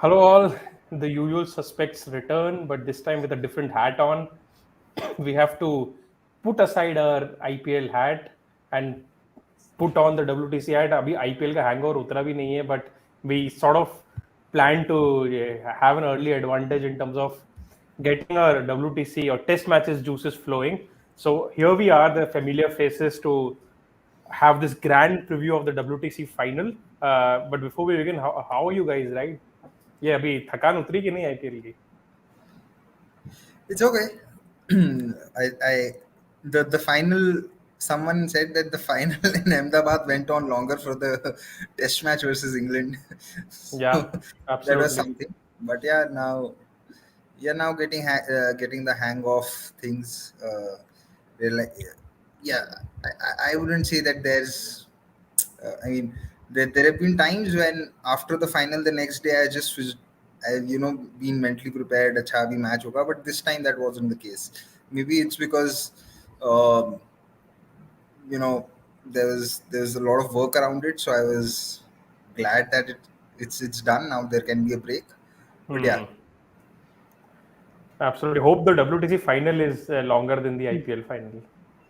Hello, all. The usual suspects return, but this time with a different hat on. We have to put aside our IPL hat and put on the WTC hat. अभी IPL का hangover उतरा भी नहीं है, but we sort of plan to have an early advantage in terms of getting our WTC or Test matches juices flowing. So here we are, the familiar faces to have this grand preview of the WTC final. But before we begin, how are you guys, right? ये अभी थकान उतरी कि नहीं IPL की? It's okay. The final. Someone said that the final in Ahmedabad went on longer for the Test match versus England. Yeah, absolutely. That was something. But yeah, now getting the hang of things. We're like, yeah, I wouldn't say that there's. I mean, there have been times when after the final, the next day I just was, been mentally prepared. Acha abhi match hoga, but this time that wasn't the case. Maybe it's because, um, there's a lot of work around it. So I was glad that it's done now. There can be a break, but yeah. Absolutely. Hope the WTC final is longer than the IPL final.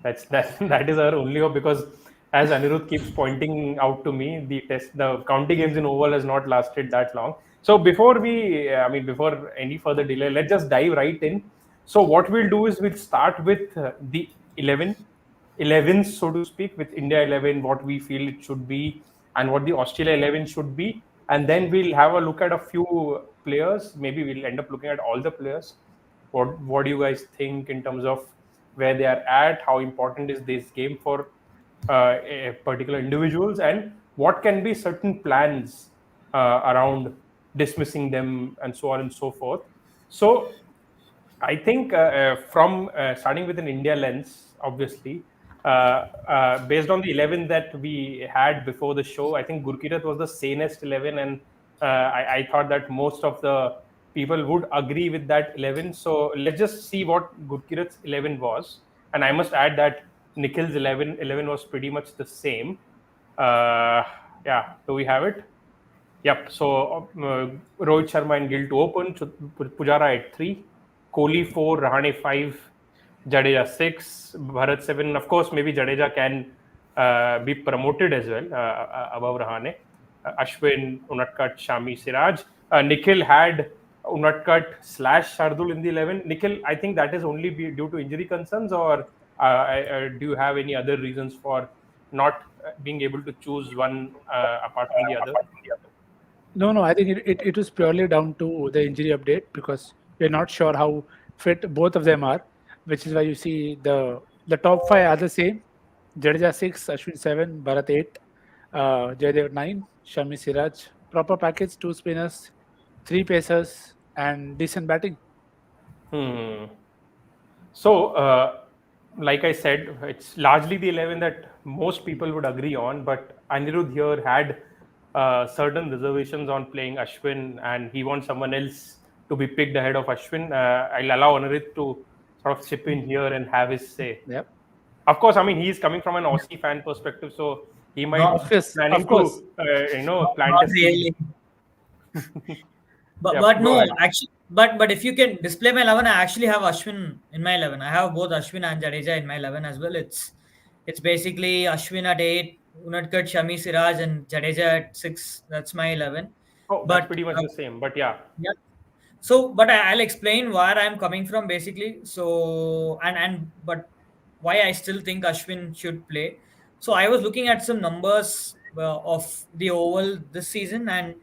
That is our only hope, because as Anirudh keeps pointing out to me, the county games in Oval has not lasted that long. So before any further delay, let's just dive right in. So what we'll do is we'll start with the 11, so to speak, with India 11, what we feel it should be, and what the Australia 11 should be. And then we'll have a look at a few players. Maybe we'll end up looking at all the players. What do you guys think in terms of where they are at? How important is this game for particular individuals, and what can be certain plans around dismissing them, and so on and so forth. So I think from starting with an India lens, obviously, based on the 11 that we had before the show, I think Gurkirat was the sanest 11, and I thought that most of the people would agree with that 11. So let's just see what Gurkirat's 11 was. And I must add that Nikhil's 11 was pretty much the same. Yeah, do we have it? Yep. So Rohit Sharma and Gill to open, Pujara at 3, Kohli 4, Rahane 5, Jadeja 6, Bharat 7. Of course, maybe Jadeja can be promoted as well above Rahane. Ashwin, Unadkat, Shami, Siraj. Nikhil had Unadkat / Shardul in the 11. Nikhil, I think that is only due to injury concerns, or do you have any other reasons for not being able to choose one apart from the other? No, I think it was purely down to the injury update, because we're not sure how fit both of them are, which is why you see the top 5 are the same. Jadeja 6, Ashwin 7, Bharat 8, Jadev 9, Shami, Siraj. Proper package, 2 spinners, 3 pacers, and decent batting. So, like I said, it's largely the 11 that most people would agree on, but Anirudh here had certain reservations on playing Ashwin, and he wants someone else to be picked ahead of Ashwin. I'll allow Anirudh to sort of chip in here and have his say. Yep. Of course, I mean, he's coming from an Aussie fan perspective, so he might planning to plant Not a seed. really. But, Yeah, but go no, ahead. actually, but if you can display my 11, I actually have Ashwin in my 11. I have both Ashwin and Jadeja in my 11 as well. It's basically Ashwin at 8, Unadkat, Shami, Siraj, and Jadeja at 6. That's my 11. Oh, that's pretty much the same, but yeah. Yeah. So, but I'll explain where I'm coming from basically. So, but why I still think Ashwin should play. So, I was looking at some numbers of the Oval this season, and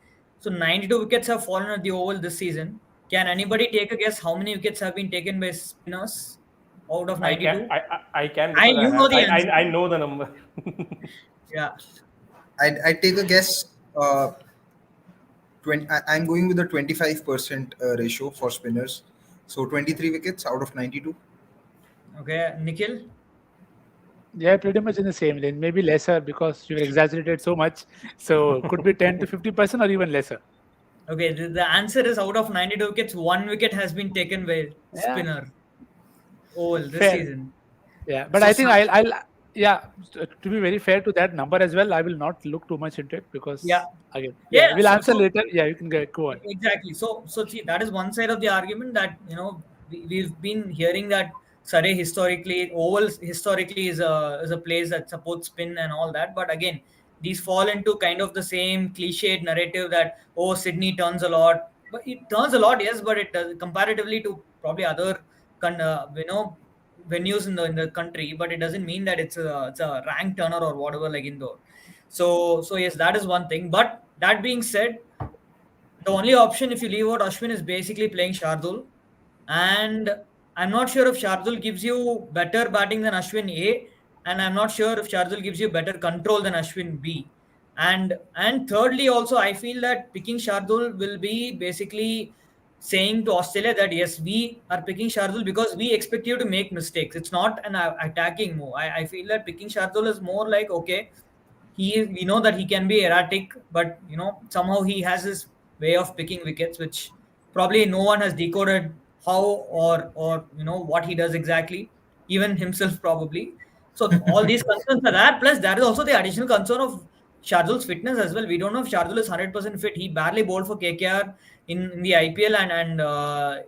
so 92 wickets have fallen at the Oval this season. Can anybody take a guess how many wickets have been taken by spinners out of 92? I can. You know the answer. I know the number. Yeah. I take a guess. 20. I'm going with a 25% ratio for spinners. So 23 wickets out of 92. Okay, Nikhil. Yeah, pretty much in the same lane. Maybe lesser, because you exaggerated so much. So could be 10 to 50% or even lesser. Okay, the answer is out of 92 wickets, 1 wicket has been taken by spinner. Oval this season. Yeah, but I think Yeah, to be very fair to that number as well, I will not look too much into it Yeah, because again, yeah, yeah. we'll answer So later. Yeah, you can go on. exactly. So see, that is one side of the argument that we've been hearing that Surrey historically, Oval historically is a place that supports spin and all that. But again, these fall into kind of the same cliched narrative that Sydney turns a lot, but it turns a lot, yes, but it does comparatively to probably other venues in the country, but it doesn't mean that it's a rank turner or whatever like indoor. So yes, that is one thing. But that being said, the only option if you leave out Ashwin is basically playing Shardul. And I'm not sure if Shardul gives you better batting than Ashwin A. And I'm not sure if Shardul gives you better control than Ashwin B. And thirdly, also, I feel that picking Shardul will be basically saying to Australia that yes, we are picking Shardul because we expect you to make mistakes. It's not an attacking move. I feel that picking Shardul is more like okay, we know that he can be erratic, but somehow he has his way of picking wickets, which probably no one has decoded how or what he does exactly, even himself probably. So all these concerns are there. Plus, there is also the additional concern of Shardul's fitness as well. We don't know if Shardul is 100% fit. He barely bowled for KKR in the IPL, and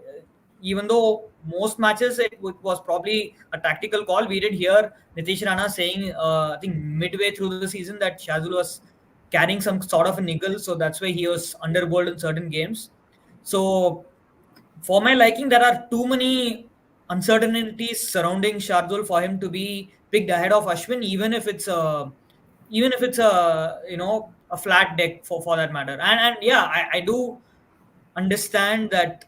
even though most matches was probably a tactical call, we did hear Nitish Rana saying, I think midway through the season, that Shazul was carrying some sort of a niggle, so that's why he was underbowled in certain games. So, for my liking, there are too many uncertainties surrounding Shardul for him to be picked ahead of Ashwin, even if it's a flat deck for that matter. And yeah, I do understand that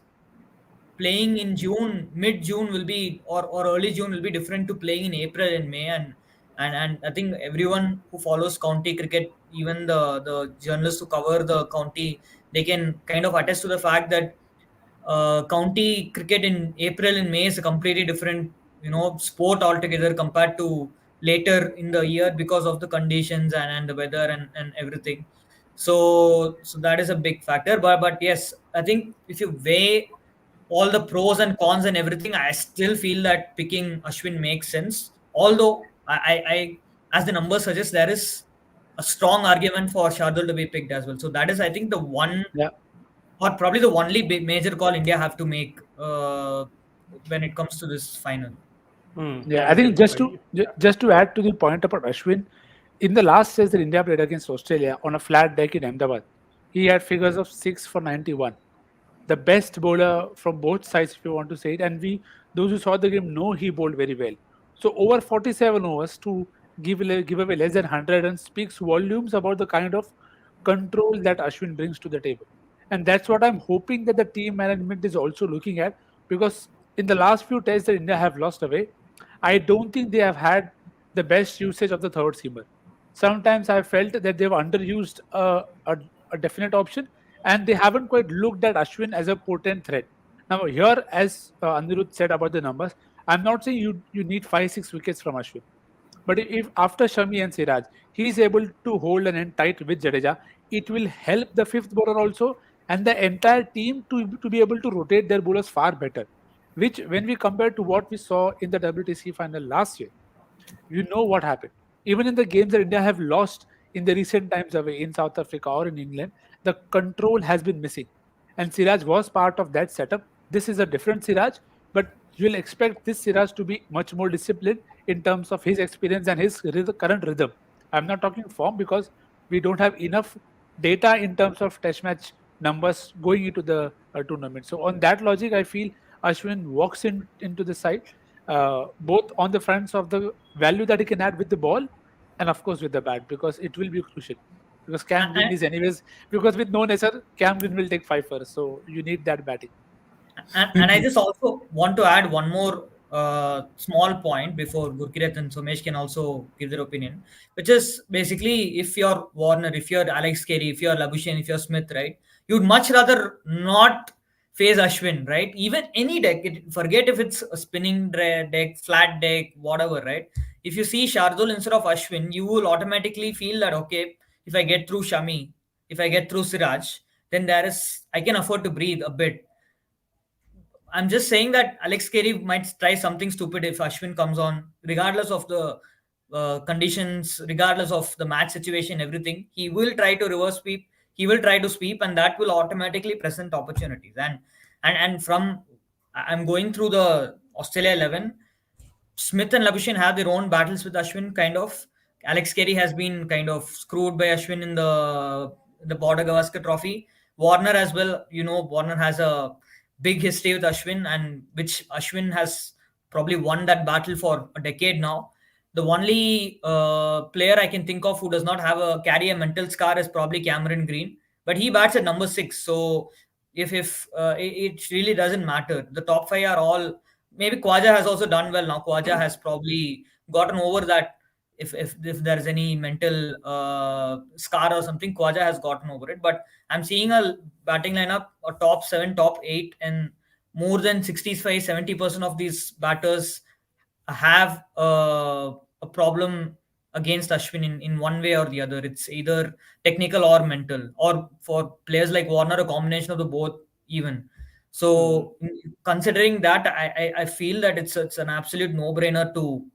playing in June, mid June will be or early June will be different to playing in April and May, and I think everyone who follows county cricket, even the journalists who cover the county, they can kind of attest to the fact that county cricket in April and May is a completely different sport altogether compared to later in the year because of the conditions and the weather and everything. So that is a big factor. But yes, I think if you weigh all the pros and cons and everything, I still feel that picking Ashwin makes sense. Although as the numbers suggest, there is a strong argument for Shardul to be picked as well. So that is, I think, the one Yeah, or probably the only big major call India have to make when it comes to this final. yeah. I I think can. just to add to the point about Ashwin, in the last test that India played against Australia on a flat deck in Ahmedabad, he had figures of 6 for 91. The best bowler from both sides, if you want to say it. And those who saw the game, know he bowled very well. So over 47 overs to give away less than 100 runs speaks volumes about the kind of control that Ashwin brings to the table. And that's what I'm hoping that the team management is also looking at, because in the last few tests that India have lost away, I don't think they have had the best usage of the third seamer. Sometimes I felt that they've underused a definite option, and they haven't quite looked at Ashwin as a potent threat. Now, here, as Anirudh said about the numbers, I'm not saying you need 5 6 wickets from Ashwin. But if after Shami and Siraj, he is able to hold an end tight with Jadeja, it will help the fifth bowler also and the entire team to be able to rotate their bowlers far better. Which, when we compare to what we saw in the WTC final last year, you know what happened. Even in the games that India have lost in the recent times away in South Africa or in England, the control has been missing. And Siraj was part of that setup. This is a different Siraj, but you'll expect this Siraj to be much more disciplined in terms of his experience and his current rhythm. I'm not talking form because we don't have enough data in terms of test match numbers going into the tournament. So on that logic, I feel Ashwin walks into the side, both on the fronts of the value that he can add with the ball and of course with the bat, because it will be crucial. Because Cam Green And, is anyways, because with no Nesser, Cam Green will take five first. So you need that batting. and I just also want to add one more small point before Gurkirat and Somesh can also give their opinion, which is basically if you're Warner, if you're Alex Carey, if you're Labuschagne, if you're Smith, right, you'd much rather not face Ashwin, right? Even any deck, forget if it's a spinning deck, flat deck, whatever, right? If you see Shardul instead of Ashwin, you will automatically feel that, okay, if I get through Shami, if I get through Siraj, then I can afford to breathe a bit. I'm just saying that Alex Carey might try something stupid if Ashwin comes on, regardless of the conditions, regardless of the match situation, everything, he will try to reverse sweep. He will try to sweep, and that will automatically present opportunities. And from I'm going through the Australia 11. Smith and Labuschagne have their own battles with Ashwin, kind of. Alex Carey has been kind of screwed by Ashwin in the Border Gavaskar Trophy. Warner as well. Warner has a big history with Ashwin, and which Ashwin has probably won that battle for a decade now. The only player I can think of who does not have carry a mental scar is probably Cameron Green, but he bats at number 6. So if it really doesn't matter. The top 5 are all. Maybe Khwaja has also done well now. Khwaja has probably gotten over that. If there's any mental scar or something, Khwaja has gotten over it. But I'm seeing a batting lineup, a top 7, top 8, and more than 65-70% of these batters have a problem against Ashwin in one way or the other. It's either technical or mental, or for players like Warner, a combination of the both even. So considering that, I feel that it's an absolute no-brainer to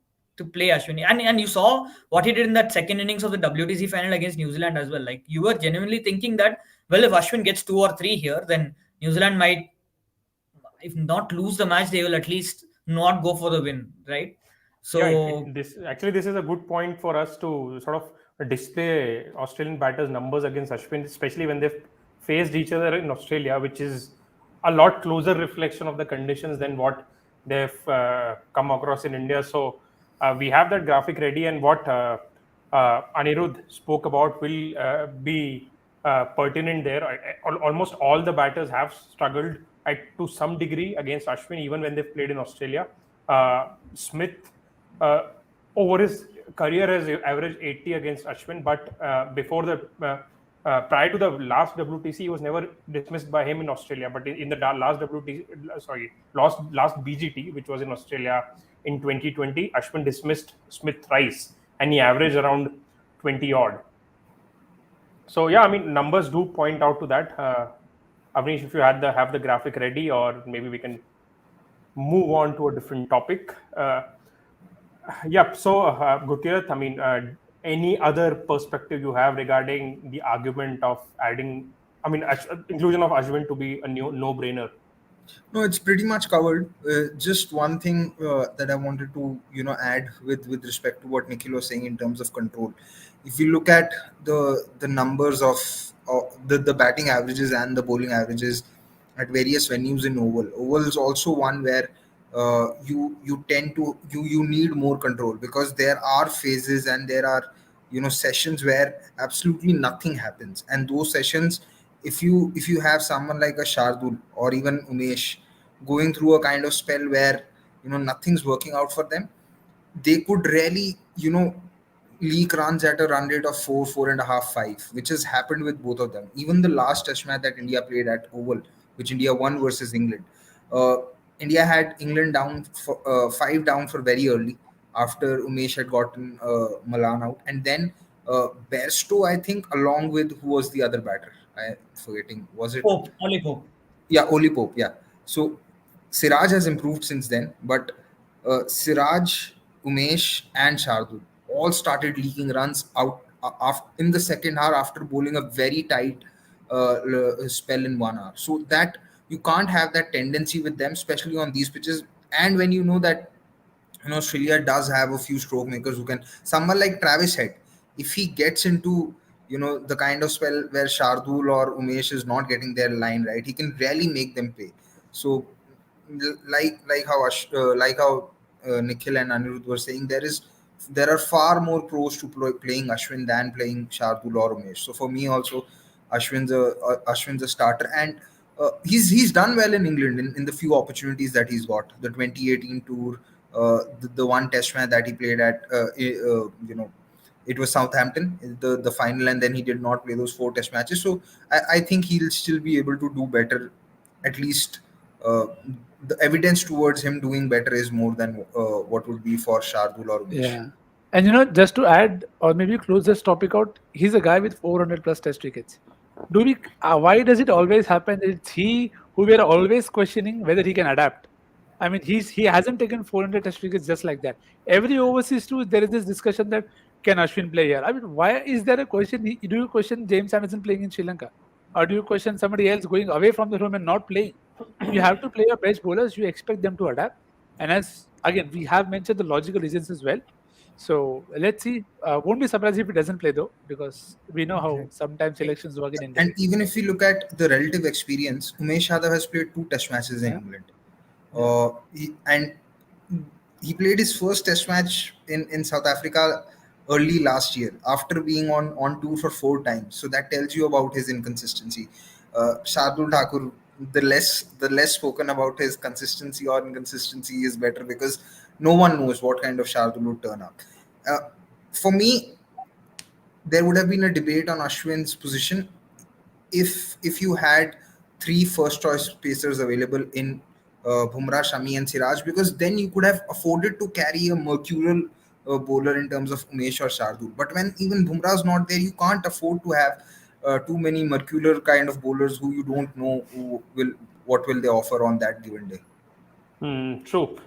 play Ashwin. And you saw what he did in that second innings of the WTC final against New Zealand as well. Like, you were genuinely thinking that, well, if Ashwin gets 2 or 3 here, then New Zealand might, if not lose the match, they will at least not go for the win, right? So this is a good point for us to sort of display Australian batters' numbers against Ashwin, especially when they've faced each other in Australia, which is a lot closer reflection of the conditions than what they've come across in India. So we have that graphic ready, and what Anirudh spoke about will be pertinent there. Almost all the batters have struggled to some degree against Ashwin, even when they've played in Australia. Smith, over his career, has averaged 80 against Ashwin, but before the prior to the last WTC, he was never dismissed by him in Australia. But in the last last BGT, which was in Australia in 2020, Ashwin dismissed Smith thrice, and he averaged around 20 odd. So yeah, I mean, numbers do point out to that. Avnish, if you have the graphic ready, or maybe we can move on to a different topic. So Gurkirat, I mean, any other perspective you have regarding the argument of adding, I mean, inclusion of Ashwin to be a no-brainer? No, it's pretty much covered. Just one thing that I wanted to add with respect to what Nikhil was saying in terms of control. If you look at the numbers of the batting averages and the bowling averages at various venues in Oval is also one where you tend to you need more control, because there are phases and there are sessions where absolutely nothing happens, and those sessions, if you have someone like a Shardul or even Umesh going through a kind of spell where nothing's working out for them, they could really leak runs at a run rate of 4.5, 5, which has happened with both of them. Even the last test match that India played at Oval, which India won versus England, India had England down for 5 down for very early after Umesh had gotten Malan out, and then Bairstow, I think, along with, who was the other batter? I'm forgetting. Was it Oli Pope? Yeah, Oli Pope. Yeah. So Siraj has improved since then, but Siraj, Umesh, and Shardul all started leaking runs out in the second hour after bowling a very tight spell in 1 hour. So that you can't have that tendency with them, especially on these pitches. And when you know that Australia does have a few stroke makers who can, someone like Travis Head, if he gets into the kind of spell where Shardul or Umesh is not getting their line right, he can really make them pay. So like how Nikhil and Anirudh were saying, there are far more pros to playing Ashwin than playing Shardul or Umesh. So for me also, Ashwin's a starter, and he's done well in England in the few opportunities that he's got. The 2018 tour, the one test match that he played at, it was Southampton, the final, and then he did not play those 4 test matches. So I think he'll still be able to do better. At least the evidence towards him doing better is more than what would be for Shardul or Umesh. Yeah. And just to add, or maybe close this topic out, he's a guy with 400 plus test wickets. Why does it always happen? It's he who we are always questioning whether he can adapt. I mean, he hasn't taken 400 test wickets just like that. Every overseas tour, there is this discussion that can Ashwin play here? I mean, why is there a question? Do you question James Anderson playing in Sri Lanka, or do you question somebody else going away from the home and not playing? You have to play your best bowlers. You expect them to adapt, and as again we have mentioned the logical reasons as well. So let's see. Won't be surprised if he doesn't play though, because we know how sometimes selections work in India. And even if you look at the relative experience, Umesh Yadav has played 2 test matches in Yeah. England. And he played his first test match in South Africa early last year after being on tour for 4 times. So that tells you about his inconsistency. Shardul Thakur, the less spoken about his consistency or inconsistency is better, because no one knows what kind of Shardul would turn up. For me, there would have been a debate on Ashwin's position if you had 3 first choice pacers available in Bumrah, Shami, and Siraj, because then you could have afforded to carry a mercurial bowler in terms of Umesh or Shardul. But when even Bumrah's not there, you can't afford to have too many mercurial kind of bowlers who you don't know what will they offer on that given day. True.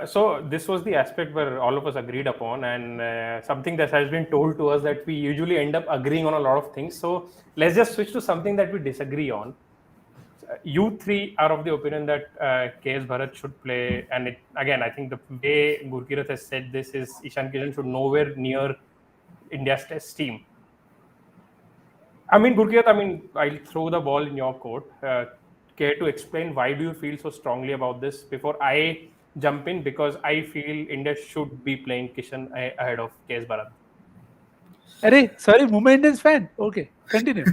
So this was the aspect where all of us agreed upon, and something that has been told to us that we usually end up agreeing on a lot of things. So let's just switch to something that we disagree on. You three are of the opinion that KS Bharat should play, and again, I think the way Gurkirat has said this is Ishan Kishan should nowhere near India's test team. I mean, Gurkirat, I'll throw the ball in your court. Care to explain why do you feel so strongly about this before I jump in? Because I feel India should be playing Kishan ahead of KS Bharat. Arey, sorry, Mumbai Indians fan. Okay, continue.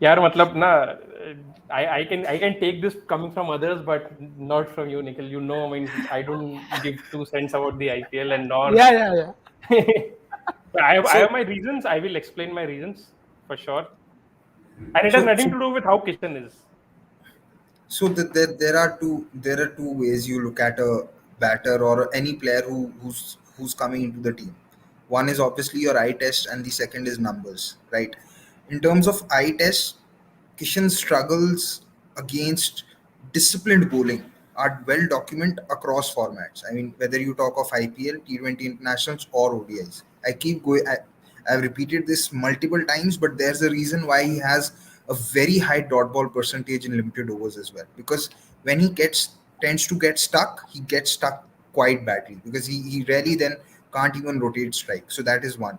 यार मतलब ना, I can take this coming from others, but not from you, Nikhil. You know, I mean, I don't give 2 cents about the IPL, and nor Yeah. I have my reasons. I will explain my reasons for sure, and it has nothing to do with how Kishan is. So there are two ways you look at a batter or any player who's coming into the team. One is obviously your eye test, and the second is numbers, right? In terms of eye test, Kishan's struggles against disciplined bowling are well documented across formats. I mean, whether you talk of IPL, T20 internationals, or ODIs. I keep going. I've repeated this multiple times, but there's a reason why he has a very high dot ball percentage in limited overs as well. Because when he tends to get stuck, he gets stuck quite badly, because he rarely then can't even rotate strike. So that is one.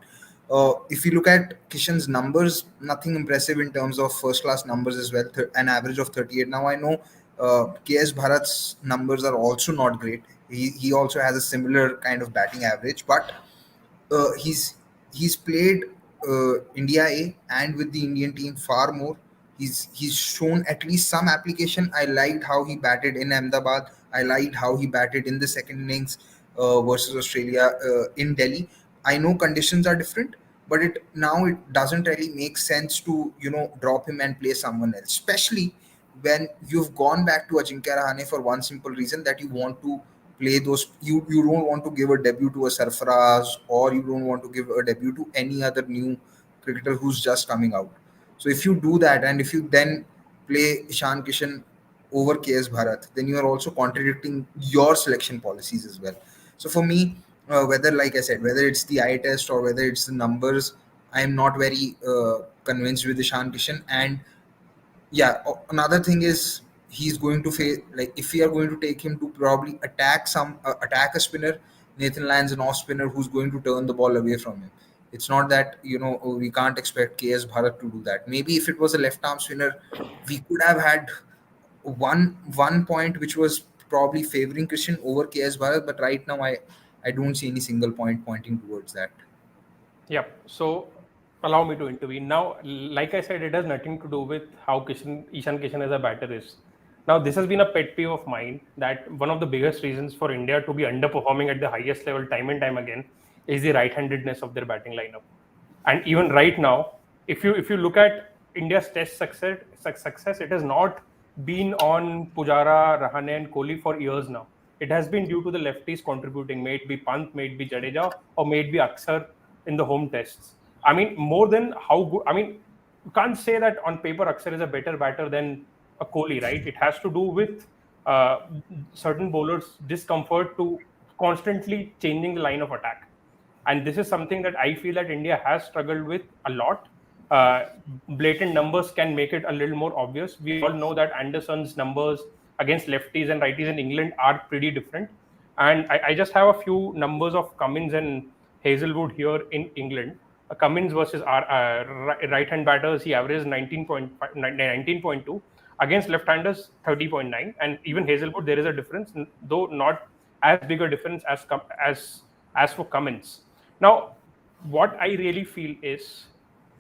If you look at Kishan's numbers, nothing impressive in terms of first class numbers as well. An average of 38. Now I know KS Bharat's numbers are also not great. He also has a similar kind of batting average, but he's played India A and with the Indian team far more. He's shown at least some application. I liked how he batted in Ahmedabad. I liked how he batted in the second innings versus Australia in Delhi. I know conditions are different, but it doesn't really make sense to drop him and play someone else, especially when you've gone back to Ajinkya Rahane for one simple reason, that you want to play those. You don't want to give a debut to a Sarfaraz, or you don't want to give a debut to any other new cricketer who's just coming out. So if you do that, and if you then play Ishan Kishan over KS Bharat, then you are also contradicting your selection policies as well. So for me, whether, like I said, whether it's the eye test or whether it's the numbers, I am not very convinced with Ishan Kishan. And yeah, another thing is, he's going to face, like, if we are going to take him to probably attack a spinner, Nathan Lyon's an off spinner who's going to turn the ball away from him. It's not that we can't expect KS Bharat to do that. Maybe if it was a left arm spinner, we could have had one point which was probably favoring Christian over KS Bharat, but right now I don't see any single point pointing towards that. Yep. So allow me to intervene. Now, like I said, it has nothing to do with how Ishan Kishan as a batter is. Now, this has been a pet peeve of mine, that one of the biggest reasons for India to be underperforming at the highest level time and time again is the right-handedness of their batting lineup. And even right now, if you look at India's test success, it has not been on Pujara, Rahane, and Kohli for years now. It has been due to the lefties contributing, may it be Pant, may it be Jadeja, or may it be Aksar in the home tests. I mean, more than how good. I mean, you can't say that on paper Aksar is a better batter than a Kohli, right? It has to do with uh, certain bowlers discomfort to constantly changing the line of attack. And this is something that I feel that India has struggled with a lot. Uh, Blatant numbers can make it a little more obvious. We all know that Anderson's numbers against lefties and righties in England are pretty different. And I just have a few numbers of Cummins and Hazlewood here in England. Cummins versus our right-hand batters, he averaged 19.2 against left-handers 30.9, and even Hazlewood there is a difference, though not as big a difference as for Cummins. Now, what I really feel is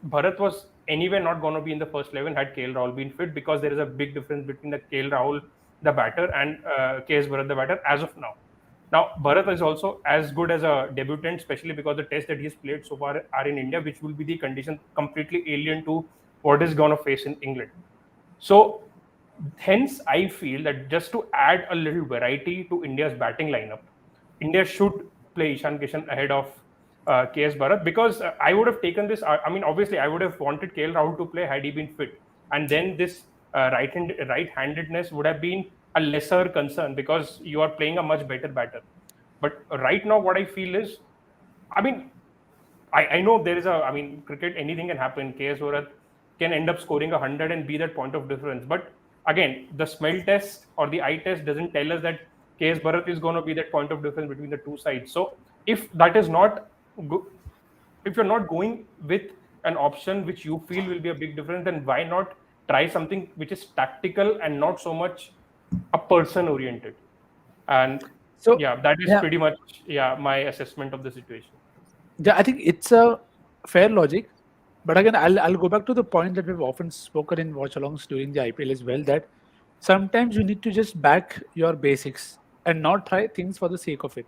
Bharat was anyway not going to be in the first 11 had KL Rahul been fit, because there is a big difference between the KL Rahul, the batter, and KS Bharat, the batter, as of now. Now, Bharat is also as good as a debutant, especially because the tests that he's played so far are in India, which will be the condition completely alien to what is going to face in England. So, hence, I feel that just to add a little variety to India's batting lineup, India should play Ishan Kishan ahead of KS Bharat, because I would have taken this. I mean, obviously, I would have wanted KL Rahul to play had he been fit, and then this right-handedness would have been a lesser concern because you are playing a much better batter. But right now, what I feel is, I mean, I know there is I mean, cricket, anything can happen. KS Bharat can end up scoring 100 and be that point of difference. But again, the smell test or the eye test doesn't tell us that KS Bharat is going to be that point of difference between the two sides. So if that is not, if you're not going with an option which you feel will be a big difference, then why not try something which is tactical and not so much a person oriented? And So yeah, that is yeah, pretty much my assessment of the situation. I think it's a fair logic, but again, I'll go back to the point that we've often spoken in watch-alongs during the IPL as well, that sometimes you need to just back your basics and not try things for the sake of it.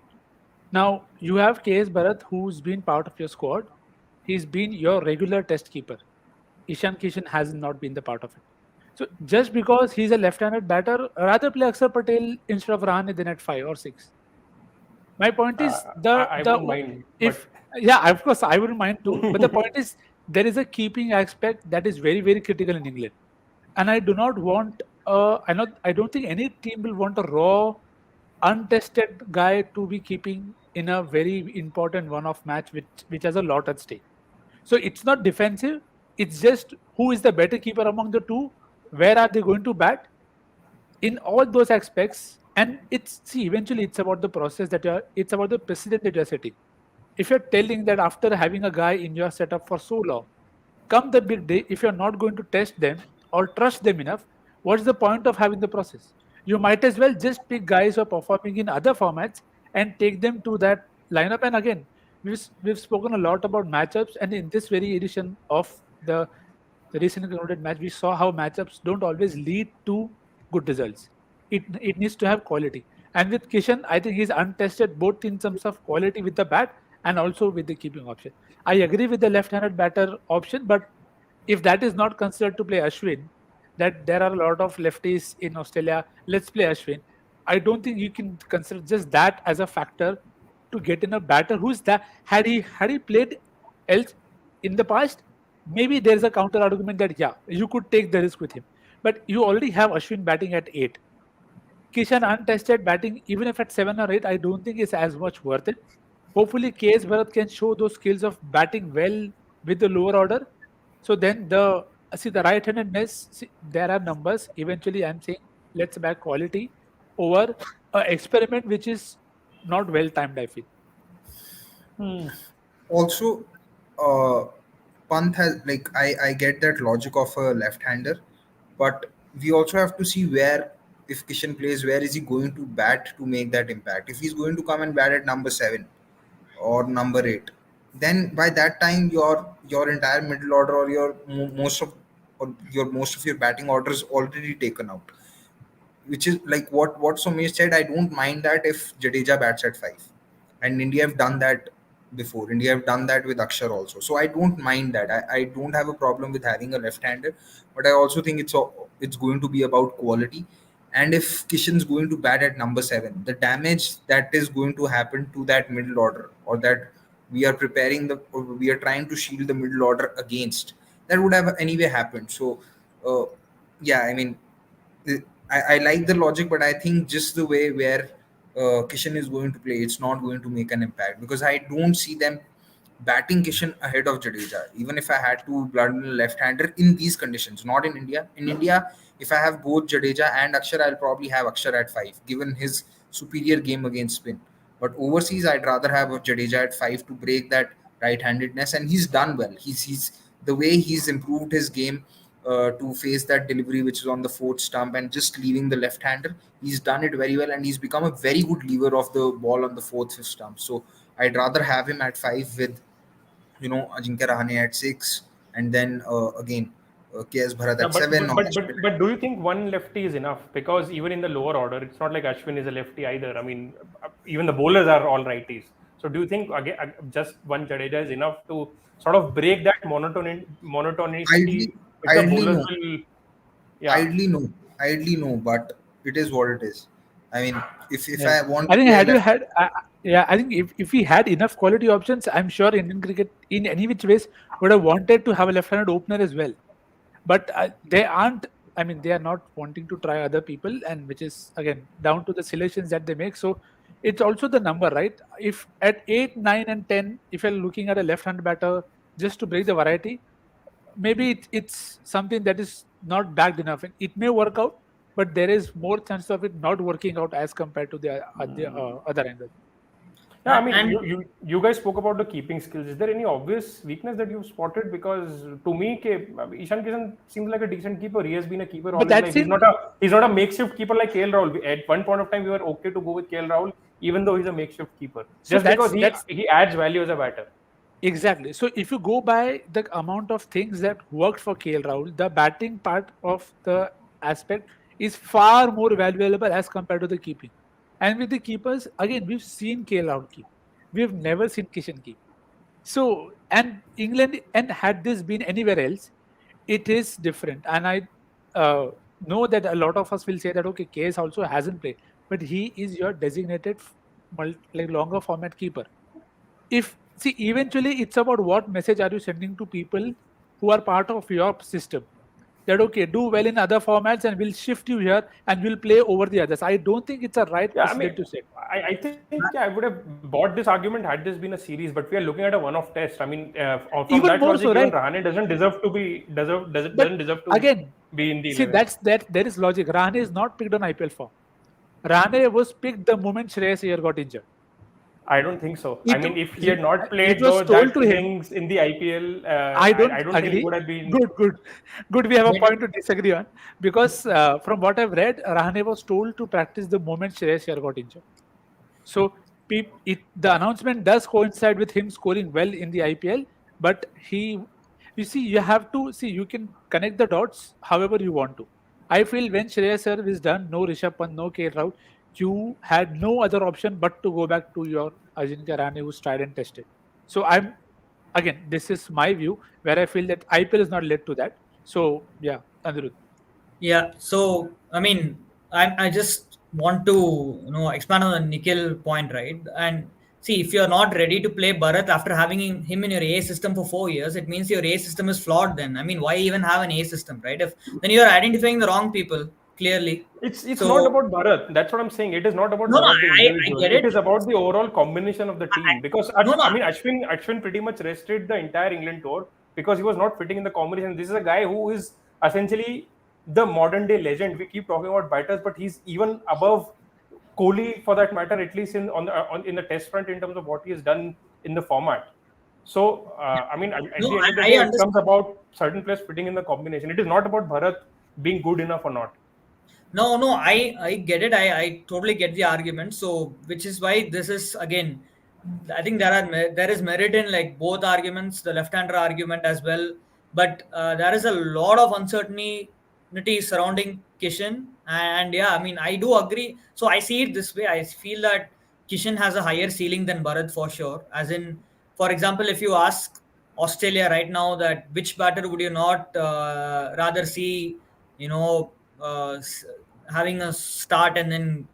Now you have KS Bharat, who's been part of your squad. He's been your regular test keeper. Ishan Kishan has not been the part of it. So just because he's a left-handed batter, rather play Akshar Patel instead of Rahane than at 5 or 6. My point is I won't mind, but if yeah, of course I wouldn't mind too. But the point is there is a keeping aspect that is very, very critical in England, and I do not want. I don't think any team will want a raw, untested guy to be keeping in a very important one-off match, which has a lot at stake. So it's not defensive. It's just who is the better keeper among the two. Where are they going to bat? In all those aspects, and it's see eventually it's about the process that you're it's about the precedent that you're setting. If you're telling that after having a guy in your setup for so long, come the big day, if you're not going to test them or trust them enough, what's the point of having the process? You might as well just pick guys who are performing in other formats and take them to that lineup. And again, we've spoken a lot about matchups, and in this very edition of the recently concluded match, we saw how matchups don't always lead to good results. It needs to have quality. And with Kishan, I think he's untested both in terms of quality with the bat and also with the keeping option. I agree with the left-handed batter option, but if that is not considered to play Ashwin, that there are a lot of lefties in Australia, let's play Ashwin. I don't think you can consider just that as a factor to get in a batter who's that had he played else in the past, maybe there's a counter argument that yeah, you could take the risk with him. But you already have Ashwin batting at 8. Kishan untested batting, even if at 7 or 8, I don't think is as much worth it. Hopefully, KS Bharat can show those skills of batting well with the lower order. So then the right-handed miss, see, there are numbers. Eventually, I'm saying let's back quality over a experiment which is not well timed, I feel. Also, uh, Pant has, like, I get that logic of a left-hander, but we also have to see where, if Kishan plays, where is he going to bat to make that impact? If he's going to come and bat at number 7 or number 8, then by that time your entire middle order, or most of your batting order is already taken out, which is like what Somesh said. I don't mind that if Jadeja bats at 5, and India have done that before. India have done that with Akshar also, so I don't mind that. I don't have a problem with having a left-hander, but I also think it's going to be about quality. And if Kishan's going to bat at number 7, the damage that is going to happen to that middle order, or that we are trying to shield the middle order against, that would have anyway happened. So, uh, yeah, I mean, I like the logic, but I think just the way where Kishan is going to play, it's not going to make an impact, because I don't see them batting Kishan ahead of Jadeja. Even if I had to blood in a left-hander in these conditions, not in India. In India, if I have both Jadeja and Akshar, I'll probably have Akshar at 5, given his superior game against spin. But overseas, I'd rather have Jadeja at 5 to break that right-handedness, and he's done well. He's the way he's improved his game to face that delivery which is on the fourth stump and just leaving the left-hander. He's done it very well, and he's become a very good lever of the ball on the fourth, fifth stump. So I'd rather have him at 5 with Ajinkya Rahane at 6, and then again KS Bharat Yeah, at 7 or Ashwin. but do you think one lefty is enough? Because even in the lower order, it's not like Ashwin is a lefty either. I mean, even the bowlers are all righties. So do you think again just one Jadeja is enough to sort of break that monotonicity Idly, which the idly bowlers no, will? Yeah, idly no, but it is what it is. I mean, if Yeah, I want I to think play had you left, had, yeah, I think if we had enough quality options, I'm sure Indian cricket in any which ways would have wanted to have a left-handed opener as well. But they aren't. I mean, they are not wanting to try other people, and which is again down to the selections that they make. So it's also the number, right? If at 8, 9, and 10, if you're looking at a left-hand batter just to break the variety, maybe it's something that is not backed enough. And it may work out, but there is more chance of it not working out as compared to the other angle. yeah. I mean, And you guys spoke about the keeping skills. Is there any obvious weakness that you've spotted? Because to me, Ishan Kishan seems like a decent keeper. He has been a keeper all But his that life. He's not a makeshift keeper like KL Rahul. At one point of time, we were okay to go with KL Rahul, even though he's a makeshift keeper, so just because that's he adds value as a batter. exactly. So if you go by the amount of things that worked for KL Rahul, the batting part of the aspect is far more valuable as compared to the keeping. And with the keepers, again, we've seen KL Rahul keep. We've never seen Kishan keep. So, and England, and had this been anywhere else, it is different. And I know that a lot of us will say that, okay, KS also hasn't played, but he is your designated like longer format keeper. If see, eventually it's about what message are you sending to people who are part of your system, that okay, do well in other formats and we'll shift you here and we'll play over the others. I don't think it's a right Yeah, I mean, precedent to set. I think I would have bought this argument had this been a series, but we are looking at a one-off test. I mean, from Even that more logic, so, even right? Rahane But doesn't deserve to again, be in the see, 11. that there is logic. Rahane is not picked on IPL form. Rahane was picked the moment Shreyas Iyer got injured. I don't think so. I It mean, if he had not it played was told that to him. innings in the IPL, I don't I don't think he agree. would have been. Good, good, good. We have a when point to disagree on, because from what I've read, Rahane was told to practice the moment Shreyas Iyer got injured. So the announcement does coincide with him scoring well in the IPL, but you see, you have to see, you can connect the dots however you want to. I feel when Shreyas Iyer is done, no Rishabh Pant, no KL Rahul, you had no other option but to go back to your Ajinkya Rahane, who's tried and tested. So again, this is my view where I feel that IPL is not led to that. So yeah, Anirudh. Yeah, so I mean, I just want to expand on the Nikhil point, right? And see, if you're not ready to play Bharat after having him in your A system for 4 years, it means your A system is flawed. Then I mean, why even have an A system, right? If then you're identifying the wrong people clearly. It's not So about Bharat. That's what I'm saying. It is not about no, Bharat the I individual. get It it. is about the overall combination of the team. Because No, no, I mean, Ashwin pretty much rested the entire England tour because he was not fitting in the combination. This is a guy who is essentially the modern day legend. We keep talking about batters, but he's even above Kohli for that matter, at least in the test front in terms of what he has done in the format. So I mean, at no, the end of the I day, it understand. comes about certain players fitting in the combination. It is not about Bharat being good enough or not. No, I get it. I totally get the argument. So, which is why this is again, I think there is merit in like both arguments, the left-hander argument as well. But there is a lot of uncertainty surrounding Kishan, and yeah, I mean I do agree. So I see it this way. I feel that Kishan has a higher ceiling than Bharat for sure. As in, for example, if you ask Australia right now that which batter would you not rather see, you know, having a start and then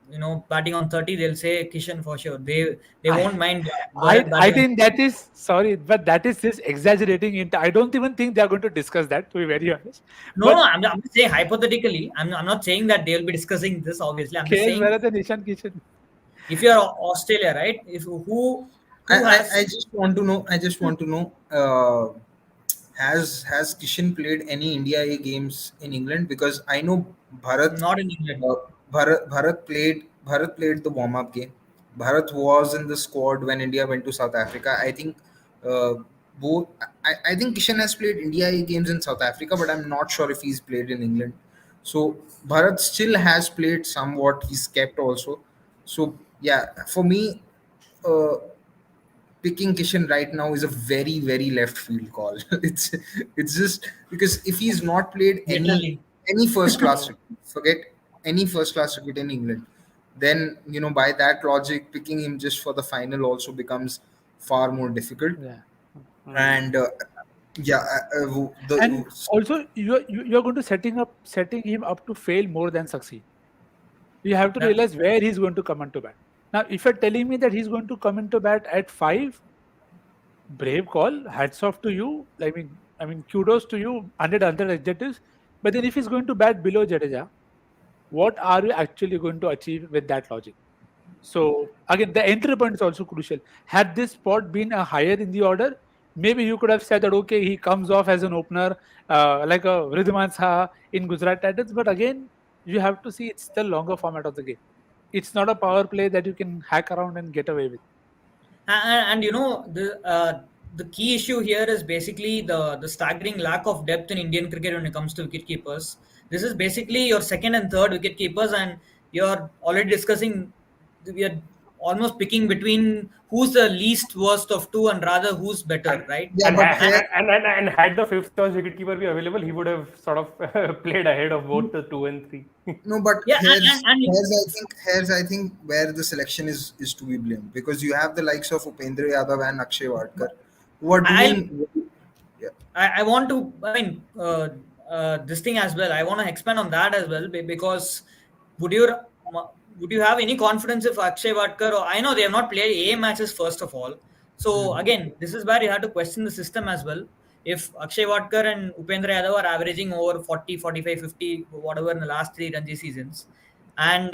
batting on 30, they'll say Kishan for sure. They I, won't mind I batting on. think that is sorry, but that is just exaggerating. Into I don't even think they are going to discuss that. To be very honest, No, but I'm just saying hypothetically. I'm not saying that they'll be discussing this. Obviously, I'm just KL saying Bharat and Ishan Kishan. if you're Australia, right? If who I has just want to know. I just want to know. Has Kishan played any India A games in England? Because I know Bharat. not in England? Uh, Bharat played the warm up game. Bharat was in the squad when India went to South Africa. I think uh, both. I think Kishan has played India A games in South Africa, but I'm not sure if he's played in England. So Bharat still has played somewhat. He's kept also. So yeah, for me, uh, picking Kishan right now is a very very left field call. It's just because if he's not played Literally. any first class cricket, forget any first class cricket in England, then by that logic, picking him just for the final also becomes far more difficult. Yeah. And yeah, And also you're going to setting him up to fail more than succeed. You have to Yeah. realize where he's going to come into bat. Now, if you're telling me that he's going to come into bat at 5, brave call. Hats off to you. Kudos to you. 100 adjectives. But then, if he's going to bat below Jadeja, what are you actually going to achieve with that logic? So again, the entry point is also crucial. Had this spot been a higher in the order, maybe you could have said that okay, he comes off as an opener, like a Ridhiman Saha in Gujarat Titans. But again, you have to see it's the longer format of the game. It's not a power play that you can hack around and get away with. And the key issue here is basically the staggering lack of depth in Indian cricket when it comes to wicket keepers. This is basically your second and third wicket keepers, and you're already discussing. We are almost picking between who's the least worst of two and rather who's better, And right? yeah, and but ha- and had the fifth choice wicketkeeper be available, he would have sort of played ahead of both the 2 and 3. no, but Yeah, here's I think where the selection is to be blamed, because you have the likes of Upendra Yadav and Akshay Wadkar who are I'll doing. Yeah, I want to, this thing as well. I want to expand on that as well because would you would you have any confidence if Akshay Vatkar, or I know they have not played A matches first of all. So again, this is where you have to question the system as well. If Akshay Vatkar and Upendra Yadav are averaging over 40, 45, 50, whatever in the last three Ranji seasons, and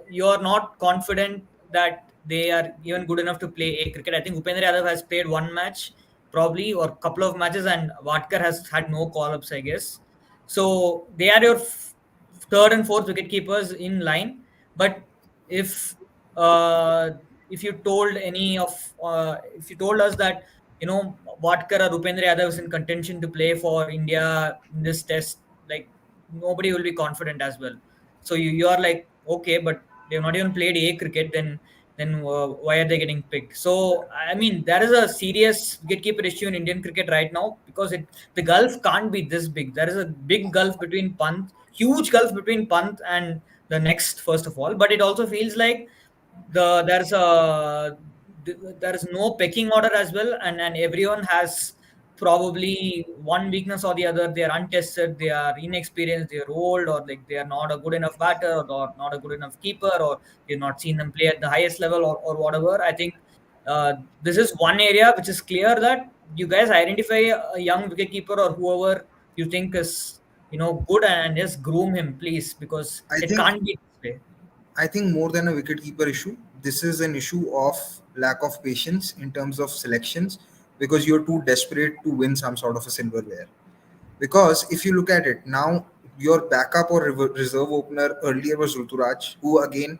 you're not confident that they are even good enough to play A cricket. I think Upendra Yadav has played one match probably or couple of matches, and Vatkar has had no call-ups, I guess. So they are your third and fourth wicket keepers in line. But if uh, if you told if you told us that Vatkar or Upendra Yadav is in contention to play for India in this test, like nobody will be confident as well. So you are like, okay, but they've not even played A cricket, then why are they getting picked? So I mean, there is a serious wicketkeeper issue in Indian cricket right now because the gulf can't be this big. There is a big gulf between Pant, huge gulf between Pant and the next, first of all. But it also feels like the there is no pecking order as well, and everyone has probably one weakness or the other. They are untested, they are inexperienced, they are old, or like they are not a good enough batter or not a good enough keeper, or you've not seen them play at the highest level, or whatever. I think this is one area which is clear that you guys identify a young wicketkeeper or whoever you think is good, and just groom him, please, because I it think can't be this way. I think more than a wicketkeeper issue, this is an issue of lack of patience in terms of selections, because you're too desperate to win some sort of a silverware. Because if you look at it now, your backup or reserve opener earlier was Ruturaj, who again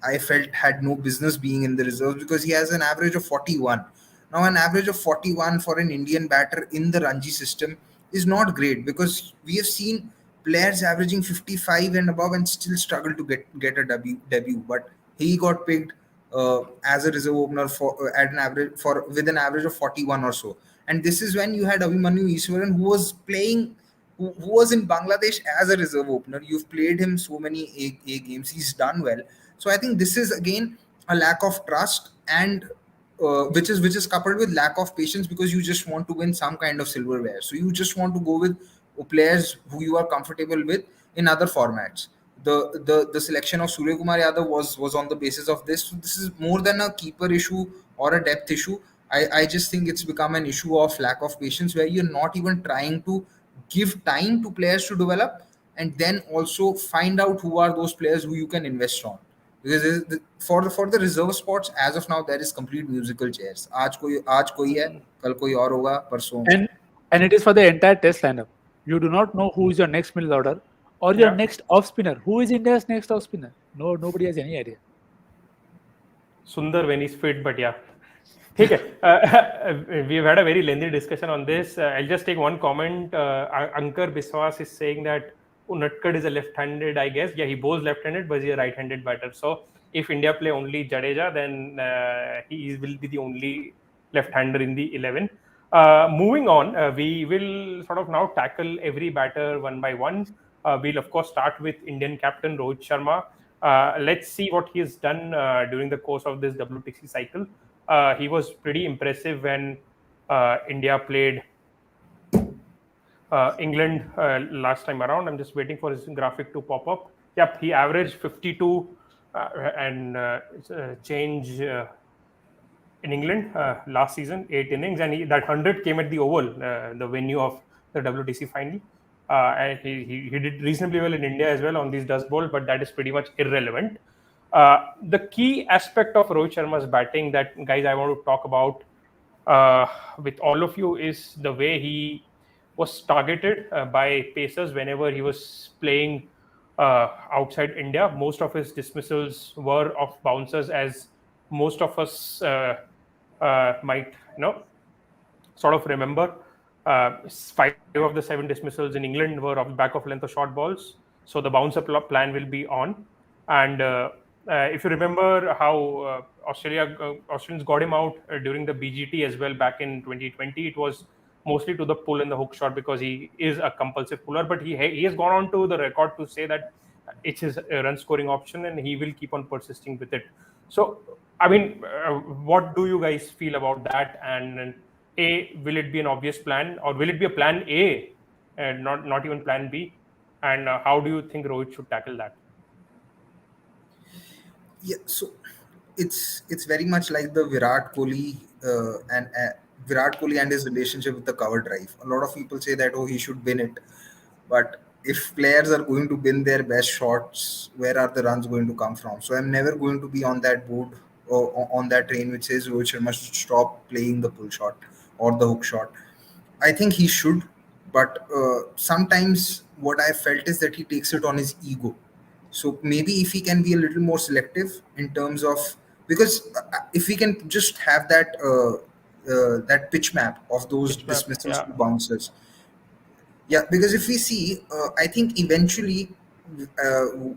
I felt had no business being in the reserves because he has an average of 41. Now, an average of 41 for an Indian batter in the Ranji system is not great, because we have seen players averaging 55 and above and still struggle to get a debut. But he got picked as a reserve opener for at an average for with an average of 41 or so. And this is when you had Abhimanyu Easwaran, who was playing, who was in Bangladesh as a reserve opener. You've played him so many A games. He's done well. So I think this is again a lack of trust, and which is coupled with lack of patience, because you just want to win some kind of silverware. So you just want to go with players who you are comfortable with in other formats. the selection of Surya Kumar Yadav was on the basis of this. So this is more than a keeper issue or a depth issue. I just think it's become an issue of lack of patience, where you're not even trying to give time to players to develop, and then also find out who are those players who you can invest on. Because for the reserve spots, as of now, there is complete musical chairs. आज कोई है, कल कोई और होगा, परसों. And and it is for the entire test lineup. You do not know who is your next middle order or your Yeah. next off spinner. Who is India's next off spinner? No, nobody has any idea. Sundar when he's fit, but yeah. Okay. We've had a very lengthy discussion on this. I'll just take one comment. Ankar Biswas is saying that Unadkat is a left-handed, I guess. Yeah, he bowls left-handed, but he's a right-handed batter. So if India play only Jadeja, then he will be the only left-hander in the 11. Moving on, we will sort of now tackle every batter one by one. We'll of course start with Indian captain Rohit Sharma. Let's see what he has done during the course of this WTC cycle. He was pretty impressive when India played England last time around. I'm just waiting for his graphic to pop up. Yep, he averaged 52 and change in England last season, 8 innings, and that 100 came at the Oval, the venue of the WTC final. And he did reasonably well in India as well on these dust balls, but that is pretty much irrelevant. The key aspect of Rohit Sharma's batting that, guys, I want to talk about with all of you is the way he was targeted by pacers whenever he was playing outside India. Most of his dismissals were of bouncers, as most of us might sort of remember. 5 of the 7 dismissals in England were off the back of length of short balls. So the bouncer plan will be on. And if you remember how Australians got him out during the BGT as well back in 2020, it was mostly to the pull and the hook shot because he is a compulsive puller. But he has gone on to the record to say that it's his run scoring option and he will keep on persisting with it. So, I mean, what do you guys feel about that? And will it be an obvious plan, or will it be a plan A and not even plan B? And how do you think Rohit should tackle that? Yeah, so it's very much like the Virat Kohli and Virat Kohli and his relationship with the cover drive. A lot of people say that he should bin it, but if players are going to bin their best shots, where are the runs going to come from? So I'm never going to be on that board or on that train which says Rohit Sharma should stop playing the pull shot or the hook shot. I think he should, but sometimes what I felt is that he takes it on his ego. So maybe if he can be a little more selective in terms of, because if we can just have that pitch map of those Pitch map, dismissals yeah. to bouncers. Yeah, because if we see, I think eventually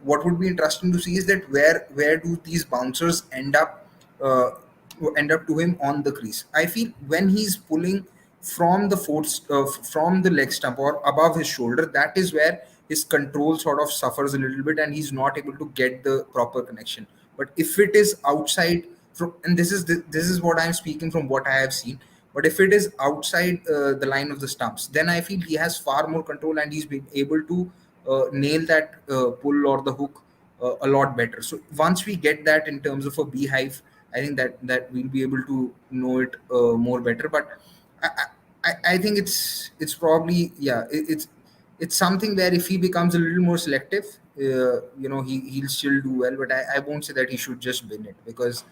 what would be interesting to see is that where do these bouncers uh, end up to him on the crease. I feel when he's pulling from the from the leg stump or above his shoulder, that is where his control sort of suffers a little bit and he's not able to get the proper connection. But if it is outside from, and this is what I'm speaking from what I have seen, but if it is outside the line of the stumps, then I feel he has far more control and he's been able to nail that pull or the hook a lot better. So once we get that in terms of a beehive, I think that we'll be able to know it more better. But I think it's probably, yeah, it's something where if he becomes a little more selective, he'll still do well. But I won't say that he should just bin it, because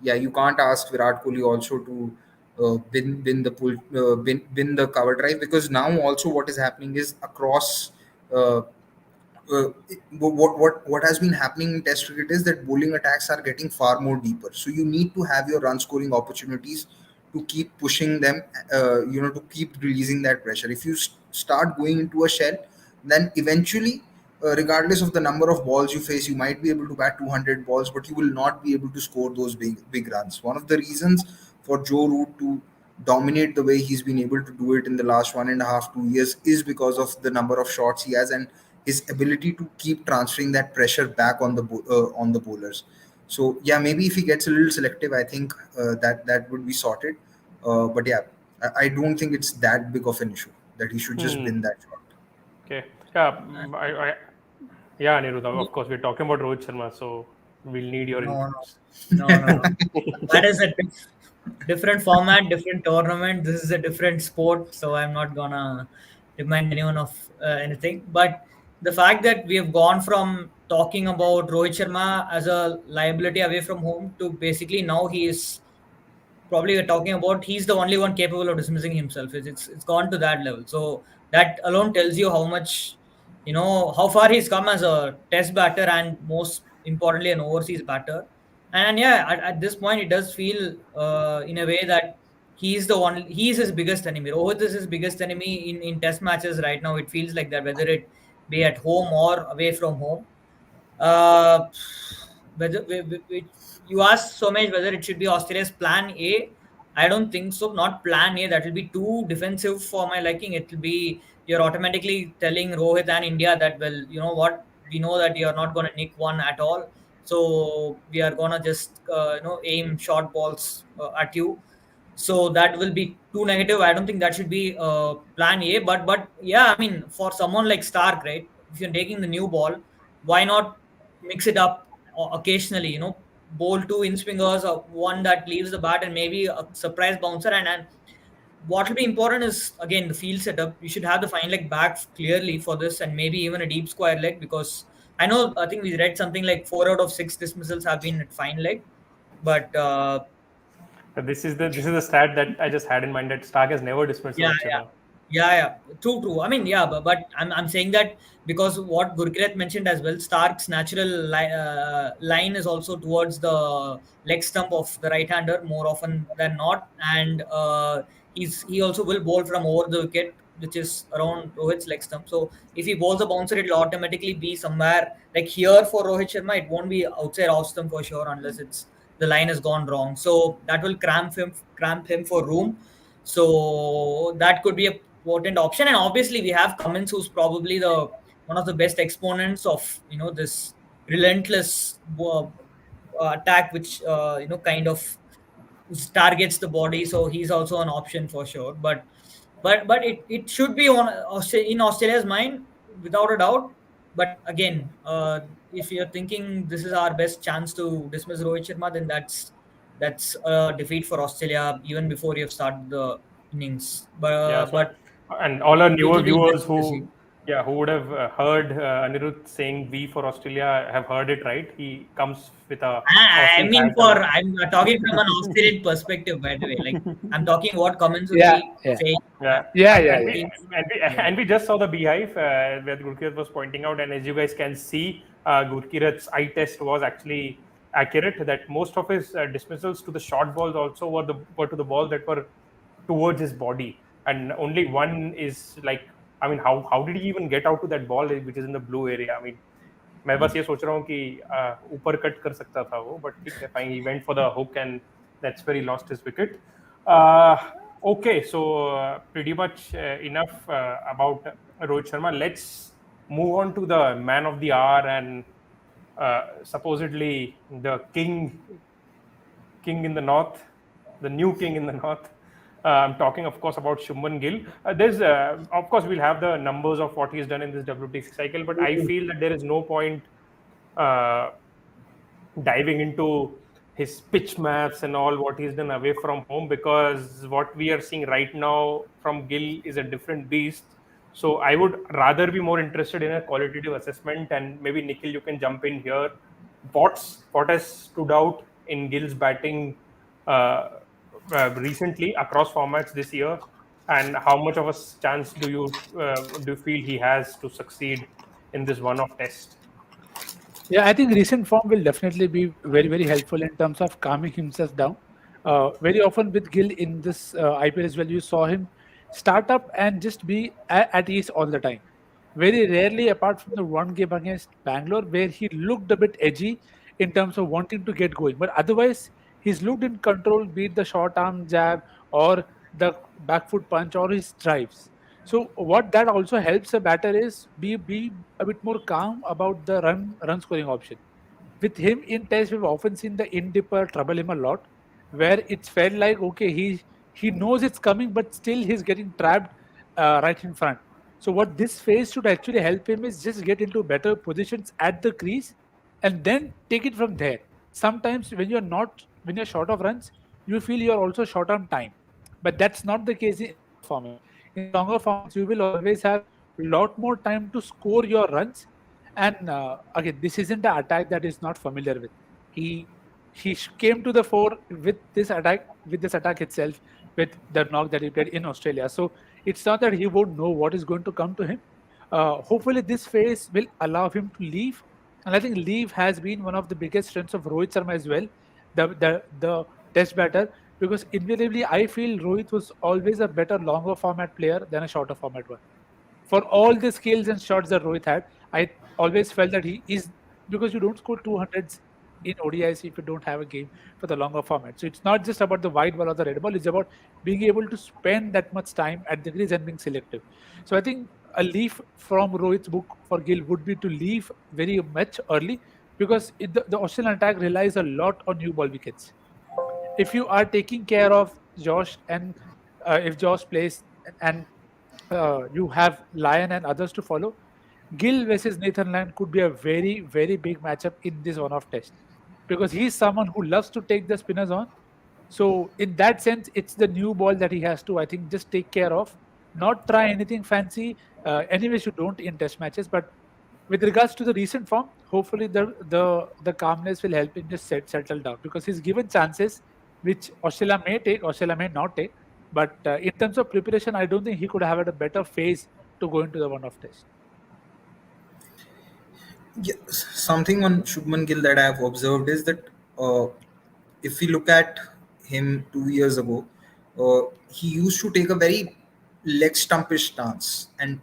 yeah, you can't ask Virat Kohli also to bin the pull bin the cover drive, because now also what is happening is across uh, what has been happening in Test cricket is that bowling attacks are getting far more deeper. So you need to have your run scoring opportunities to keep pushing them, to keep releasing that pressure. If you start going into a shell, then eventually, regardless of the number of balls you face, you might be able to bat 200 balls, but you will not be able to score those big runs. One of the reasons for Joe Root to dominate the way he's been able to do it in the last 1.5 2 years is because of the number of shots he has and his ability to keep transferring that pressure back on the bowlers. So yeah, maybe if he gets a little selective, I think that would be sorted. But yeah, I don't think it's that big of an issue that he should just bin that shot. Okay. Yeah. Yeah, Anirudh, of course, we're talking about Rohit Sharma, so we'll need your No, no, inputs. no. That is a different format, different tournament. This is a different sport, so I'm not gonna remind anyone of anything. But the fact that we have gone from talking about Rohit Sharma as a liability away from home to basically now he is probably we're talking about he's the only one capable of dismissing himself. It's gone to that level. So that alone tells you how much, how far he's come as a test batter and most importantly an overseas batter. And yeah, at this point it does feel in a way that he's his biggest enemy. Rohit is his biggest enemy in test matches right now. It feels like that, whether it be at home or away from home. Uh, whether you asked Somesh whether it should be Australia's plan A. I don't think so. Not plan A. That will be too defensive for my liking. It will be you're automatically telling Rohit and India that, well, you know what, we know that you're not going to nick one at all. So we are gonna just aim short balls at you. So that will be too negative. I don't think that should be plan A. But yeah, I mean, for someone like Starc, right? If you're taking the new ball, why not mix it up occasionally? Bowl two in swingers or one that leaves the bat and maybe a surprise bouncer. And what will be important is again the field setup. You should have the fine leg back clearly for this, and maybe even a deep square leg, because I think we read something like 4 out of 6 dismissals have been at fine leg, but This is the stat that I just had in mind, that Stark has never dismissed yeah, Rohit yeah, Sharma. yeah. True. I mean, yeah, but I'm saying that because what Gurkirat mentioned as well, Stark's natural line is also towards the leg stump of the right hander more often than not, and he also will bowl from over the wicket, which is around Rohit's leg stump. So if he bowls a bouncer, it'll automatically be somewhere like here for Rohit Sharma. It won't be outside off stump for sure unless it's the line has gone wrong. So that will cramp him for room. So that could be a potent option. And obviously we have Cummins, who's probably the one of the best exponents of this relentless attack, which kind of targets the body. So he's also an option for sure. But it should be on in Australia's mind without a doubt. But again, if you're thinking this is our best chance to dismiss Rohit Sharma, then that's a defeat for Australia even before you've started the innings. Yeah, so But and all our newer it'll be viewers interesting to who, see. yeah, who would have heard Anirudh saying "we" for Australia have heard it right. He comes with a I Aussie mean, hat and I'm talking from an Australian perspective, by the way. Like, I'm talking what Cummins will Yeah, be yeah, saying. yeah, yeah, and yeah, and yeah. we Teams. and we Yeah. and we just saw the beehive where Gurkirat was pointing out, and as you guys can see, Gurkirat's eye test was actually accurate. That most of his dismissals to the short balls also were to the balls that were towards his body, and only one is like, I mean, how did he even get out to that ball which is in the blue area? I mean, मैं बस ये सोच रहा हूँ कि ऊपर cut कर सकता था वो, but ठीक है, fine, he went for the hook and that's where he lost his wicket. uh, okay, so pretty much enough about Rohit Sharma. Let's move on to the man of the hour and supposedly the king in the north, the new king in the north. I'm talking, of course, about Shubman Gill. Of course, we'll have the numbers of what he's done in this WTC cycle, but I feel that there is no point uh, diving into his pitch maths and all what he's done away from home, because what we are seeing right now from Gill is a different beast. So I would rather be more interested in a qualitative assessment, and maybe Nikhil, you can jump in here. What has stood out in Gill's batting uh, recently across formats this year, and how much of a chance do you feel he has to succeed in this one-off test? Yeah, I think recent form will definitely be very, very helpful in terms of calming himself down. Very often with Gill in this IPL as well, you saw him start up and just be at ease all the time. Very rarely, apart from the one game against Bangalore, where he looked a bit edgy in terms of wanting to get going. But otherwise, he's looked in control, be it the short arm jab or the back foot punch or his drives. So what that also helps a batter is be a bit more calm about the run scoring option. With him in test, we've often seen the in dipper trouble him a lot, where it's felt like okay he knows it's coming, but still he's getting trapped right in front. So what this phase should actually help him is just get into better positions at the crease and then take it from there. Sometimes when you're short of runs, you feel you're also short on time. But that's not the case in longer formats. In longer formats, you will always have a lot more time to score your runs. And again, this isn't the attack that is not familiar with. He came to the fore with this attack itself, with the knock that he played in Australia. So it's not that he won't know what is going to come to him. Hopefully, this phase will allow him to leave, and I think leave has been one of the biggest strengths of Rohit Sharma as well, the test batter, because invariably I feel Rohit was always a better longer format player than a shorter format one. For all the skills and shots that Rohit had, I always felt that he is, because you don't score 200s in ODIs if you don't have a game for the longer format. So it's not just about the white ball or the red ball, it's about being able to spend that much time at the crease and being selective. So I think a leaf from Rohit's book for Gill would be to leave very much early, because the Australian attack relies a lot on new ball wickets. If you are taking care of Josh, and if Josh plays and you have Lyon and others to follow, Gill versus Nathan Lyon could be a very, very big matchup in this one-off test, because he's someone who loves to take the spinners on. So in that sense, it's the new ball that he has to, I think, just take care of, not try anything fancy. Anyways, you don't in test matches, but with regards to the recent form, hopefully the calmness will help him just settle down, because he's given chances which Australia may take, Australia may not take. But in terms of preparation, I don't think he could have had a better phase to go into the one-off test. Yeah, something on Shubman Gill that I have observed is that uh, if we look at him 2 years ago, he used to take a very leg stumpish stance. And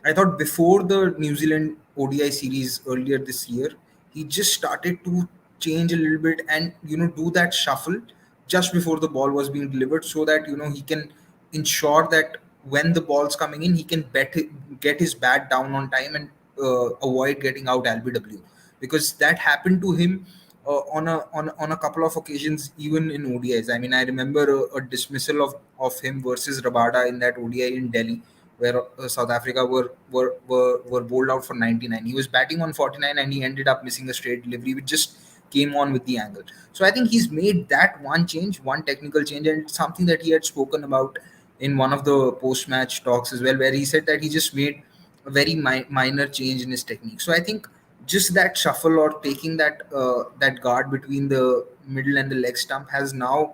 I thought before the New Zealand ODI series earlier this year, he just started to change a little bit and do that shuffle just before the ball was being delivered, so that he can ensure that when the ball's coming in, he can get his bat down on time and avoid getting out LBW, because that happened to him on a couple of occasions, even in ODIs. I mean, I remember a dismissal of him versus Rabada in that ODI in Delhi, where South Africa were bowled out for 99. He was batting on 49 and he ended up missing a straight delivery, which just came on with the angle. So I think he's made that one change, one technical change, and it's something that he had spoken about in one of the post-match talks as well, where he said that he just made a very minor change in his technique. So I think just that shuffle, or taking that guard between the middle and the leg stump, has now,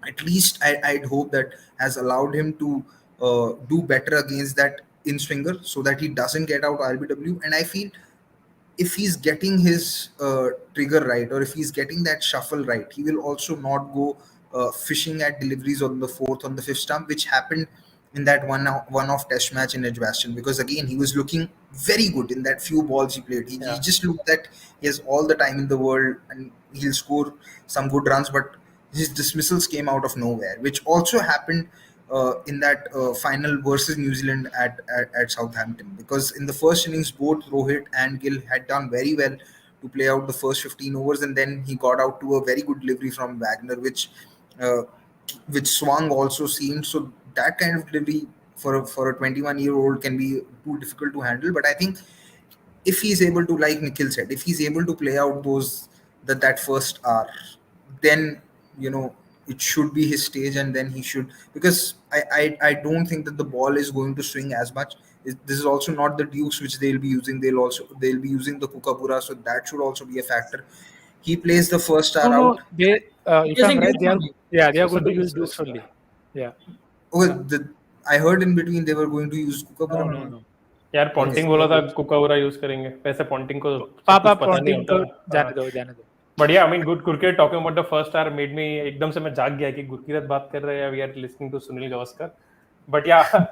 at least I'd hope, that has allowed him to do better against that in swinger, so that he doesn't get out RBW. And I feel if he's getting his trigger right, or if he's getting that shuffle right, he will also not go fishing at deliveries on the fourth, on the fifth stump, which happened in that one-off test match in Edgbaston. Because again, he was looking very good in that few balls he played. He just looked that he has all the time in the world and he'll score some good runs, but his dismissals came out of nowhere, which also happened in that final versus New Zealand at Southampton. Because in the first innings, both Rohit and Gill had done very well to play out the first 15 overs, and then he got out to a very good delivery from Wagner, uh, which swung also seemed. So that kind of delivery for a 21-year-old can be too difficult to handle. But I think if he's able to, like Nikhil said, if he's able to play out that first hour, then it should be his stage, and then he should, because I don't think that the ball is going to swing as much. This is also not the Dukes which they'll be using. They'll be using the Kookaburra, so that should also be a factor. He plays the first No, hour no, out. they, if I'm Using right, Dukes they are, only. yeah, they are So going to the- use Dukes only. Yeah. Oh, Yeah. I heard in between they were going to use No, Kookaburra. no, no. यार Okay. Ponting बोला था कुकाउरा use करेंगे, वैसे Ponting को सब पापा कुछ पता नहीं पॉन्टिंग को होता. जाने दो, जाने दो. But yeah, I mean, good cricket. Talking about the first hour made me एकदम से मैं जाग गया कि गुरकीरत बात कर रहे हैं. We are listening to Sunil Gavaskar. But yeah,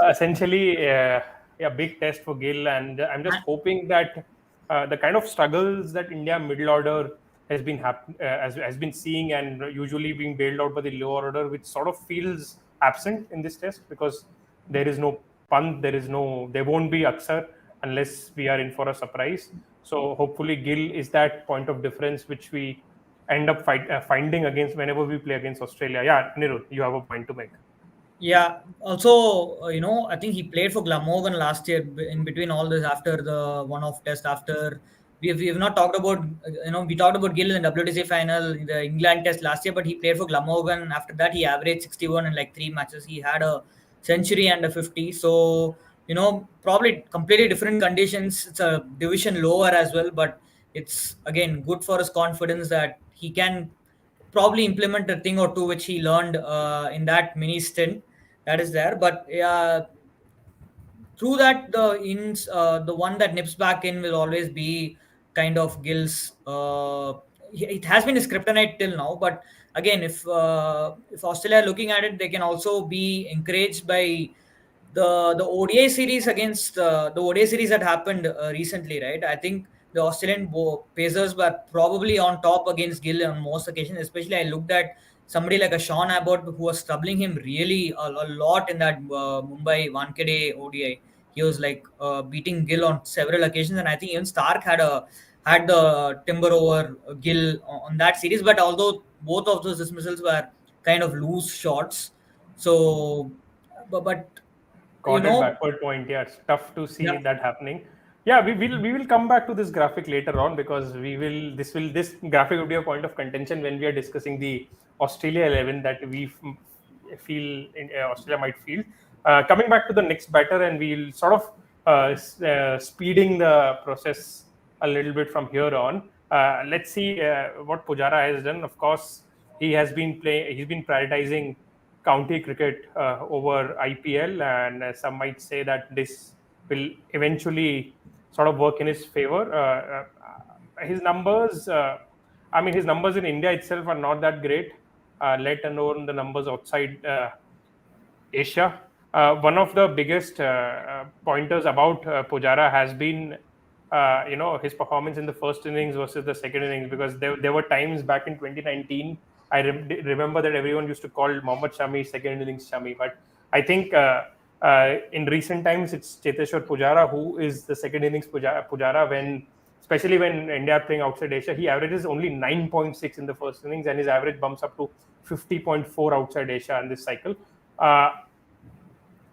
essentially, yeah, big test for Gill, and I'm just hoping that the kind of struggles that India middle order has been seeing, and usually being bailed out by the lower order, which sort of feels absent in this test, because there is no punt, there won't be Aksar unless we are in for a surprise. So hopefully Gill is that point of difference which we end up finding against whenever we play against Australia. Yeah, Nirud, you have a point to make. Yeah. Also, I think he played for Glamorgan last year in between all this after the one-off test. After we've not talked about, we talked about Gill in the WTC final, the England test last year, but he played for Glamorgan. After that, he averaged 61 in like 3 matches. He had a century and a 50. So, probably completely different conditions. It's a division lower as well, but it's again good for his confidence that he can probably implement a thing or two which he learned in that mini stint that is there. But through that, the one that nips back in will always be kind of Gill's. It has been his kryptonite till now, but again, if Australia are looking at it, they can also be encouraged by the ODI series against the ODI series that happened recently, right? I think the Australian Pacers were probably on top against Gill on most occasions. Especially, I looked at somebody like a Sean Abbott who was troubling him really a lot in that Mumbai Wankhede ODI. He was like beating Gill on several occasions, and I think even Starc had the timber over Gill on that series. But although both of those dismissals were kind of loose shots, so but you Got it. know, Backward point. Yeah, it's tough to see yeah, that happening. Yeah, we will come back to this graphic later on, because this graphic will be a point of contention when we are discussing the Australia 11 that feel Australia might field. Coming back to the next batter, and we'll sort of speeding the process a little bit from here on. Let's see what Pujara has done. Of course, he's been prioritizing county cricket over IPL, and some might say that this will eventually sort of work in his favor. His numbers, his numbers in India itself are not that great, let alone the numbers outside Asia. One of the biggest pointers about Pujara has been, his performance in the first innings versus the second innings, because there were times back in 2019. I remember that everyone used to call Mohammad Shami second innings Shami, but I think in recent times it's Cheteshwar Pujara who is the second innings Pujara, especially when India are playing outside Asia. He averages only 9.6 in the first innings, and his average bumps up to 50.4 outside Asia in this cycle. Uh,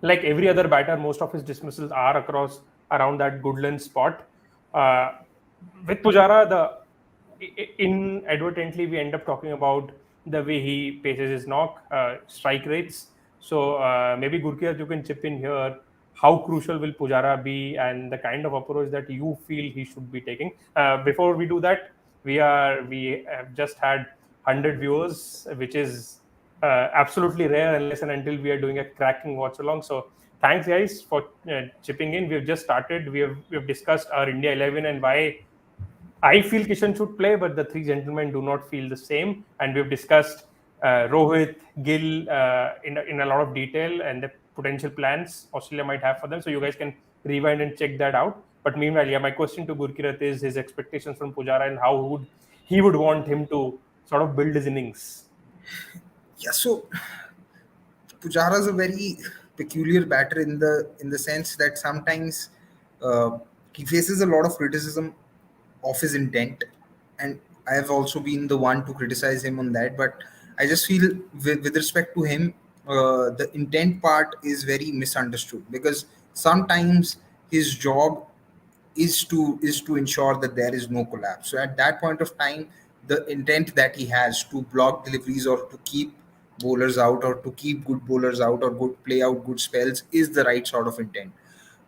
like every other batter, most of his dismissals are across around that Goodland spot. Uh, with Pujara, inadvertently we end up talking about the way he paces his knock, strike rates. So maybe Gurkiat, you can chip in here. How crucial will Pujara be, and the kind of approach that you feel he should be taking? Before we do that, we have just had 100 viewers, which is absolutely rare unless and until we are doing a cracking watch along. So thanks guys for chipping in. We've just started. We've discussed our India 11 and why I feel Kishan should play, but the three gentlemen do not feel the same. And we've discussed Rohit, Gill in a lot of detail, and the potential plans Australia might have for them. So you guys can rewind and check that out. But meanwhile, yeah, my question to Gurkirat is his expectations from Pujara and how he would want him to sort of build his innings. Yeah, so Pujara is a very peculiar batter in the sense that sometimes he faces a lot of criticism of his intent, and I have also been the one to criticize him on that. But I just feel with respect to him, the intent part is very misunderstood, because sometimes his job is to ensure that there is no collapse. So at that point of time, the intent that he has to block deliveries or to keep bowlers out or to keep good bowlers out or good play out good spells is the right sort of intent.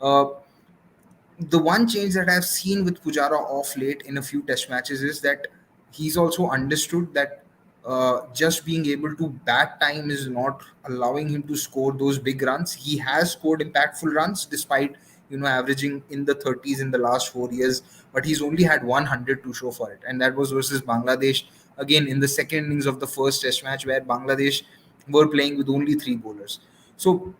Uh, the one change that I've seen with Pujara off late in a few test matches is that he's also understood that just being able to bat time is not allowing him to score those big runs. He has scored impactful runs despite averaging in the 30s in the last 4 years, but he's only had 100 to show for it, and that was versus Bangladesh again in the second innings of the first test match where Bangladesh were playing with only three bowlers. So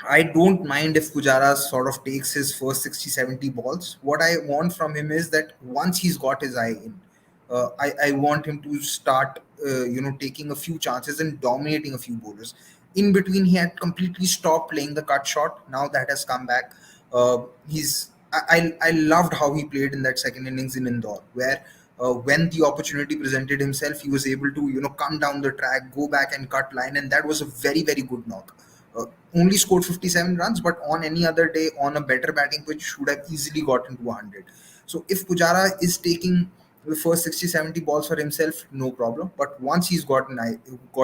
I don't mind if Pujara sort of takes his first 60, 70 balls. What I want from him is that once he's got his eye in, I want him to start, taking a few chances and dominating a few bowlers. In between, he had completely stopped playing the cut shot. Now that has come back. I loved how he played in that second innings in Indore, where when the opportunity presented himself, he was able to come down the track, go back and cut line, and that was a very very good knock. uh, only scored 57 runs, but on any other day on a better batting pitch should have easily gotten to 100. So if Pujara is taking the first 60, 70 balls for himself, no problem. But once he's got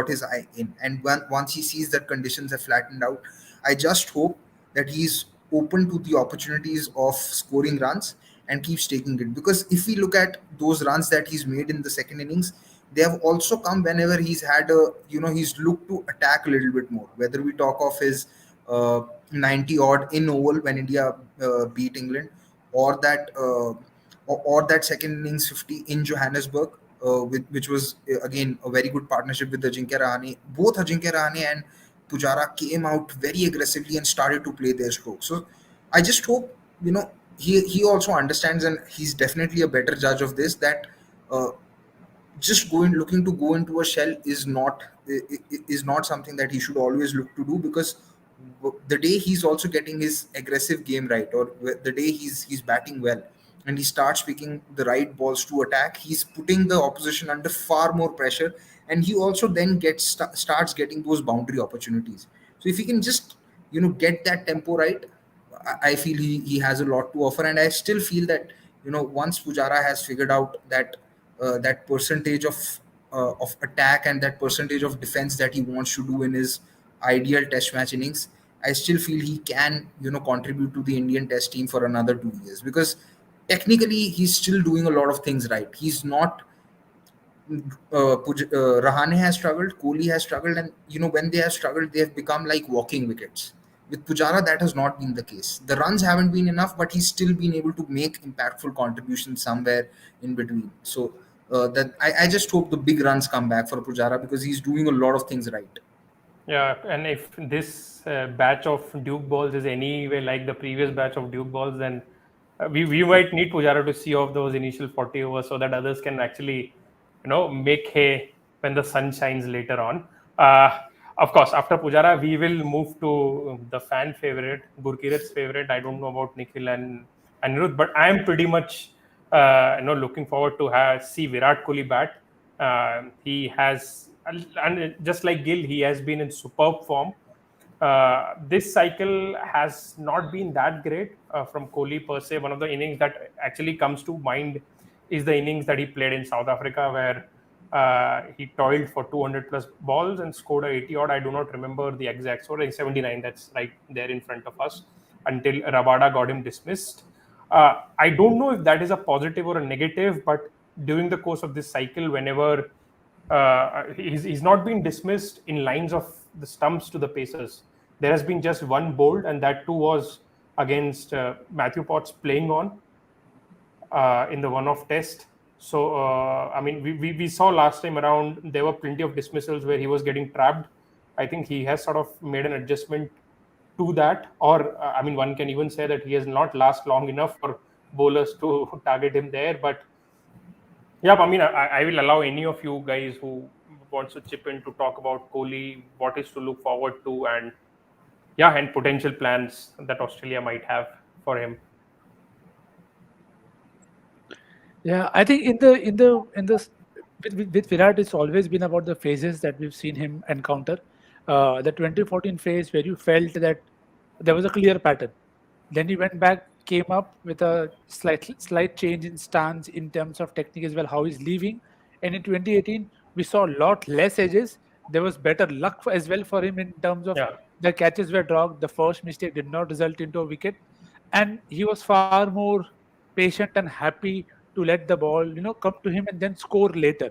his eye in, and once he sees that conditions have flattened out, I just hope that he's open to the opportunities of scoring runs and keeps taking it. Because if we look at those runs that he's made in the second innings, they have also come whenever he's had he's looked to attack a little bit more. Whether we talk of his 90 odd in Oval when India beat England, or that second innings 50 in Johannesburg, which was again a very good partnership with Ajinkya Rahane. Both Ajinkya Rahane and Pujara came out very aggressively and started to play their stroke. So I just hope he also understands, and he's definitely a better judge of this, that uh, just going looking to go into a shell is not something that he should always look to do. Because the day he's also getting his aggressive game right, or the day he's batting well and he starts picking the right balls to attack, he's putting the opposition under far more pressure, and he also then starts getting those boundary opportunities. So if he can just get that tempo right, I feel he has a lot to offer. And I still feel that once Pujara has figured out that percentage of attack and that percentage of defense that he wants to do in his ideal test match innings, I still feel he can contribute to the Indian test team for another 2 years. Because technically he's still doing a lot of things right. He's not Rahane has struggled, Kohli has struggled, and when they have struggled, they have become like walking wickets. With Pujara, that has not been the case. The runs haven't been enough, but he's still been able to make impactful contributions somewhere in between. So that I just hope the big runs come back for Pujara, because he's doing a lot of things right. Yeah, and if this batch of Duke balls is anyway like the previous batch of Duke balls, then we might need Pujara to see off those initial 40 overs so that others can actually, make hay when the sun shines later on. Of course, after Pujara, we will move to the fan favorite, Gurkirat's favorite. I don't know about Nikhil and Anirudh, but I am pretty much, looking forward to see Virat Kohli bat. He has, and just like Gill, he has been in superb form. This cycle has not been that great from Kohli per se. One of the innings that actually comes to mind is the innings that he played in South Africa, where he toiled for 200 plus balls and scored a 80 odd. I do not remember the exact score, like 79. That's right there in front of us, until Rabada got him dismissed. I don't know if that is a positive or a negative, but during the course of this cycle, whenever he's not been dismissed in lines of the stumps to the pacers, there has been just one bowled, and that too was against Matthew Potts playing on in the one-off test. So, we saw last time around there were plenty of dismissals where he was getting trapped. I think he has sort of made an adjustment to that, or one can even say that he has not last long enough for bowlers to target him there. But yeah, I will allow any of you guys who wants to chip in to talk about Kohli, what is to look forward to, and potential plans that Australia might have for him. Yeah, I think with Virat, it's always been about the phases that we've seen him encounter. The 2014 phase where you felt that there was a clear pattern. Then he went back, came up with a slight change in stance in terms of technique as well, how he's leaving. And in 2018, we saw a lot less edges. There was better luck as well for him in terms of Yeah. the catches were dropped. The first mistake did not result into a wicket, and he was far more patient and happy to let the ball, come to him and then score later.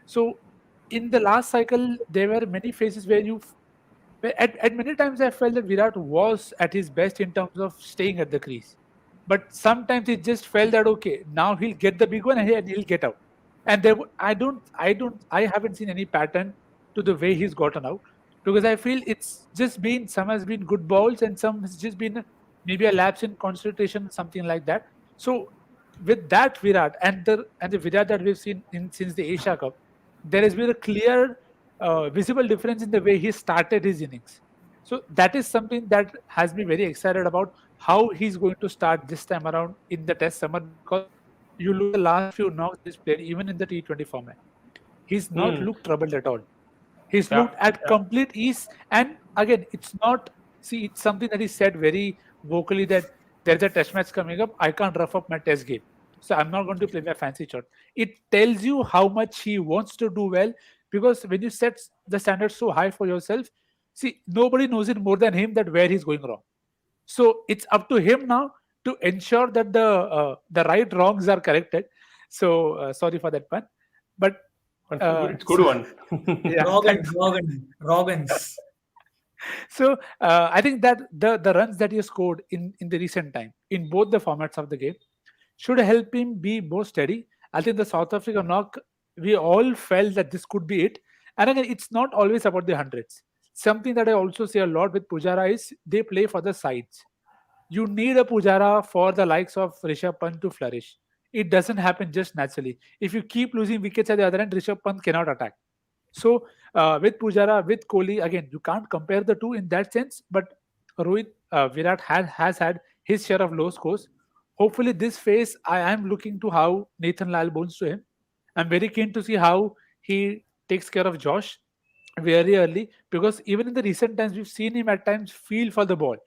So in the last cycle, there were many phases where at many times I felt that Virat was at his best in terms of staying at the crease. But sometimes it just felt that okay, now he'll get the big one and he'll get out. And I haven't seen any pattern to the way he's gotten out, because I feel it's just been some has been good balls and some has just been maybe a lapse in concentration, something like that. So with that Virat and the Virat that we've seen since the Asia Cup, there has been a clear, visible difference in the way he started his innings. So that is something that has me very excited about how he's going to start this time around in the Test summer, because you look at the last few knocks he's played, even in the T20 format, he's not Hmm. looked troubled at all. He's Yeah. looked at Yeah. complete ease, and again, it's not. See, it's something that he said very vocally that there's a test match coming up. I can't rough up my test game, so I'm not going to play my fancy shot. It tells you how much he wants to do well, because when you set the standard so high for yourself, see, nobody knows it more than him that where he's going wrong. So it's up to him now to ensure that the right wrongs are corrected. So sorry for that pun, but It's good so, one. yeah, thanks. Rogans. So I think that the runs that he scored in the recent time in both the formats of the game should help him be more steady. I think the South Africa knock, we all felt that this could be it. And again, it's not always about the hundreds. Something that I also say a lot with Pujara is they play for the sides. You need a Pujara for the likes of Rishabh Pant to flourish. It doesn't happen just naturally. If you keep losing wickets at the other end, Rishabh Pant cannot attack. So with Pujara, with Kohli, again, you can't compare the two in that sense. But Rohit, Virat has had his share of low scores. Hopefully, this phase, I am looking to how Nathan Lyle bones to him. I'm very keen to see how he takes care of Josh very early, because even in the recent times we've seen him at times feel for the ball.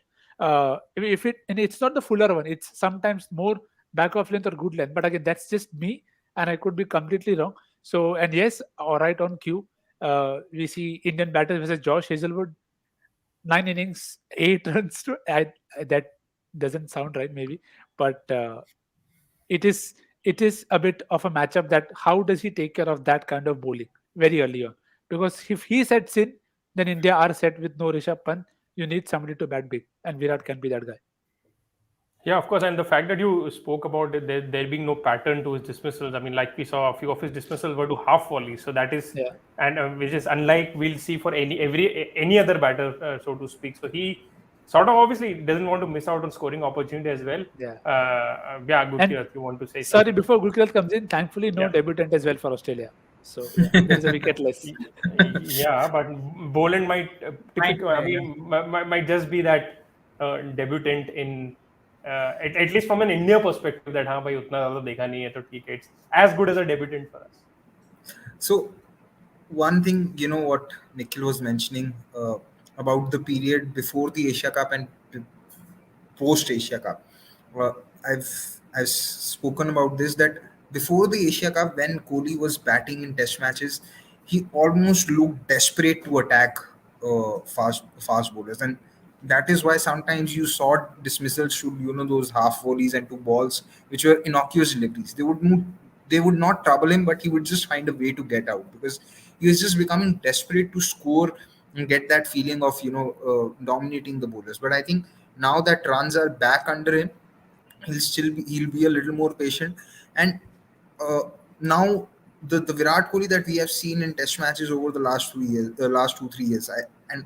If it and it's not the fuller one, it's sometimes more back of length or good length. But again, that's just me, and I could be completely wrong. So, and yes, all right, on cue, we see Indian batters versus Josh Hazelwood, 9 innings, 8 runs. That doesn't sound right, maybe, but it is it is a bit of a matchup that how does he take care of that kind of bowling very early on? Because if he sets in, then India are set with no Rishabh Pant. You need somebody to bat big, and Virat can be that guy. Yeah, of course. And the fact that you spoke about it, there being no pattern to his dismissals. I mean, like we saw a few of his dismissals were to half volleys. So that is, Yeah, and which is unlike we'll see for any other batter, so to speak. So he sort of obviously doesn't want to miss out on scoring opportunity as well. yeah. Yeah, And Gurkirat, you want to say sorry, something? before Gurkirat comes in, thankfully no Yeah. debutant as well for Australia. So yeah, there is a wicket less. Yeah, but Boland might Fine, typical. I mean, might just be that debutant in at least from an India perspective that हाँ भाई उतना ज़्यादा देखा नहीं है तो ठीक है. It's as good as a debutant for us. So one thing, what Nikhil was mentioning about the period before the Asia Cup and post Asia Cup. Uh, I've I've spoken about this, that before the Asia Cup, when Kohli was batting in Test matches, he almost looked desperate to attack fast bowlers, and that is why sometimes you saw dismissals to those half volleys and to balls which were innocuous deliveries. They would not trouble him, but he would just find a way to get out, because he was just becoming desperate to score and get that feeling of dominating the bowlers. But I think now that runs are back under him, he'll be a little more patient. And uh, now the Virat Kohli that we have seen in Test matches over the last 2 years, the last 2 3 years,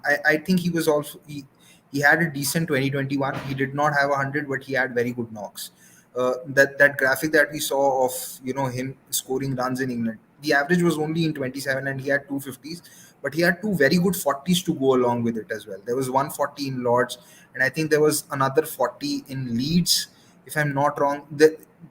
I think he was also he had a decent 2021. He did not have 100, but he had very good knocks. That graphic that we saw of him scoring runs in England, the average was only in 27, and he had 250s, but he had two very good 40s to go along with it as well. There was 140 in Lords, and I think there was another 40 in Leeds, if I'm not wrong.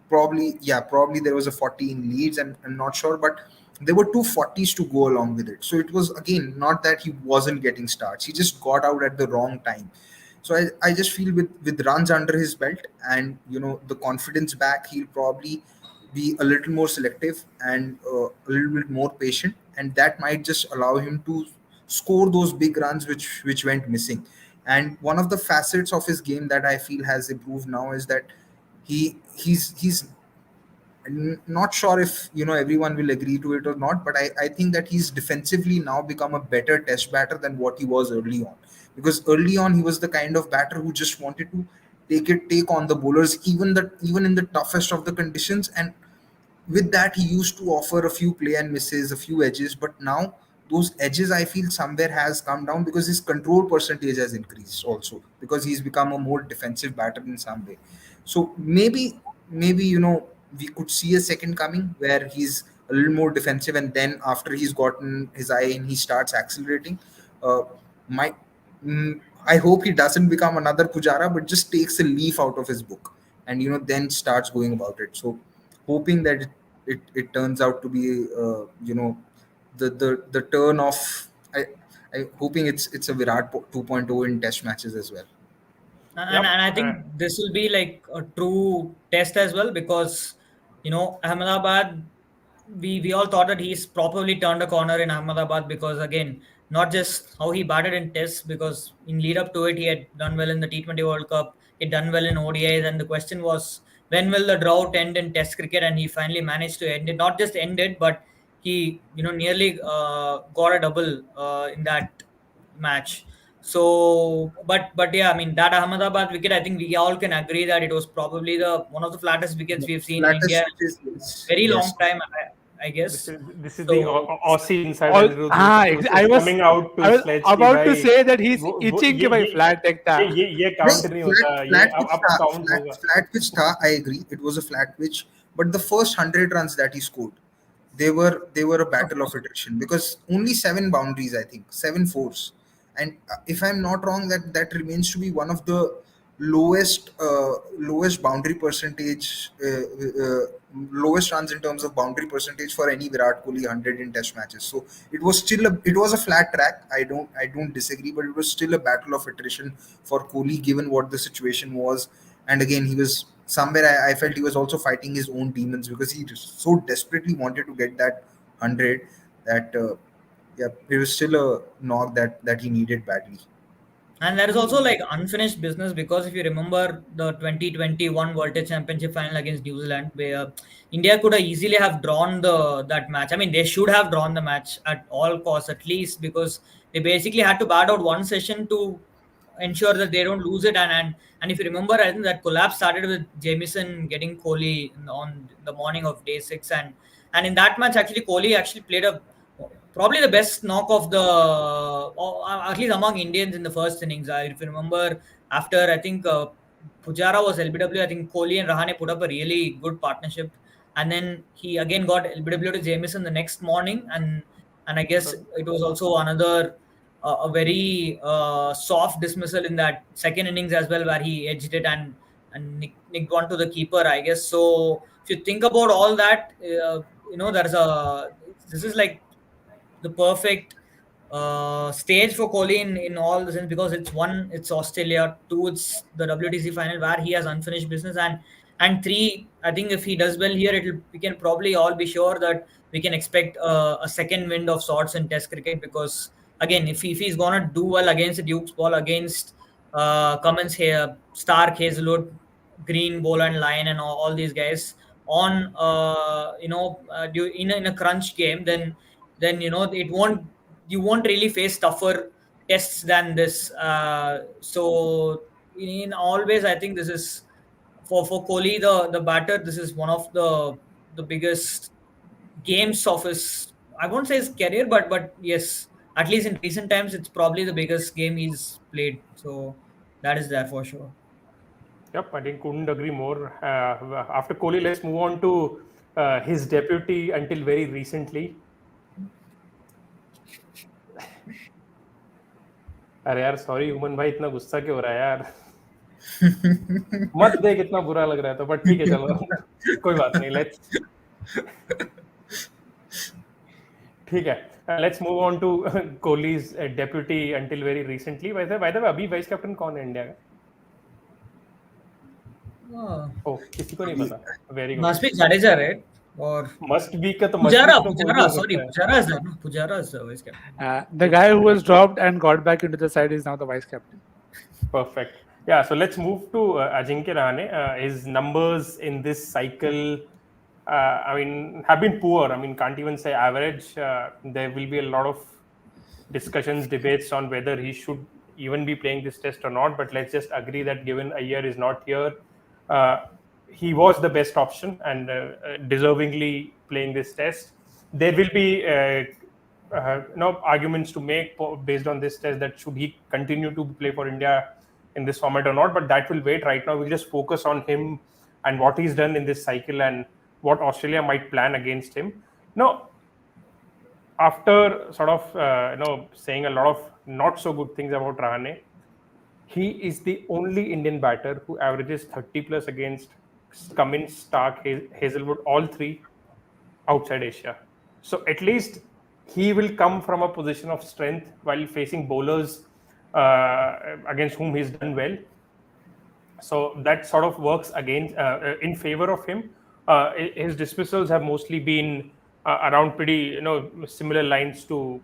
Probably there was a 40 in Leeds, and I'm not sure, but there were two 40s to go along with it. So it was, again, not that he wasn't getting starts, he just got out at the wrong time. So I just feel with runs under his belt, and the confidence back, he'll probably be a little more selective and a little bit more patient, and that might just allow him to score those big runs which went missing. And one of the facets of his game that I feel has improved now is that he's not sure if everyone will agree to it or not, but I think that he's defensively now become a better test batter than what he was early on. Because early on he was the kind of batter who just wanted to take on the bowlers, even in the toughest of the conditions. And with that, he used to offer a few play and misses, a few edges, but now those edges, I feel, somewhere has come down, because his control percentage has increased also, because he's become a more defensive batter in some way. So maybe we could see a second coming where he's a little more defensive, and then after he's gotten his eye and he starts accelerating, uh, my I hope he doesn't become another Pujara, but just takes a leaf out of his book, and then starts going about it. So hoping that it turns out to be the turn of, I I'm hoping it's a Virat 2.0 in Test matches as well. And I think this will be like a true test as well, because Ahmedabad, we all thought that he's probably turned a corner in Ahmedabad, because again, not just how he batted in tests, because in lead up to it he had done well in the T20 World Cup, he'd done well in ODIs, and the question was, when will the drought end in Test cricket? And he finally managed to end it. Not just end it, but he nearly got a double in that match. So, but yeah, I mean, that Ahmedabad wicket, I think we all can agree that it was probably the one of the flattest wickets we've seen in India Flattest pitches, in yes, very long yes. time, I This guess. is this is the So, Aussie inside All, Anirudh who's coming out I to was sledge ki about to bhai say that he's वो itching कि भाई flat देखता. ये No, count नहीं होता ये flat pitch अब tha, count होगा. flat pitch tha, I agree. It was a flat pitch, but the first 100 runs that he scored, they were a of battle of course. attrition because only 7 boundaries, I think, 7 fours, and if I'm not wrong, that remains to be one of the lowest boundary percentage, lowest runs in terms of boundary percentage for any Virat Kohli 100 in Test matches. So it was a flat track. I don't disagree, but it was still a battle of attrition for Kohli given what the situation was. And again, he was somewhere. I felt he was also fighting his own demons because he just so desperately wanted to get that 100 that yeah, it was still a knock that he needed badly. And there is also like unfinished business, because if you remember the 2021 World Test Championship final against New Zealand, where India could have easily have drawn that match. I mean, they should have drawn the match at all costs, at least, because they basically had to bat out one session to ensure that they don't lose it. And if you remember, I think that collapse started with Jamieson getting Kohli on the morning of day 6, and in that match, actually, Kohli actually played a probably the best knock of or at least among Indians in the first innings. If you remember, after I think Pujara was LBW, I think Kohli and Rahane put up a really good partnership, and then he again got LBW to Jamieson the next morning, and I guess it was also another a very soft dismissal in that second innings as well, where he edged it and nicked one to the keeper, I guess. So if you think about all that, there's a this is like the perfect stage for Kohli in all the sense, because it's Australia, two, it's the WTC final where he has unfinished business, and three, I think if he does well here, we can probably all be sure that we can expect a second wind of sorts in Test cricket, because again, if he's gonna do well against the Duke's ball, against Cummins here, Starc, Hazlewood, Green, Boland, Lyon, and all these guys on in a crunch game, then you won't really face tougher tests than this. So in always, I think this is for Kohli, the batter. This is one of the biggest games of his. I won't say his career, but yes, at least in recent times, it's probably the biggest game he's played. So that is there for sure. Yep, I think couldn't agree more. After Kohli, let's move on to his deputy until very recently. अरे यार sorry उमन भाई इतना गुस्सा क्यों हो रहा है यार मत देख इतना बुरा लग रहा है तो बट ठीक है चलो कोई बात नहीं लेट्स ठीक है let's move on to Kohli's deputy until very recently वैसे बाय द वे अभी वाइस कैप्टन कौन है इंडिया का ओह किसी को नहीं पता very good Must be Jadeja, right? Or must be का तो Pujara, must be तो कोई भी हो sorry, सकता है Pujara is there. No, Pujara is the vice captain. The guy who was dropped and got back into the side is now the vice captain. Perfect. Yeah, so let's move to Ajinkya Rahane. His numbers in this cycle, I mean, have been poor. I mean, can't even say average. There will be a lot of discussions, debates on whether he should even be playing this test or not. But let's just agree that given a year is not here, he was the best option and deservingly playing this test. There will be arguments to make based on this test that should he continue to play for India in this format or not, but that will wait. Right now we'll just focus on him and what he's done in this cycle and what Australia might plan against him. Now, after sort of saying a lot of not so good things about Rahane, he is the only Indian batter who averages 30 plus against Cummins, Starc, Hazlewood, all three outside Asia. So at least he will come from a position of strength while facing bowlers against whom he's done well. So that sort of works against in favor of him. His dismissals have mostly been around pretty similar lines to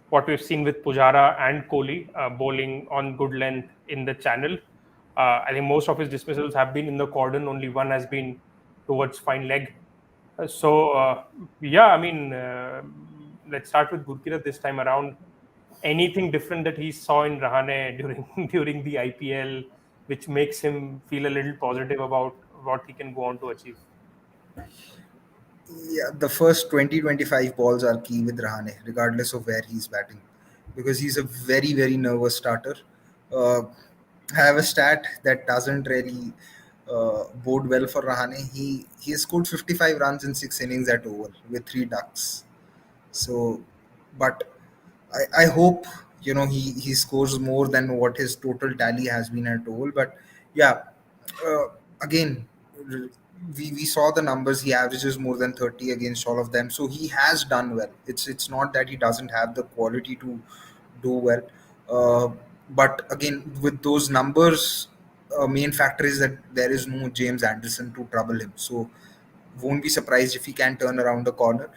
what we've seen with Pujara and Kohli, bowling on good length in the channel. I think most of his dismissals have been in the cordon. Only one has been towards fine leg. Yeah, I mean, let's start with Gurkira this time around. Anything different that he saw in Rahane during during the IPL, which makes him feel a little positive about what he can go on to achieve? Yeah, the first 20-25 balls are key with Rahane, regardless of where he's batting, because he's a very, very nervous starter. Uh, I have a stat that doesn't really bode well for Rahane. He has scored 55 runs in 6 innings at Oval with 3 ducks. So, but I hope he scores more than what his total tally has been at all. But yeah, uh, again, we saw the numbers. He averages more than 30 against all of them, so he has done well. It's not that he doesn't have the quality to do well, uh, but again, with those numbers, main factor is that there is no James Anderson to trouble him. So won't be surprised if he can turn around the corner.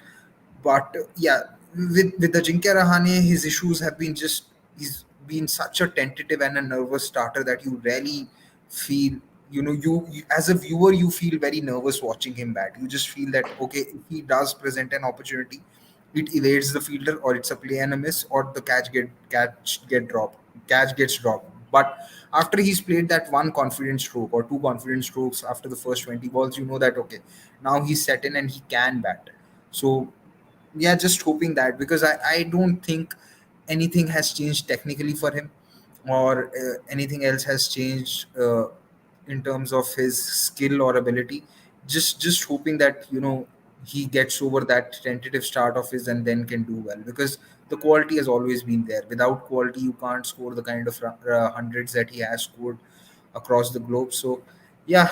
But yeah, with Ajinkya Rahane, his issues have been just he's been such a tentative and a nervous starter that you really feel you as a viewer you feel very nervous watching him bat. You just feel that okay, if he does present an opportunity, it evades the fielder, or it's a play and a miss, or the catch gets dropped. But after he's played that one confident stroke or two confident strokes after the first 20 balls, you know that okay, now he's set in and he can bat. So yeah, just hoping that, because I don't think anything has changed technically for him, or anything else has changed in terms of his skill or ability. Just hoping that he gets over that tentative start of his and then can do well, because the quality has always been there. Without quality you can't score the kind of hundreds that he has scored across the globe. So yeah,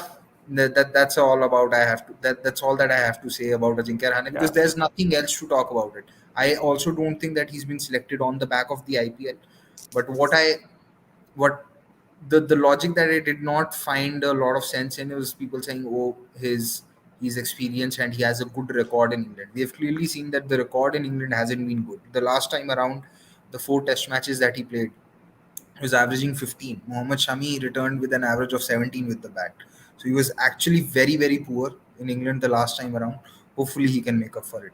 that's all about that's all that I have to say about Ajinkya Rahane, because Yeah, there's nothing else to talk about it. I also don't think that he's been selected on the back of the IPL. But what the logic that I did not find a lot of sense in was people saying, oh, he's experienced and he has a good record in England. We have clearly seen that the record in England hasn't been good. The last time around, the 4 test matches that he played, he was averaging 15. Mohammad Shami returned with an average of 17 with the bat. So he was actually very, very poor in England the last time around. Hopefully he can make up for it.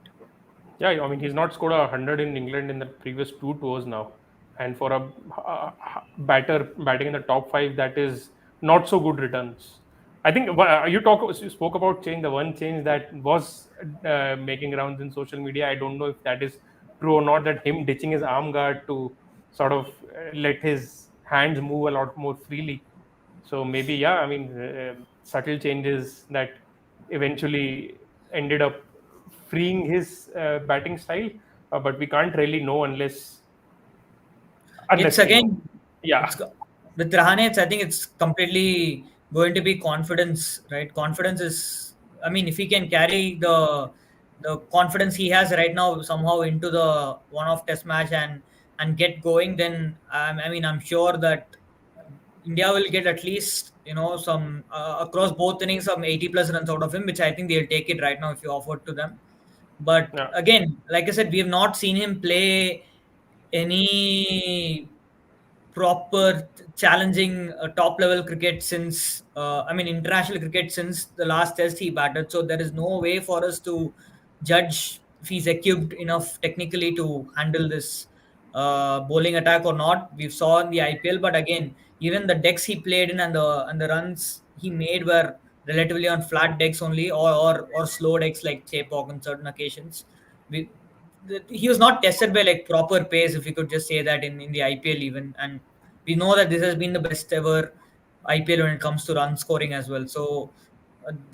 yeah. I mean, he's not scored 100 in England in the previous two tours now, and for a batter batting in the top five, that is not so good returns. I think you spoke about change. The one change that was making rounds in social media. I don't know if that is true or not. That him ditching his arm guard to sort of let his hands move a lot more freely. So maybe, yeah, I mean, subtle changes that eventually ended up freeing his batting style, but we can't really know It's unless again, yeah, it's with Rahane. I think it's completely going to be confidence, right? Confidence is, I mean, if he can carry the confidence he has right now somehow into the one-off test match and get going, then I mean, I'm sure that India will get at least some across both innings some 80 plus runs out of him, which I think they'll take it right now if you offer it to them. But yeah. again, like I said, we have not seen him play any proper challenging top level cricket since I mean international cricket since the last test he batted. So there is no way for us to judge if he's equipped enough technically to handle this bowling attack or not. We've saw in the IPL, but again, even the decks he played in and the runs he made were relatively on flat decks only, or slow decks like Chepok on certain occasions. We, he was not tested by like proper pace, if you could just say that in the IPL even. And we know that this has been the best ever IPL when it comes to run scoring as well. So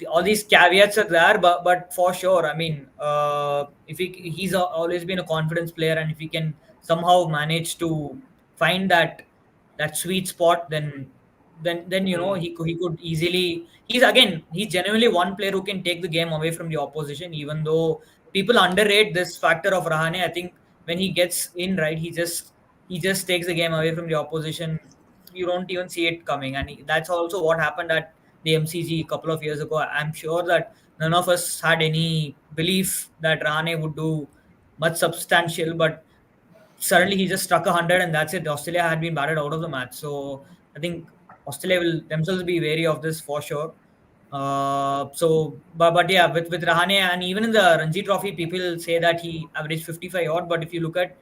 all these caveats are there, but for sure, I mean, if he's always been a confidence player, and if he can somehow manage to find that sweet spot, then then he could easily. He's genuinely one player who can take the game away from the opposition. Even though people underrate this factor of Rahane, I think when he gets in, right, he just takes the game away from the opposition. You don't even see it coming, and that's also what happened at the MCG a couple of years ago. I'm sure that none of us had any belief that Rahane would do much substantial, but suddenly he just struck 100 and that's it. Australia had been batted out of the match. So I think Australia will themselves be wary of this for sure. But yeah, with Rahane, and even in the Ranji Trophy, people say that he averaged 55 odd. But if you look at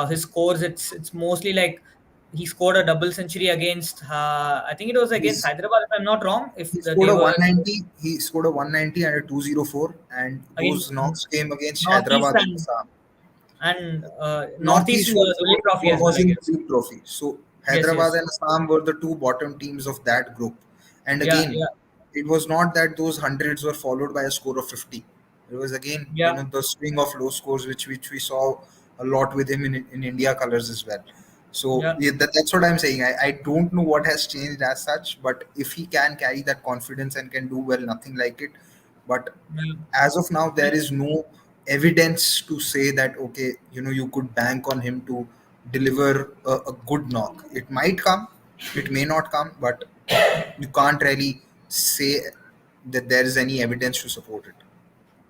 his scores, it's mostly like he scored a double century against. I think it was against He's, Hyderabad, if I'm not wrong. If he the scored they a were 190. He scored a 190 and a 204, and against those knocks came against Northeast Hyderabad and Assam. and Northeast in Northeast the Duleep Trophy as well, was I in guess. the Duleep Trophy. So Yes, Hyderabad yes, and Assam were the two bottom teams of that group. And yeah, again, yeah, it was not that those hundreds were followed by a score of 50. It was again, yeah, the string of low scores which we saw a lot with him in India colors as well. So yeah. yeah, that's what I'm saying. I don't know what has changed as such, but if he can carry that confidence and can do well, nothing like it. But Yeah. as of now there is no evidence to say that okay, you could bank on him to deliver a good knock. It might come, it may not come, but you can't really say that there is any evidence to support it.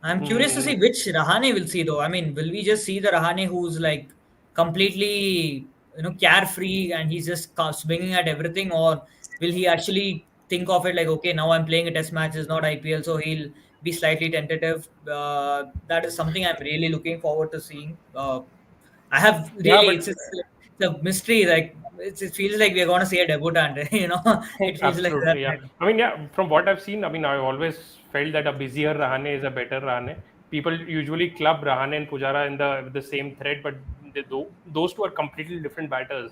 I'm curious to Hmm. see which Rahane we'll see though. I mean, will we just see the Rahane who's like completely, carefree and he's just swinging at everything, or will he actually think of it like, okay, now I'm playing a test match, it's not IPL, so he'll be slightly tentative. That is something I'm really looking forward to seeing. I have Yeah, really, but it's a mystery. Like it feels like we're gonna see a debutant. It feels like that. absolutely, yeah. Right? I mean, yeah, from what I've seen, I mean, I've always felt that a busier Rahane is a better Rahane. People usually club Rahane and Pujara in the same thread, but those two are completely different batters.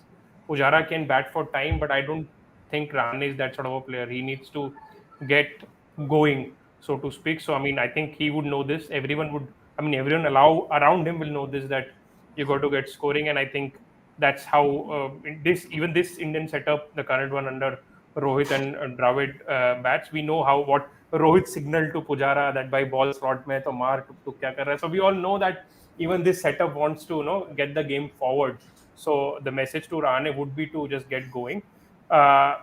Pujara can bat for time, but I don't think Rahane is that sort of a player. He needs to get going, so to speak. So, I mean, I think he would know this. Everyone would, I mean, everyone allow around him will know this, that you got to get scoring, and I think that's how this Indian setup, the current one under Rohit and Dravid bats, we know how what Rohit signaled to Pujara that by ball slot mein to maar to kya kar raha hai. So we all know that even this setup wants to get the game forward. So the message to Rahane would be to just get going. Uh,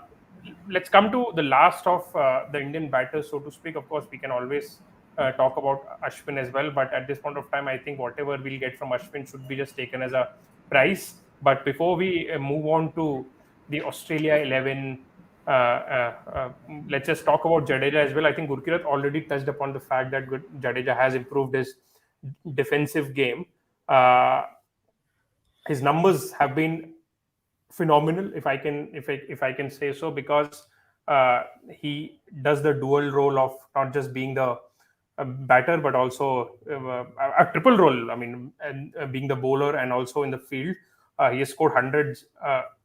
let's come to the last of the Indian batters, so to speak. Of course, we can always talk about Ashwin as well, but at this point of time, I think whatever we'll get from Ashwin should be just taken as a prize. But before we move on to the Australia 11, let's just talk about Jadeja as well. I think Gurkirat already touched upon the fact that Jadeja has improved his defensive game. Uh, his numbers have been phenomenal, if I can say so, because he does the dual role of not just being the batter but also a triple role. I mean, and being the bowler and also in the field. He has scored hundreds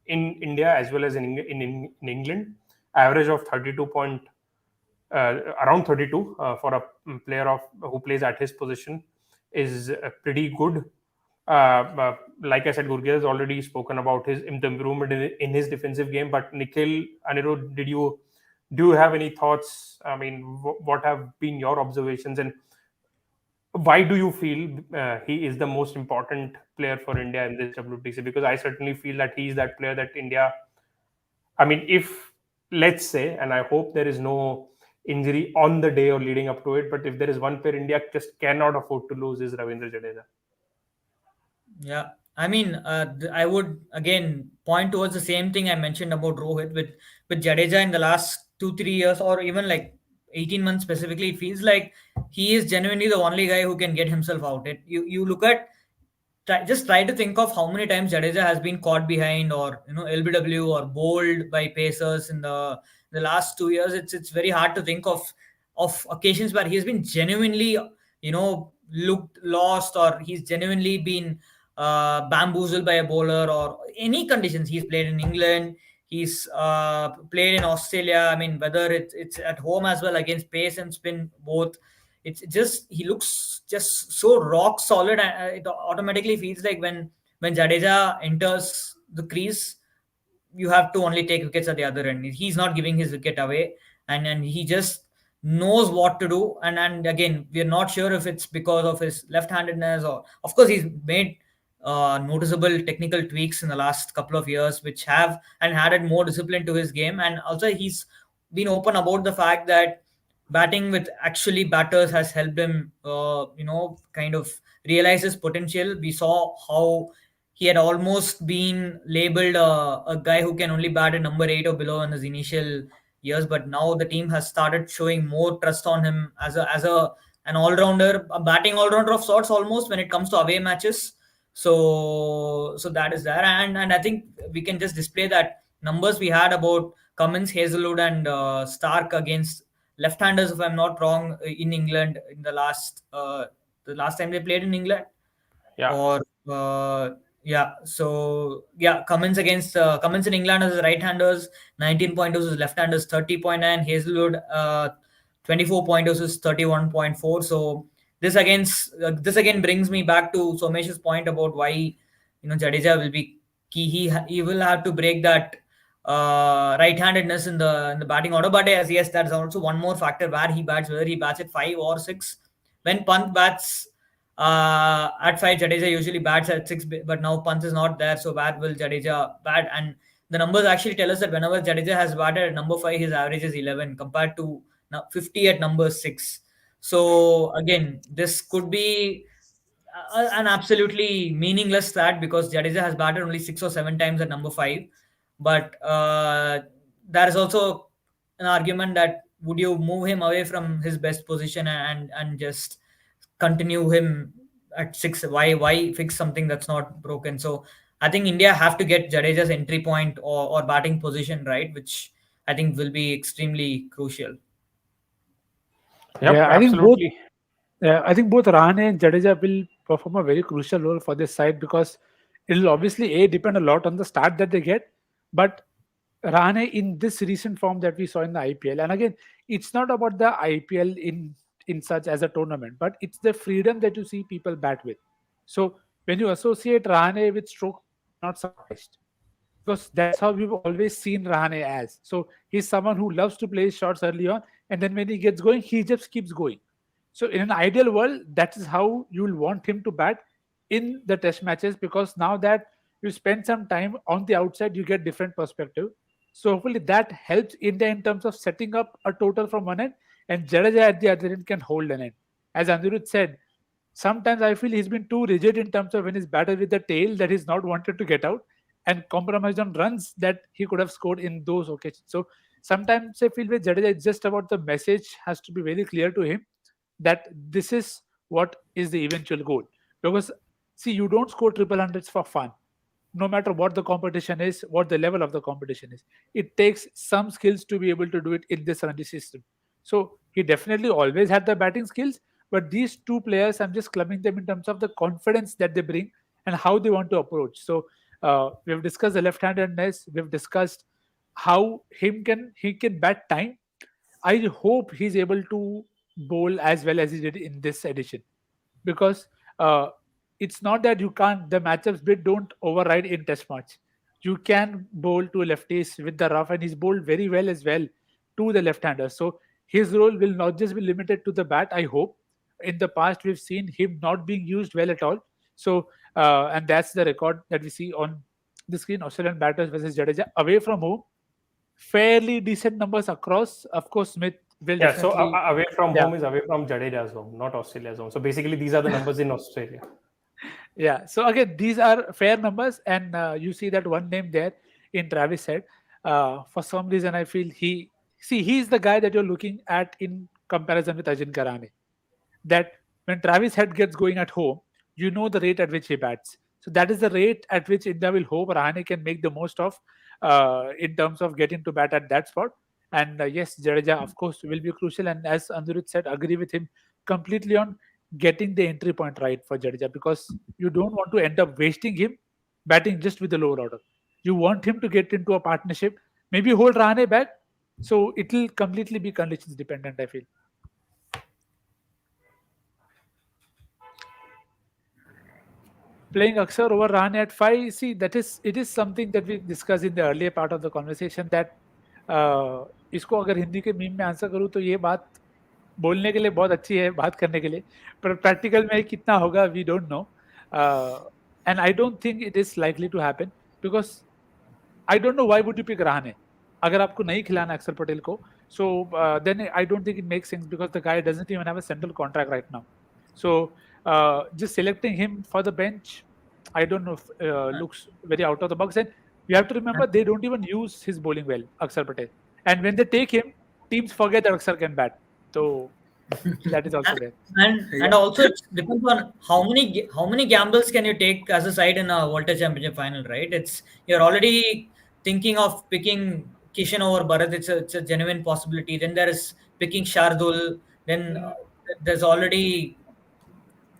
in India as well as in England. Average of 32 point around 32 for a player of who plays at his position is pretty good. Like I said, Gurgia has already spoken about his improvement in his defensive game. But Nikhil, Anirudh, do you have any thoughts? I mean, what have been your observations, and why do you feel he is the most important player for India in this WTC? Because I certainly feel that he is that player that India. I mean, if let's say, and I hope there is no injury on the day or leading up to it, but if there is one player India just cannot afford to lose is Ravindra Jadeja. Yeah, I mean, I would again point towards the same thing I mentioned about Rohit with Jadeja in the last 2 3 years, or even like 18 months specifically. It feels like he is genuinely the only guy who can get himself out. You look at just try to think of how many times Jadeja has been caught behind, or LBW or bowled by pacers in the last 2 years. It's very hard to think of occasions where he has been genuinely looked lost, or he's genuinely been bamboozled by a bowler, or any conditions. He's played in England, he's played in Australia. I mean, whether it's at home as well against pace and spin both. It's just he looks just so rock solid, and it automatically feels like when Jadeja enters the crease, you have to only take wickets at the other end. He's not giving his wicket away, and he just knows what to do. And again, we're not sure if it's because of his left-handedness, or of course he's made noticeable technical tweaks in the last couple of years, which have and added more discipline to his game. And also he's been open about the fact that batting with actually batters has helped him, kind of realize his potential. We saw how he had almost been labeled a guy who can only bat at number 8 or below in his initial years, but now the team has started showing more trust on him as an all-rounder, a batting all-rounder of sorts almost when it comes to away matches. So that is there, and I think we can just display that numbers we had about Cummins, Hazlewood, and Starc against left-handers, if I'm not wrong, in England in the last time they played in England. Yeah. Or yeah, so yeah, Cummins in England as right-handers, 19.2 as left-handers, 30.9. Hazlewood 24.2 is 31.4. So this again brings me back to Somesh's point about why Jadeja will be key. He will have to break that right-handedness in the batting order. But yes, that's also one more factor where he bats, whether he bats at 5 or 6. When Pant bats at 5, Jadeja usually bats at 6, but now Pant is not there, so where will Jadeja bat? And the numbers actually tell us that whenever Jadeja has batted at number 5, his average is 11 compared to 50 at number 6. So again, this could be an absolutely meaningless stat because Jadeja has batted only 6 or 7 times at number 5. But there is also an argument that would you move him away from his best position and just continue him at 6? Why fix something that's not broken? So I think India have to get Jadeja's entry point or batting position right, which I think will be extremely crucial. Yep, Yeah, absolutely. I think both Rahane and Jadeja will perform a very crucial role for this side because it'll obviously depend a lot on the start that they get. But Rahane in this recent form that we saw in the IPL, and again, it's not about the IPL in such as a tournament, but it's the freedom that you see people bat with. So when you associate Rahane with stroke, you're not surprised because that's how we've always seen Rahane as. So he's someone who loves to play his shots early on, and then when he gets going, he just keeps going. So in an ideal world, that is how you will want him to bat in the test matches because now that you spend some time on the outside, you get different perspective. So hopefully that helps India in terms of setting up a total from one end, and Jadeja at the other end can hold an end. As Anirudh said, sometimes I feel he's been too rigid in terms of when he's batted with the tail that he's not wanted to get out and compromised on runs that he could have scored in those occasions. So sometimes I feel with Jadeja, it's just about the message has to be very clear to him that this is what is the eventual goal. Because see, you don't score triple hundreds for fun. No matter what the competition is, what the level of the competition is, it takes some skills to be able to do it in this Ranji system. So he definitely always had the batting skills, but these two players, I'm just clubbing them in terms of the confidence that they bring and how they want to approach. So we've discussed the left-handedness. We've discussed how he can bat time. I hope he's able to bowl as well as he did in this edition because it's not that you can't, the matchups bit don't override in test match. You can bowl to lefties with the rough, and he's bowled very well as well to the left-hander. So his role will not just be limited to the bat, I hope. In the past, we've seen him not being used well at all. So, and that's the record that we see on the screen. Australian batters versus Jadeja away from home. Fairly decent numbers across. Of course, Smith will Yeah, so definitely. away from Yeah. home is away from Jadeja's home, not Australia's home. So basically, these are the numbers in Australia. Yeah. So again, these are fair numbers, and you see that one name there in Travis Head. For some reason, I feel he's the guy that you're looking at in comparison with Ajinkya Rahane. That when Travis Head gets going at home, you know the rate at which he bats. So that is the rate at which India will hope Rahane can make the most of in terms of getting to bat at that spot. And yes, Jadeja, of course, will be crucial. And as Anirudh said, agree with him completely on getting the entry point right for Jadeja because you don't want to end up wasting him batting just with the lower order. You want him to get into a partnership, maybe hold Rahane back. So it will completely be conditions dependent, I feel. playing Akshar over Rahane at 5, see, it is something that we discussed in the earlier part of the conversation that uh, इसको अगर हिंदी के meme में answer करूँ तो ये बात बोलने के लिए बहुत अच्छी है, बात करने के लिए, पर प्रैक्टिकल में कितना होगा we don't know, and I don't think it is likely to happen because I don't know why would you pick Rahane अगर आपको नहीं खिलाना अक्षर पटेल को, so then I don't think it makes sense because the guy doesn't even have a central contract right now, so just selecting him for the bench, I don't know if looks very out of the box. And you have to remember they don't even use his bowling well, Akshar Patel. And when they take him, teams forget that Akshar can bat. So that is also there. And also it depends on how many gambles can you take as a side in a World Test Championship final, right? You're already thinking of picking Kishan over Bharat. It's a genuine possibility. Then there is picking Shardul. Then there's already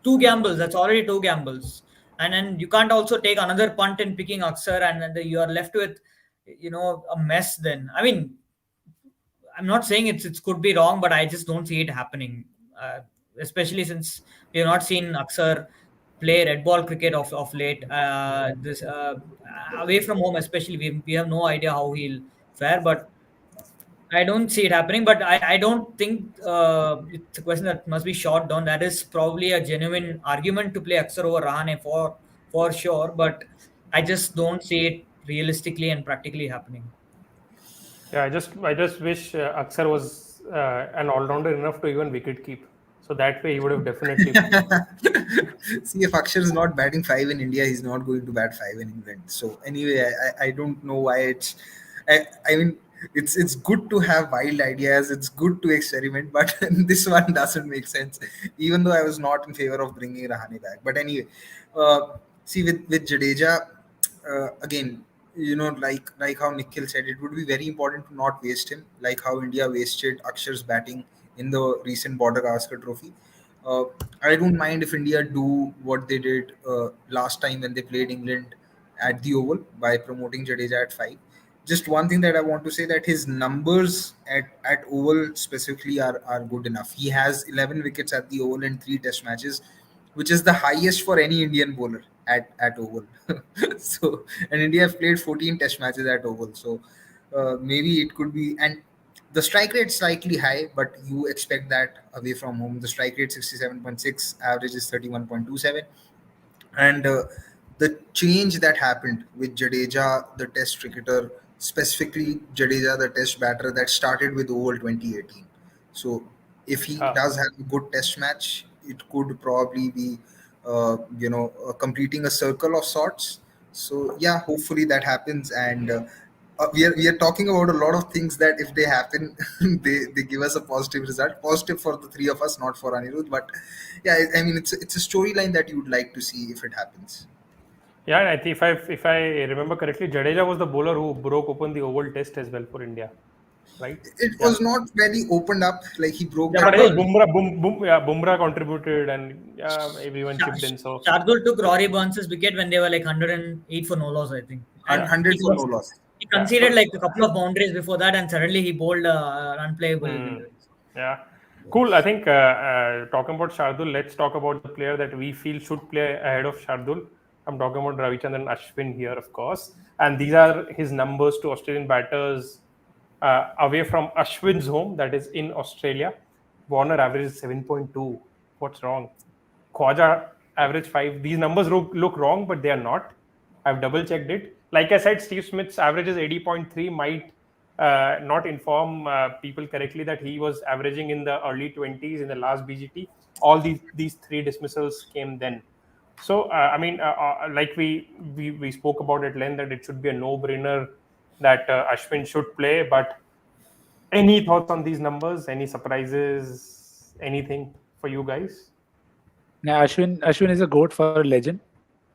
two gambles. That's already two gambles. And then you can't also take another punt in picking Akshar, and then you are left with, a mess then. I mean, I'm not saying it could be wrong, but I just don't see it happening. Especially since we have not seen Akshar play red ball cricket of late. This away from home, especially, we have no idea how he'll fare. But I don't see it happening. But I don't think it's a question that must be shot down. That is probably a genuine argument to play Akshar over Rahane for sure. But I just don't see it realistically and practically happening. Yeah, I just wish Akshar was an all-rounder enough to even wicket keep. So that way he would have definitely. See, if Akshar is not batting 5 in India, he's not going to bat 5 in England. So anyway, I don't know why it's. I mean, it's good to have wild ideas. It's good to experiment, but this one doesn't make sense. Even though I was not in favor of bringing Rahane back, but anyway, see with Jadeja, again, like how Nikhil said, it would be very important to not waste him, like how India wasted Akshar's batting in the recent Border Gavaskar Trophy. Uh, I don't mind if India do what they did last time when they played England at the Oval by promoting Jadeja at 5. Just one thing that I want to say, that his numbers at Oval specifically are good enough. He has 11 wickets at the Oval in 3 Test matches, which is the highest for any Indian bowler at Oval. So, and India have played 14 Test matches at Oval. So maybe it could be, and the strike rate slightly high, but you expect that away from home. The strike rate 67.6, average is 31.27, and the change that happened with Jadeja, the Test cricketer, specifically Jadeja, the Test batter, that started with Oval 2018. So if he does have a good Test match, it could probably be, completing a circle of sorts. So yeah, hopefully that happens, and we are talking about a lot of things that if they happen, they give us a positive result, positive for the three of us, not for Anirudh. But yeah, I mean it's a storyline that you would like to see if it happens. Yeah, and I think if I remember correctly, Jadeja was the bowler who broke open the Oval Test as well for India, right? It was not very opened up, like he broke. Yeah, but I think Bumrah contributed, and everyone chipped in. So Shardul took Rory Burns' wicket when they were like 108 for no loss, I think. And 100 for no loss. He conceded like a couple of boundaries before that, and suddenly he bowled unplayable. Yeah, cool. I think talking about Shardul, let's talk about the player that we feel should play ahead of Shardul. I'm talking about Ravichandran Ashwin here, of course. And these are his numbers to Australian batters away from Ashwin's home, that is in Australia. Warner averages 7.2. What's wrong? Khwaja average 5. These numbers look wrong, but they are not. I've double checked it. Like I said, Steve Smith's average is 80.3. Might not inform people correctly that he was averaging in the early 20s in the last BGT. All these 3 dismissals came then. So like we spoke about at length, that it should be a no-brainer that Ashwin should play. But any thoughts on these numbers? Any surprises? Anything for you guys? Yeah, Ashwin is a goat for a legend.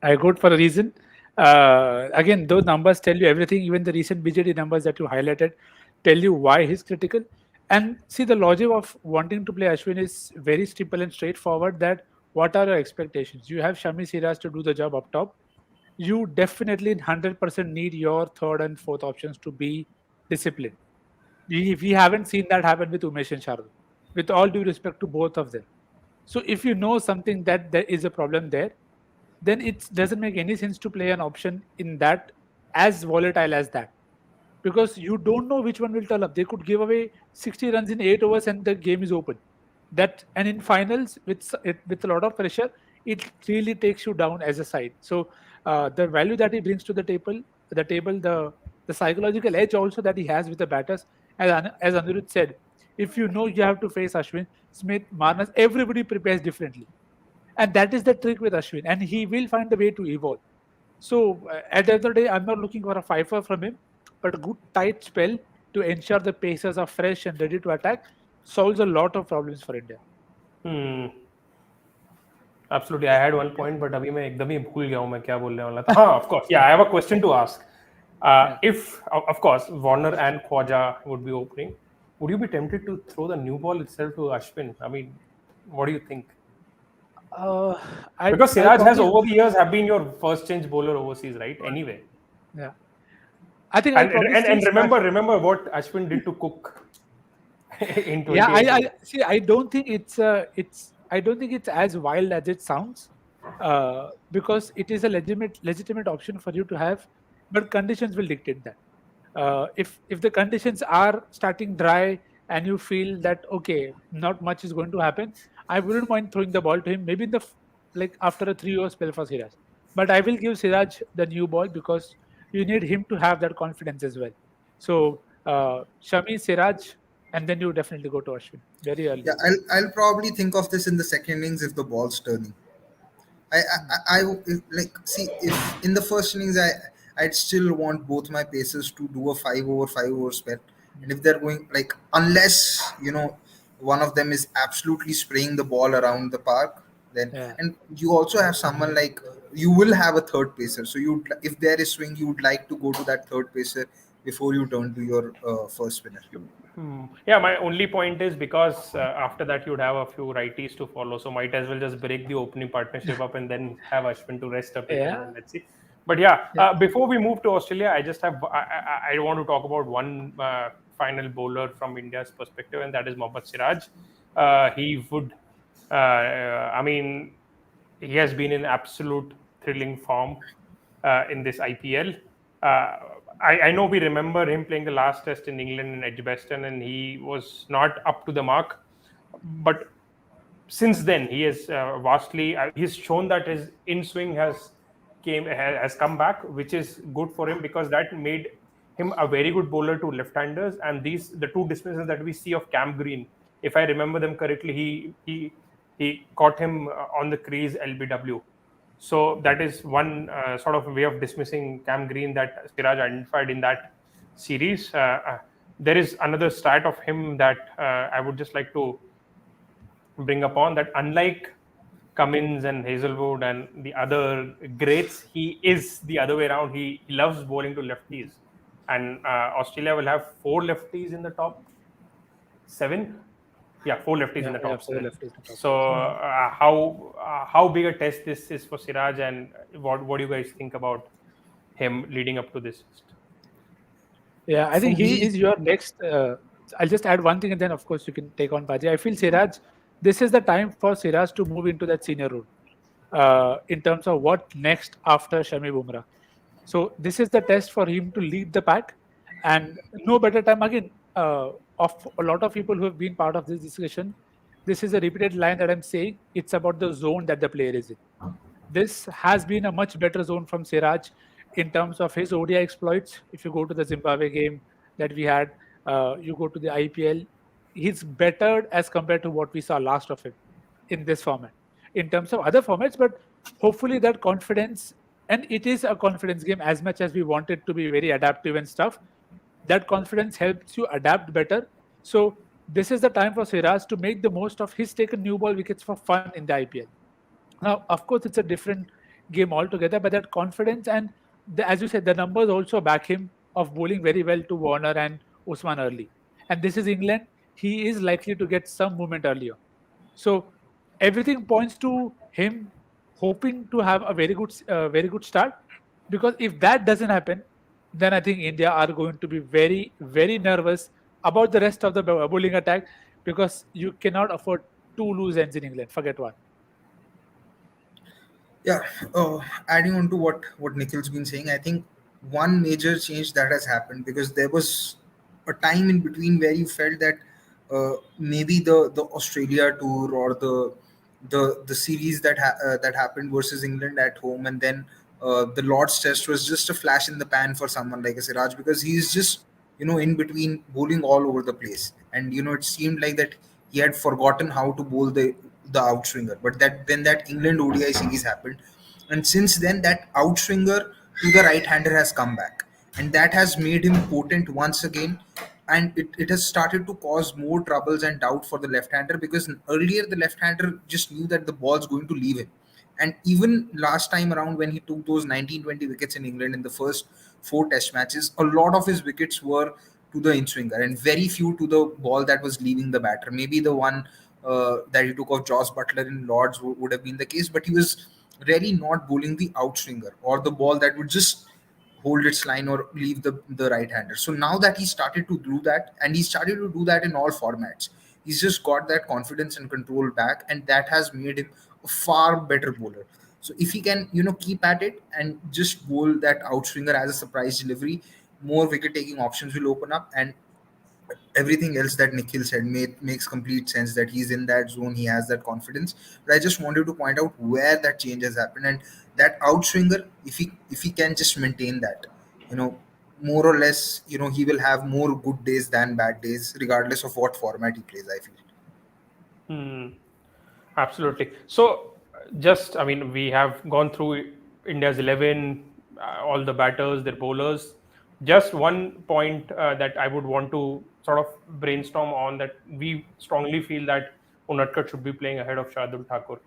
A goat for a reason. Again, those numbers tell you everything. Even the recent BJD numbers that you highlighted tell you why he's critical. And see, the logic of wanting to play Ashwin is very simple and straightforward. That what are your expectations? You have Shami Siraj to do the job up top. You definitely 100% need your third and fourth options to be disciplined. We haven't seen that happen with Umesh and Shardul, with all due respect to both of them. So if you know something that there is a problem there, then it doesn't make any sense to play an option in that as volatile as that, because you don't know which one will turn up. They could give away 60 runs in 8 overs and the game is open. That, and in finals with a lot of pressure, it really takes you down as a side. So the value that he brings to the psychological edge also that he has with the batters, as Anirudh said, if you know you have to face Ashwin, Smith, Marnus, everybody prepares differently, and that is the trick with Ashwin, and he will find a way to evolve. So at the end of the day, I'm not looking for a fifer from him, but a good tight spell to ensure the pacers are fresh and ready to attack solves a lot of problems for India. Absolutely. I had one point, but अभी मैं एकदम ही भूल गया हूँ मैं क्या बोलने वाला था. हाँ, of course. Yeah, I have a question to ask. If, of course, Warner and Khwaja would be opening, would you be tempted to throw the new ball itself to Ashwin? I mean, what do you think? Because Siraj has over the years have been your first change bowler overseas, right? Anyway. Yeah. I think and remember what Ashwin did to Cook in 2018. Yeah, I see. I don't think it's as wild as it sounds, because it is a legitimate option for you to have, but conditions will dictate that. If the conditions are starting dry and you feel that okay, not much is going to happen, I wouldn't mind throwing the ball to him. Maybe in the after a 3 over spell for Siraj, but I will give Siraj the new ball because you need him to have that confidence as well. So Shami, Siraj, and then you definitely go to Ashwin very early. Yeah, I'll probably think of this in the second innings if the ball's turning. See, if in the first innings I'd still want both my pacers to do a 5 over spell, and if they're going unless one of them is absolutely spraying the ball around the park, then and you also have someone you will have a third pacer. So if there is swing, you would like to go to that third pacer before you turn to your first spinner. Yeah, my only point is because after that you'd have a few righties to follow, so might as well just break the opening partnership up and then have Ashwin to rest up. And let's see. But before we move to Australia, I want to talk about one final bowler from India's perspective, and that is Mohammad Siraj. He has been in absolute thrilling form in this IPL. I know we remember him playing the last test in England in Edgbaston, and he was not up to the mark. But since then, he has he's shown that his in swing has come back, which is good for him because that made him a very good bowler to left-handers. And the two dismissals that we see of Cam Green, if I remember them correctly, he caught him on the crease LBW. So that is one sort of way of dismissing Cam Green that Siraj identified in that series. There is another stat of him that I would just like to bring upon, that unlike Cummins and Hazlewood and the other greats, he is the other way around. He loves bowling to lefties. And Australia will have 4 lefties in the top 7. Yeah, 4 lefties in the top 7. So how big a test this is for Siraj, and what do you guys think about him leading up to this? Yeah, I think he is your next. I'll just add one thing, and then of course you can take on Bajaj. I feel Siraj, this is the time for Siraj to move into that senior role in terms of what next after Shami Bumrah. So this is the test for him to lead the pack, and no better time again. Of a lot of people who have been part of this discussion, this is a repeated line that I'm saying. It's about the zone that the player is in. This has been a much better zone from Siraj in terms of his ODI exploits. If you go to the Zimbabwe game that we had, you go to the IPL, he's bettered as compared to what we saw last of him in this format. In terms of other formats, but hopefully that confidence, and it is a confidence game as much as we want it to be very adaptive and stuff, that confidence helps you adapt better. So this is the time for Siraj to make the most of his taken new ball wickets for fun in the IPL. Now, of course, it's a different game altogether, but that confidence and as you said, the numbers also back him of bowling very well to Warner and Usman early. And this is England. He is likely to get some movement earlier. So everything points to him hoping to have a very good start. Because if that doesn't happen, then I think India are going to be very, very nervous about the rest of the bowling attack, because you cannot afford 2 loose ends in England. Forget one. Yeah, adding on to what Nikhil's been saying, I think one major change that has happened, because there was a time in between where you felt that maybe the Australia tour, or the series that happened versus England at home, and then the Lord's Test was just a flash in the pan for someone like a Siraj, because he's just, in between, bowling all over the place, and it seemed like that he had forgotten how to bowl the outswinger. But that England ODI series happened, and since then that outswinger to the right hander has come back, and that has made him potent once again. And it has started to cause more troubles and doubt for the left hander, because earlier the left hander just knew that the ball's going to leave him. And even last time around, when he took those 19-20 wickets in England in the first four test matches, a lot of his wickets were to the in swinger and very few to the ball that was leaving the batter. Maybe the one that he took of Joss Butler in Lords would have been the case, but he was really not bowling the outswinger or the ball that would just hold its line or leave the right hander. So now that he started to do that, and he started to do that in all formats, he's just got that confidence and control back, and that has made him a far better bowler. So if he can, keep at it and just bowl that outswinger as a surprise delivery, more wicket taking options will open up, and everything else that Nikhil said makes complete sense, that he's in that zone, he has that confidence. But I just wanted to point out where that change has happened, and that outswinger, if he can just maintain that, you know, more or less, he will have more good days than bad days, regardless of what format he plays, I feel. Hmm. Absolutely. So, just, I mean, we have gone through India's 11, all the batters, their bowlers. Just one point that I would want to sort of brainstorm on, that we strongly feel that Unadkat should be playing ahead of Shardul Thakur. Or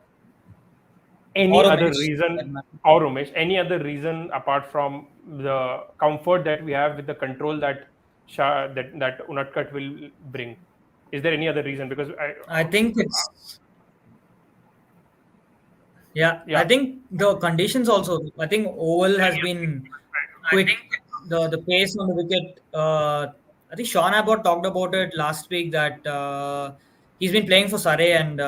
Any other Umesh. reason, or Umesh, any other reason apart from the comfort that we have with the control that that Unadkat will bring? Is there any other reason? Because I think it's Yeah, I yeah. think the conditions also. I think Oval has been quick. The pace on the wicket. I think Sean Abbott talked about it last week that he's been playing for Surrey, and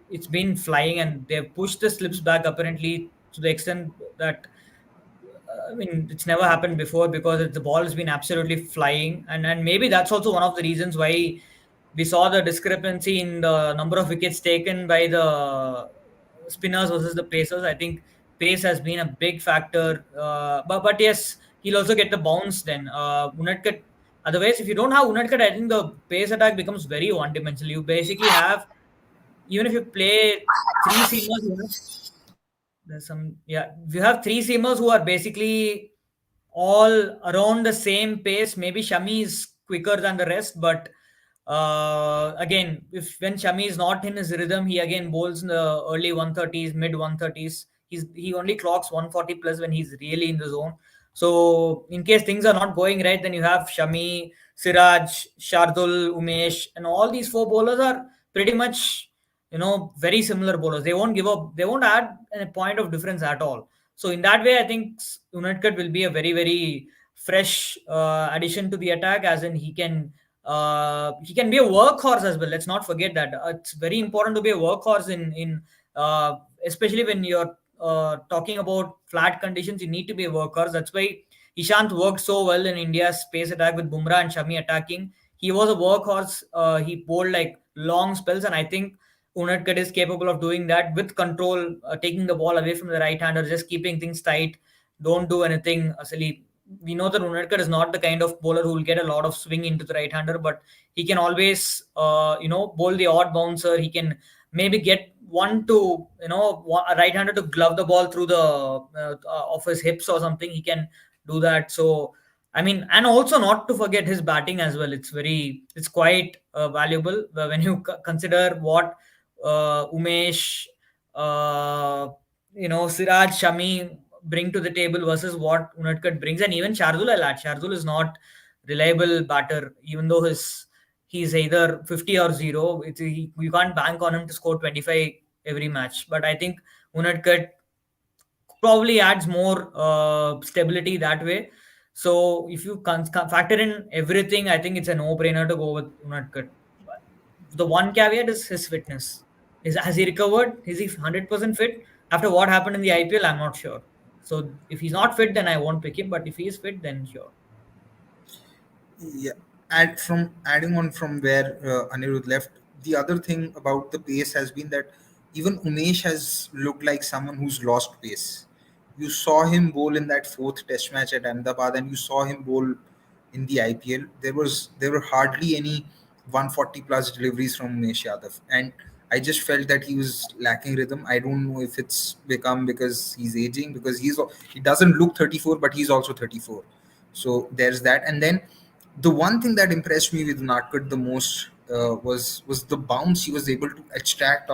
it's been flying, and they've pushed the slips back apparently to the extent that I mean, it's never happened before because the ball has been absolutely flying, and maybe that's also one of the reasons why we saw the discrepancy in the number of wickets taken by the spinners versus the pacers. I think pace has been a big factor, but yes, he'll also get the bounce then. Unadkat, otherwise, if you don't have Unadkat, I think the pace attack becomes very one-dimensional. You basically have, even if you play three seamers, there's some, yeah. You have three seamers who are basically all around the same pace. Maybe Shami is quicker than the rest, but again, if when Shami is not in his rhythm, he again bowls in the early 130s, mid 130s. He only clocks 140 plus when he's really in the zone. So in case things are not going right, then you have Shami, Siraj, Shardul, Umesh, and all these four bowlers are pretty much very similar bowlers. They won't give up. They won't add a point of difference at all. So in that way, I think Unadkat will be a very very fresh addition to the attack, as in he can be a workhorse as well. Let's not forget that it's very important to be a workhorse in especially when you're talking about flat conditions. You need to be a workhorse. That's why Ishant worked so well in India's pace attack with Bumrah and Shami attacking. He was a workhorse. He bowled like long spells, and I think Unadkat is capable of doing that with control, taking the ball away from the right hander, just keeping things tight. Don't do anything silly. We know that Unadkat is not the kind of bowler who will get a lot of swing into the right hander, but he can always, bowl the odd bouncer. He can maybe get one to, a right hander to glove the ball through the of his hips or something. He can do that. So, I mean, and also not to forget his batting as well. It's quite valuable when you consider what Umesh, Siraj, Shami bring to the table versus what Unadkat brings, and even Shardul Alat. Shardul is not reliable batter, even though he's either 50 or zero. You can't bank on him to score 25 every match. But I think Unadkat probably adds more stability that way. So if you factor in everything, I think it's a no-brainer to go with Unadkat. The one caveat is his fitness. Has he recovered? Is he 100% fit? After what happened in the IPL, I'm not sure. So if he's not fit, then I won't pick him. But if he is fit, then sure. Yeah, adding on from where Anirudh left, the other thing about the pace has been that even Umesh has looked like someone who's lost pace. You saw him bowl in that fourth Test match at Ahmedabad, and you saw him bowl in the IPL. There were hardly any 140 plus deliveries from Umesh Yadav, and I just felt that he was lacking rhythm. I don't know if it's become because he's aging, because he doesn't look 34, but he's also 34. So there's that, and then the one thing that impressed me with Unadkat the most was the bounce he was able to extract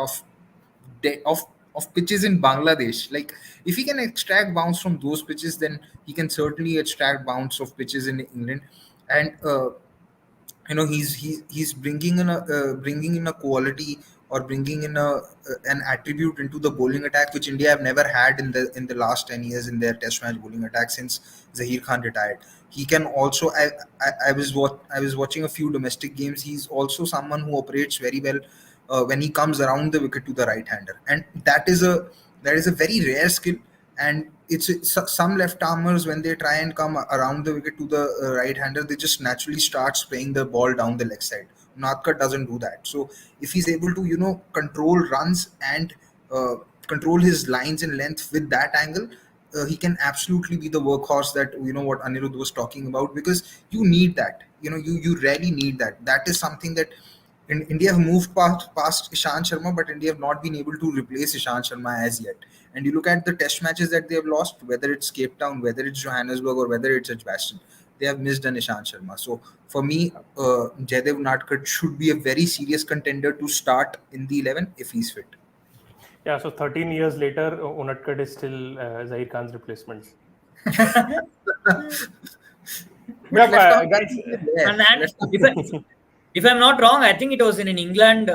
de- of of pitches in Bangladesh. Like, if he can extract bounce from those pitches, then he can certainly extract bounce of pitches in England. And he's bringing in a quality, or bringing in an attribute into the bowling attack which India have never had in the last 10 years in their test match bowling attack since Zahir Khan retired. He can also, I was watching a few domestic games. He's also someone who operates very well when he comes around the wicket to the right hander, and that is a very rare skill. And some left armers, when they try and come around the wicket to the right hander, they just naturally start spraying the ball down the leg side. Nadkar doesn't do that. So if he's able to control runs and control his lines in length with that angle, he can absolutely be the workhorse that what Anirudh was talking about, because you need that. You really need that. That is something that in India have moved past Ishan Sharma, but India have not been able to replace Ishan Sharma as yet. And you look at the test matches that they have lost, whether it's Cape Town, whether it's Johannesburg, or whether it's Edgbaston, they have missed an Ishan Sharma. So for me, Jaidev Unadkat should be a very serious contender to start in the 11 if he's fit. Yeah, so 13 years later, Unadkat is still Zahir Khan's replacement. But Guys, And if I'm not wrong, I think it was in an England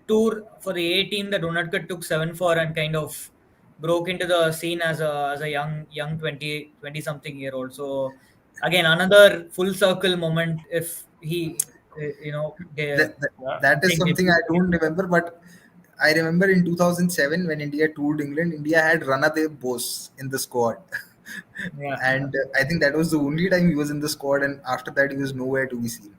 tour for the A team that Unadkat took 7 for and kind of broke into the scene as a young 20 something year old. So again, another full circle moment if he that is something I don't remember, but I remember in 2007 when India toured England, India had Ranadev Bose in the squad. Yeah. And I think that was the only time he was in the squad, and after that he was nowhere to be seen.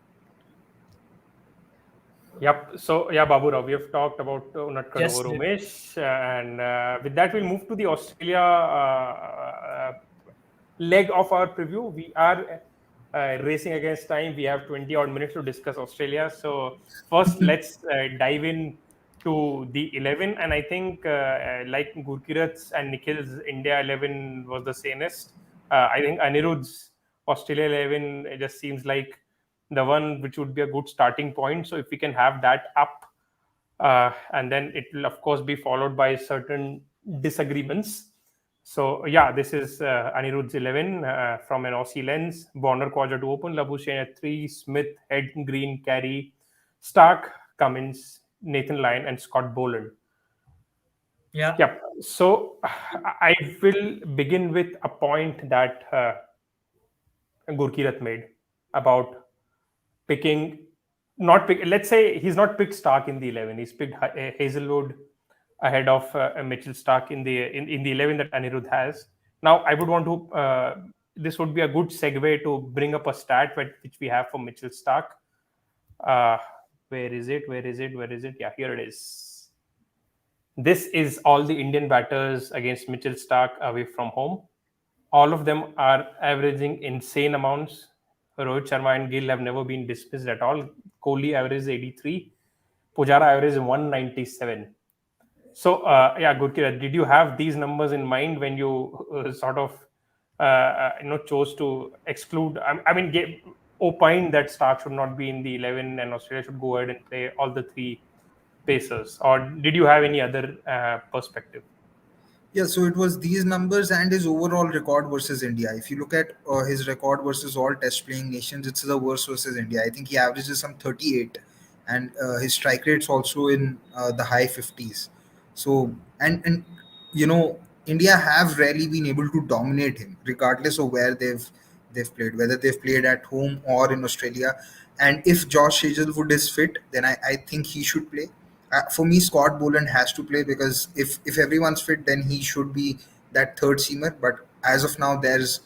Yep. So, yeah, Baburao, we have talked about Unadkat Yes, over yes. Umesh. And with that, we'll move to the Australia leg of our preview. We are racing against time. We have 20 odd minutes to discuss Australia. So, first, let's dive in to the 11. And I think, like Gurkirat's and Nikhil's India 11 was the sanest. I think Anirudh's Australia 11, it just seems like the one which would be a good starting point. So if we can have that up, and then it will of course be followed by certain disagreements. So yeah, this is Anirudh's 11 from an Aussie lens. Bonner Quadra to open, Labuschagne at 3, Smith, Head, Green, Carey, Starc, Cummins, Nathan Lyon, and Scott Boland. Yeah. Yep. So I will begin with a point that Gurkirat made about picking, let's say he's not picked Starc in the 11. He's picked Hazlewood ahead of Mitchell Starc in the 11 that Anirudh has. Now, I would want to. This would be a good segue to bring up a stat which we have for Mitchell Starc. Where is it? Yeah, here it is. This is all the Indian batters against Mitchell Starc away from home. All of them are averaging insane amounts. Rohit Sharma and Gill have never been dismissed at all. Kohli averages 83. Pujara averages 197. So, yeah, Gurkirat, did you have these numbers in mind when you chose to exclude? Opine that Starc should not be in the 11 and Australia should go ahead and play all the three pacers, or did you have any other perspective? Yeah, so it was these numbers and his overall record versus India. If you look at his record versus all test playing nations, it's the worst versus India. I think he averages some 38, and his strike rate's also in the high 50s. So, and India have rarely been able to dominate him, regardless of where they've played, whether they've played at home or in Australia. And if Josh Hazlewood is fit, then I think he should play. for me, Scott Boland has to play, because if everyone's fit, then he should be that third seamer. But as of now, there's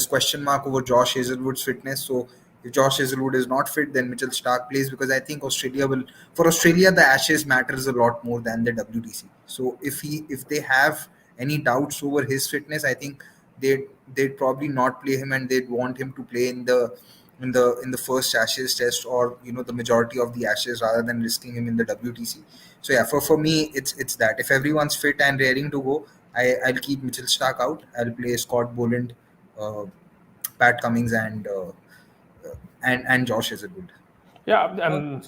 question mark over Josh Hazelwood's fitness. So if Josh Hazelwood is not fit, then Mitchell Starc plays, because I think for Australia the Ashes matters a lot more than the WTC. So if they have any doubts over his fitness, I think they'd probably not play him, and they'd want him to play in the first Ashes test, or the majority of the Ashes, rather than risking him in the WTC. So yeah, for me, it's that if everyone's fit and raring to go, I'll keep Mitchell Starc out. I'll play Scott Boland, uh, Pat Cummins, and Josh Hazelwood. Yeah, Uh,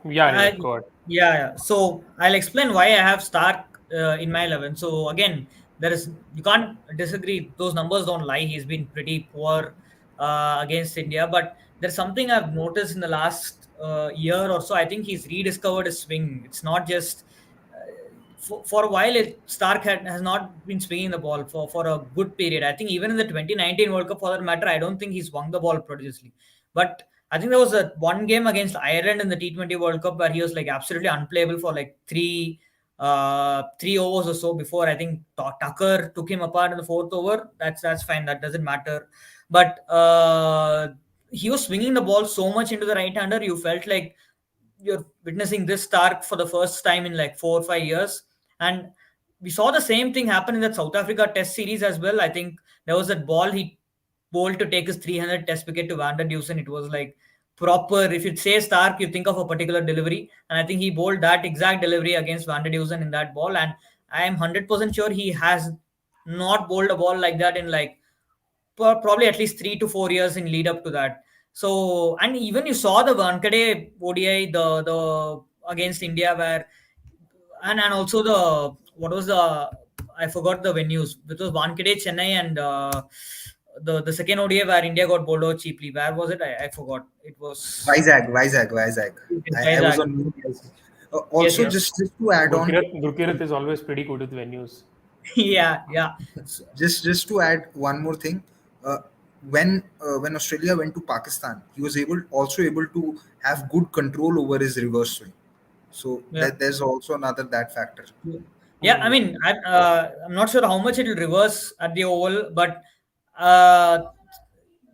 yeah, I, God. yeah. So I'll explain why I have Stark in my 11. So again, you can't disagree. Those numbers don't lie. He's been pretty poor against India, but there's something I've noticed in the last year or so. I think he's rediscovered his swing. It's not just for a while. Stark has not been swinging the ball for a good period. I think even in the 2019 World Cup, for that matter, I don't think he swung the ball prodigiously. But I think there was a one game against Ireland in the T20 World Cup where he was like absolutely unplayable for like three overs or so before I think Tucker took him apart in the fourth over. That's fine. That doesn't matter. But he was swinging the ball so much into the right hander. You felt like you're witnessing this Stark for the first time in like 4 or 5 years. And we saw the same thing happen in that South Africa Test series as well. I think there was that ball he bowled to take his 300 Test wicket to Van der Dusen. It was like proper. If you say Stark, you think of a particular delivery, and I think he bowled that exact delivery against Van der Dusen in that ball. And I am 100% sure he has not bowled a ball like that in like probably at least 3 to 4 years in lead up to that. So, and even you saw the Wankhede ODI, the against India, where and also the what was the I forgot the venues. It was Wankhede, Chennai, and the second ODI where India got bowled out cheaply. Where was it? I forgot. It was Vizag. I was Vizag. on mute. Yes, Also, yes. just to add on, Gurkirat is always pretty good with venues. Yeah, yeah. just to add one more thing, uh, when Australia went to Pakistan, he was able to have good control over his reverse swing. So Yeah. there's also another that factor. Yeah, I Hmm. mean, I'm not sure how much it will reverse at the Oval, but uh,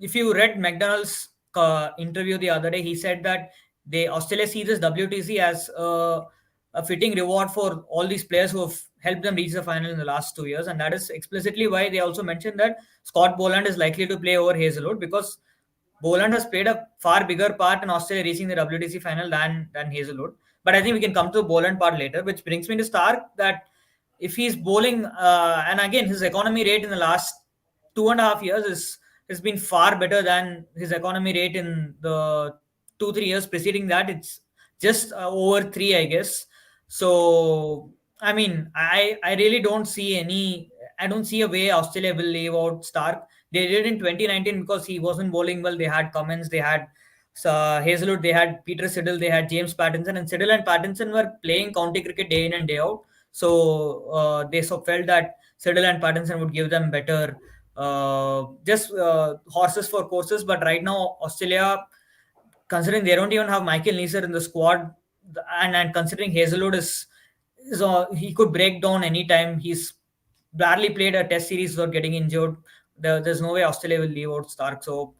if you read McDonald's interview the other day, he said that Australia see this WTC as a fitting reward for all these players who have helped them reach the final in the last 2 years, and that is explicitly why they also mentioned that Scott Boland is likely to play over Hazelwood, because Boland has played a far bigger part in Australia reaching the WTC final than Hazelwood. But I think we can come to the Boland part later, which brings me to Stark, that if he's bowling, and again, his economy rate in the last 2.5 years has been far better than his economy rate in the 2 3 years preceding that. It's just over three, I guess. So I mean, I really don't see I don't see a way Australia will leave out Stark. They did in 2019 because he wasn't bowling well. They had Cummins, they had Hazelwood, they had Peter Siddle, they had James Pattinson, and Siddle and Pattinson were playing county cricket day in and day out. So they felt that Siddle and Pattinson would give them better just horses for courses. But right now, Australia, considering they don't even have Michael Neser in the squad, and considering Hazelwood he could break down anytime. He's barely played a Test series without getting injured. There's no way Australia will leave out Stark. So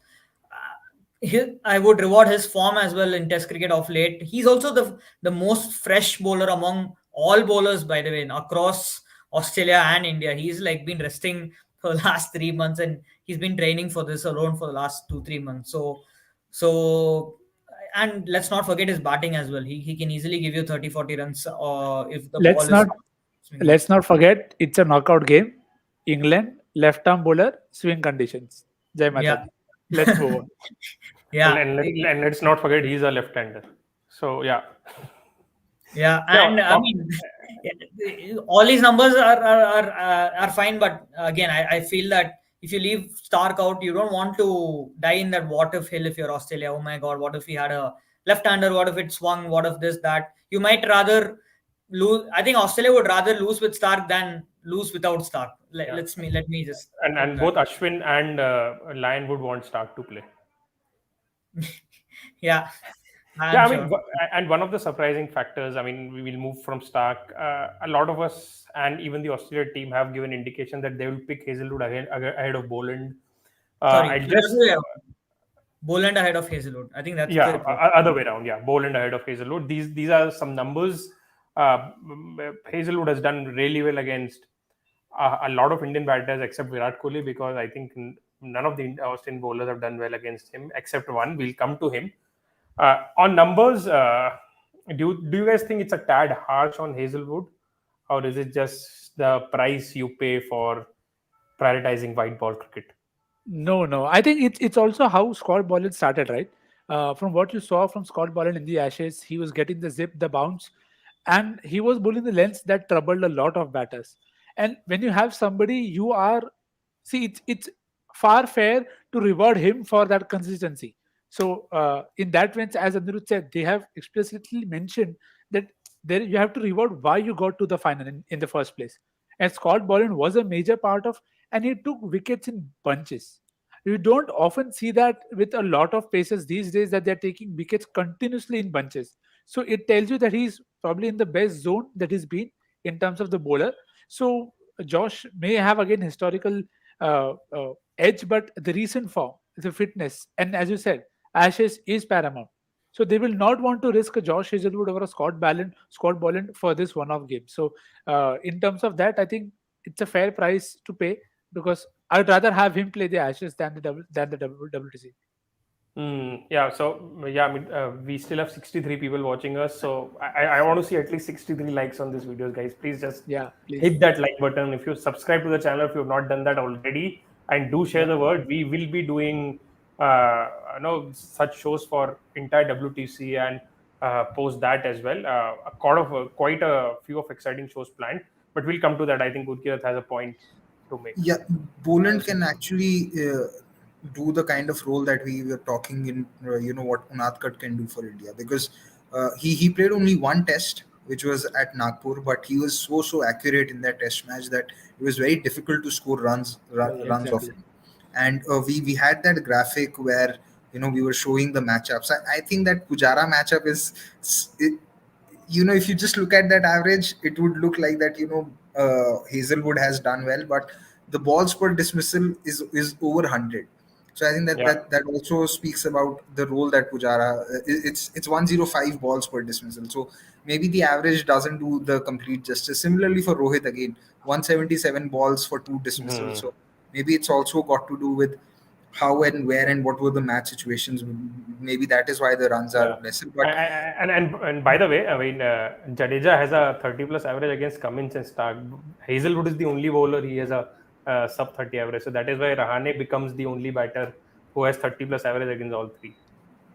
I would reward his form as well in Test cricket of late. He's also the most fresh bowler among all bowlers, by the way, across Australia and India. He's like been resting for the last 3 months, and he's been training for this alone for the last 2 3 months. So, and let's not forget his batting as well. He can easily give you 30 40 runs if the ball Let's is not swinging. let's not forget it's a knockout game. England left arm bowler swing conditions. Jai Mata Yeah. Di. Let's move on. And, Yeah. and let's not forget he's a left-hander. So yeah, Yeah, yeah. and I mean, all these numbers are fine, but again, I feel that if you leave Stark out, you don't want to die in that what if hill if you're Australia. Oh my God, what if we had a left-hander? What if it swung? What if this that? You might rather lose. I think Australia would rather lose with Stark than lose without Stark. Yeah. Let me just put And that. both Ashwin and Lyon would want Stark to play. Yeah. Yeah, I'm I mean, sure. and one of the surprising factors, I mean, we will move from Starc. A lot of us and even the Australia team have given indication that they will pick Hazelwood ahead of Boland. Sorry, I the just, other way around. Boland ahead of Hazelwood. I think that's the yeah, report. other way around. Yeah, Boland ahead of Hazelwood. These are some numbers. Hazelwood has done really well against a lot of Indian batters except Virat Kohli, because I think none of the Australian bowlers have done well against him except one. We'll come to him. On numbers, do you guys think it's a tad harsh on Hazelwood, or is it just the price you pay for prioritizing white ball cricket? No. I think it's also how Scott Boland started, right? From what you saw from Scott Boland in the Ashes, he was getting the zip, the bounce, and he was bowling the lengths that troubled a lot of batters. And when you have somebody, you are see it's far fair to reward him for that consistency. So in that sense, as Anirudh said, they have explicitly mentioned that there you have to reward why you got to the final in the first place. And Scott Boland was a major part of, and he took wickets in bunches. You don't often see that with a lot of pacers these days, that they're taking wickets continuously in bunches. So it tells you that he's probably in the best zone that he's been in terms of the bowler. So Josh may have again historical edge, but the recent form, the fitness, and as you said, Ashes is paramount. So they will not want to risk a Josh Hazelwood over a Scott Boland for this one-off game. So in terms of that, I think it's a fair price to pay, because I'd rather have him play the Ashes than the WTC. Yeah, so yeah, I mean, we still have 63 people watching us, so I want to see at least 63 likes on this videos, guys. Please just Yeah, please. hit that like button. If you subscribe to the channel, if you have not done that already, and do share Yeah. the word. We will be doing such shows for entire WTC and post that as well. Quite a few of exciting shows planned, but we'll come to that. I think Gurkirat has a point to make. Yeah, Boland can actually do the kind of role that we were talking in, what Unadkat can do for India, because he played only one test, which was at Nagpur, but he was so accurate in that test match that it was very difficult to score runs off Exactly. him. And we had that graphic where we were showing the matchups. I think that Pujara matchup is it, if you just look at that average, it would look like that Hazelwood has done well, but the balls per dismissal is over 100. So I think that Yeah. that also speaks about the role that Pujara it's 105 balls per dismissal. So maybe the average doesn't do the complete justice. Similarly for Rohit, again, 177 balls for 2 dismissals. Hmm. So maybe it's also got to do with how and where and what were the match situations. Maybe that is why the runs are Yeah. lesser. But And by the way, I mean, Jadeja has a 30 plus average against Cummins and Starc. Hazelwood is the only bowler he has a sub 30 average. So that is why Rahane becomes the only batter who has 30 plus average against all three.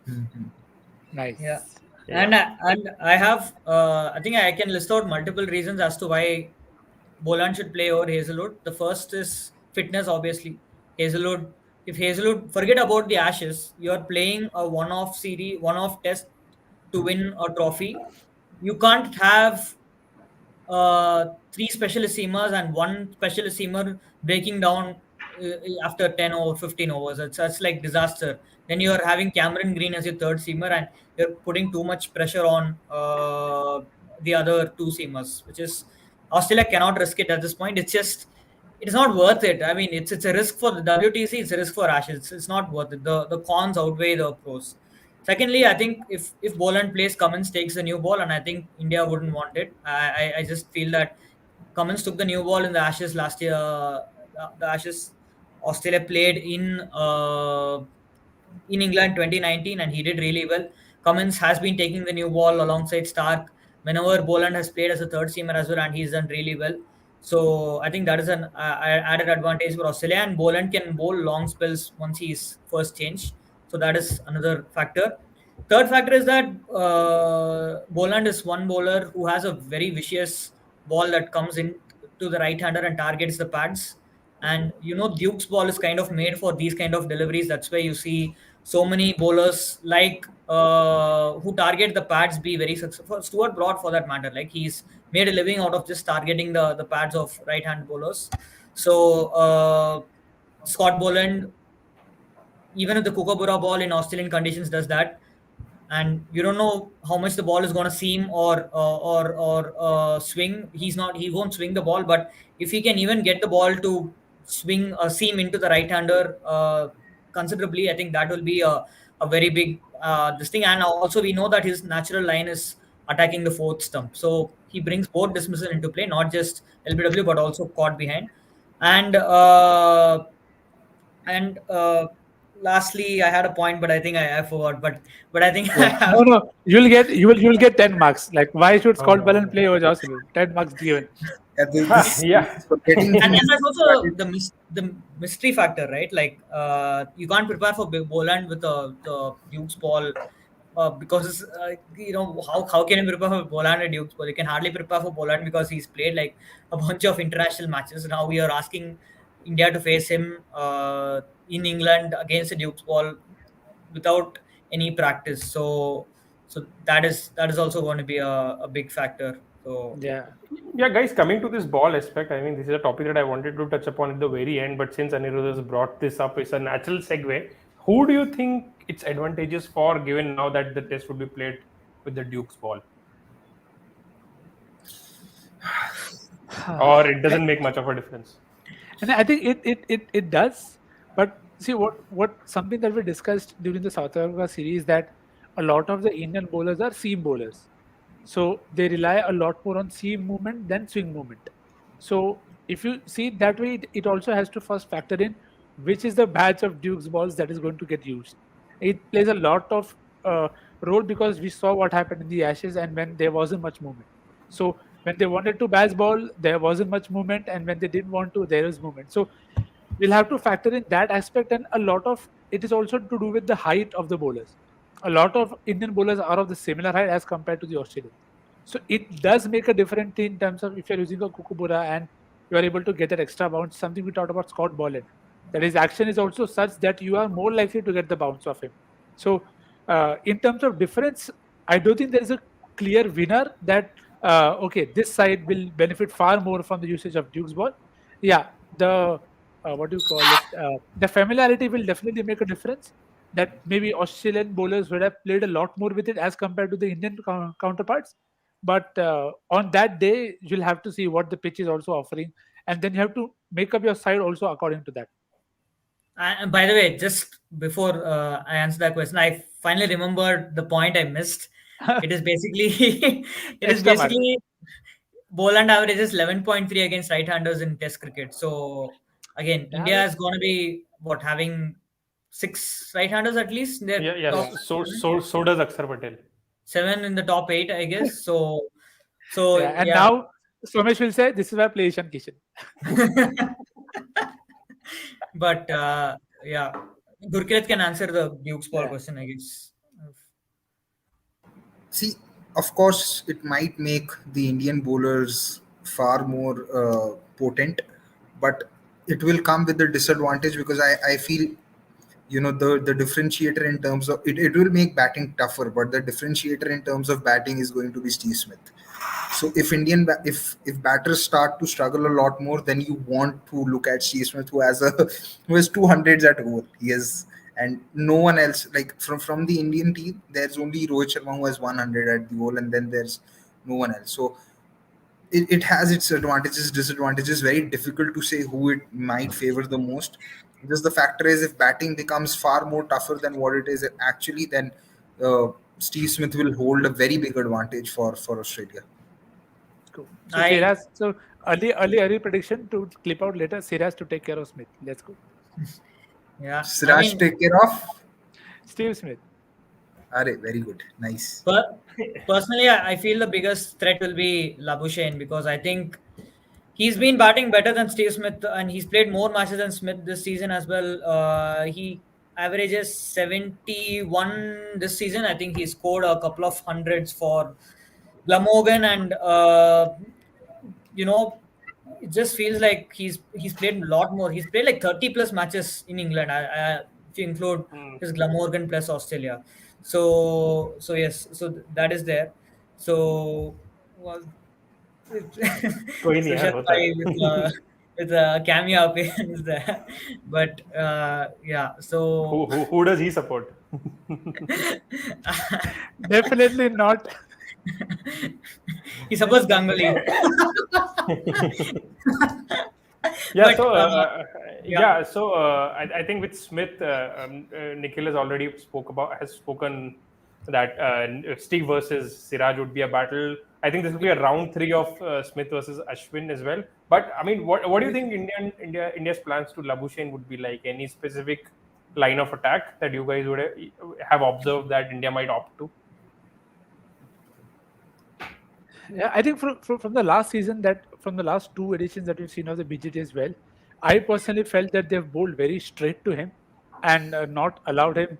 Mhm. Yeah. Nice. Yeah. And I have I think I can list out multiple reasons as to why Boland should play over Hazelwood. The first is fitness, obviously. Hazelwood, if Hazelwood, forget about the Ashes, you're playing a one-off test to win a trophy. You can't have three specialist seamers and one specialist seamer breaking down after 10 or 15 overs. It's like disaster. Then you're having Cameron Green as your third seamer, and you're putting too much pressure on the other two seamers, which is Australia cannot risk it at this point. It's not worth it. I mean, it's a risk for the WTC, it's a risk for Ashes. It's not worth it. The cons outweigh the pros. Secondly, I think if Boland plays, Cummins takes the new ball, and I think India wouldn't want it. I just feel that Cummins took the new ball in the Ashes last year. The Ashes Australia played in England 2019, and he did really well. Cummins has been taking the new ball alongside Starc whenever Boland has played as a third seamer as well, and he's done really well. So I think that is an added advantage for Australia, and Boland can bowl long spells once he's first changed. So that is another factor. Third factor is that Boland is one bowler who has a very vicious ball that comes in to the right hander and targets the pads. And Duke's ball is kind of made for these kind of deliveries. That's why you see so many bowlers like who target the pads be very successful. Stuart Broad, for that matter, like he's made a living out of just targeting the pads of right hand bowlers. So Scott Boland, even if the Kookaburra ball in Australian conditions does that, and you don't know how much the ball is going to seam or swing. He won't swing the ball, but if he can even get the ball to swing seam into the right hander considerably, I think that will be a very big this thing. And also we know that his natural line is attacking the fourth stump, so he brings both dismissal into play, not just LBW but also caught behind. And and lastly, I had a point, but I think I forgot. But I think I Yeah. have. No, you'll get 10 marks. Like, why should Scott Boland Oh. play over Josh Hazlewood? 10 marks given. Yeah, Yeah. forgetting And things there's also started. the mystery factor, right? Like you can't prepare for Boland with the Duke's ball because how can you prepare for Boland and Duke's ball? You can hardly prepare for Boland because he's played like a bunch of international matches. Now we are asking India to face him in England against the Duke's ball without any practice. So that is also going to be a big factor. So Yeah. Yeah, guys, coming to this ball aspect, I mean, this is a topic that I wanted to touch upon at the very end, but since Anirudh has brought this up, it's a natural segue. Who do you think it's advantageous for, given now that the test would be played with the Duke's ball? Or it doesn't make much of a difference? And I think it does. But see, what something that we discussed during the South Africa series, that a lot of the Indian bowlers are seam bowlers. So they rely a lot more on seam movement than swing movement. So if you see it that way, it also has to first factor in which is the batch of Duke's balls that is going to get used. It plays a lot of role, because we saw what happened in the Ashes and when there wasn't much movement. So when they wanted to batch ball, there wasn't much movement, and when they didn't want to, there is movement. So we'll have to factor in that aspect, and a lot of it is also to do with the height of the bowlers. A lot of Indian bowlers are of the similar height as compared to the Australians. So it does make a difference in terms of if you're using a Kukubura and you are able to get that extra bounce. Something we talked about Scott Boland, that his action is also such that you are more likely to get the bounce of him. So in terms of difference, I don't think there is a clear winner that okay, this side will benefit far more from the usage of Duke's ball. Yeah, the what do you call it? The familiarity will definitely make a difference. That maybe Australian bowlers would have played a lot more with it as compared to the Indian counterparts. But on that day, you'll have to see what the pitch is also offering, and then you have to make up your side also according to that. And by the way, just before I answer that question, I finally remembered the point I missed. It is basically it is Extra mark. basically Boland averages 11.3 against right-handers in Test cricket. So again, Yeah, India is going to be having 6 right-handers at least in their Yeah, yeah, top yes. So, 7, so does Akshar Patel. 7 in the top 8, I guess. So yeah. And yeah. now Somesh will say this is why I play Ishan Kishan. But yeah, Gurkirat can answer the Duke's ball Yeah, question, I guess. See, of course, it might make the Indian bowlers far more potent, but it will come with the disadvantage because I feel the differentiator in terms of it will make batting tougher, but the differentiator in terms of batting is going to be Steve Smith. So if if batters start to struggle a lot more, then you want to look at Steve Smith, who has who has 200s at goal. He has, and no one else, like from the Indian team. There's only Rohit Sharma who has 100 at the goal, and then there's no one else. So it has its advantages, disadvantages. Very difficult to say who it might favor the most. Because the factor is, if batting becomes far more tougher than what it is actually, then Steve Smith will hold a very big advantage for Australia. cool. So I Siraj, so early prediction to clip out later. Siraj to take care of Smith. Let's go. Yeah, I Siraj, mean, take care of. Steve Smith. Are very good, nice. but personally, I feel the biggest threat will be Labuschagne, because I think he's been batting better than Steve Smith, and he's played more matches than Smith this season as well. He averages 71 this season. I think he scored a couple of hundreds for Glamorgan, and you know, it just feels like he's played a lot more. He's played like 30 plus matches in England. If you include Hmm. his Glamorgan plus Australia. So yes, so that is there. So well, कोई नहीं यार Sushant होता bhai with है. with a cameo appearance there. But yeah, so Who does he support? Definitely not. he supports Ganguly. Yeah, But so yeah, I think with Smith, Nikhil has spoken that Steve versus Siraj would be a battle. I think this will be a round three of Smith versus Ashwin as well. But I mean, what do you think India's plans to Labuschagne would be like? Any specific line of attack that you guys would have observed that India might opt to? Yeah, I think from the last season, that from the last two editions that we've seen of the BGT as well, I personally felt that they've bowled very straight to him and not allowed him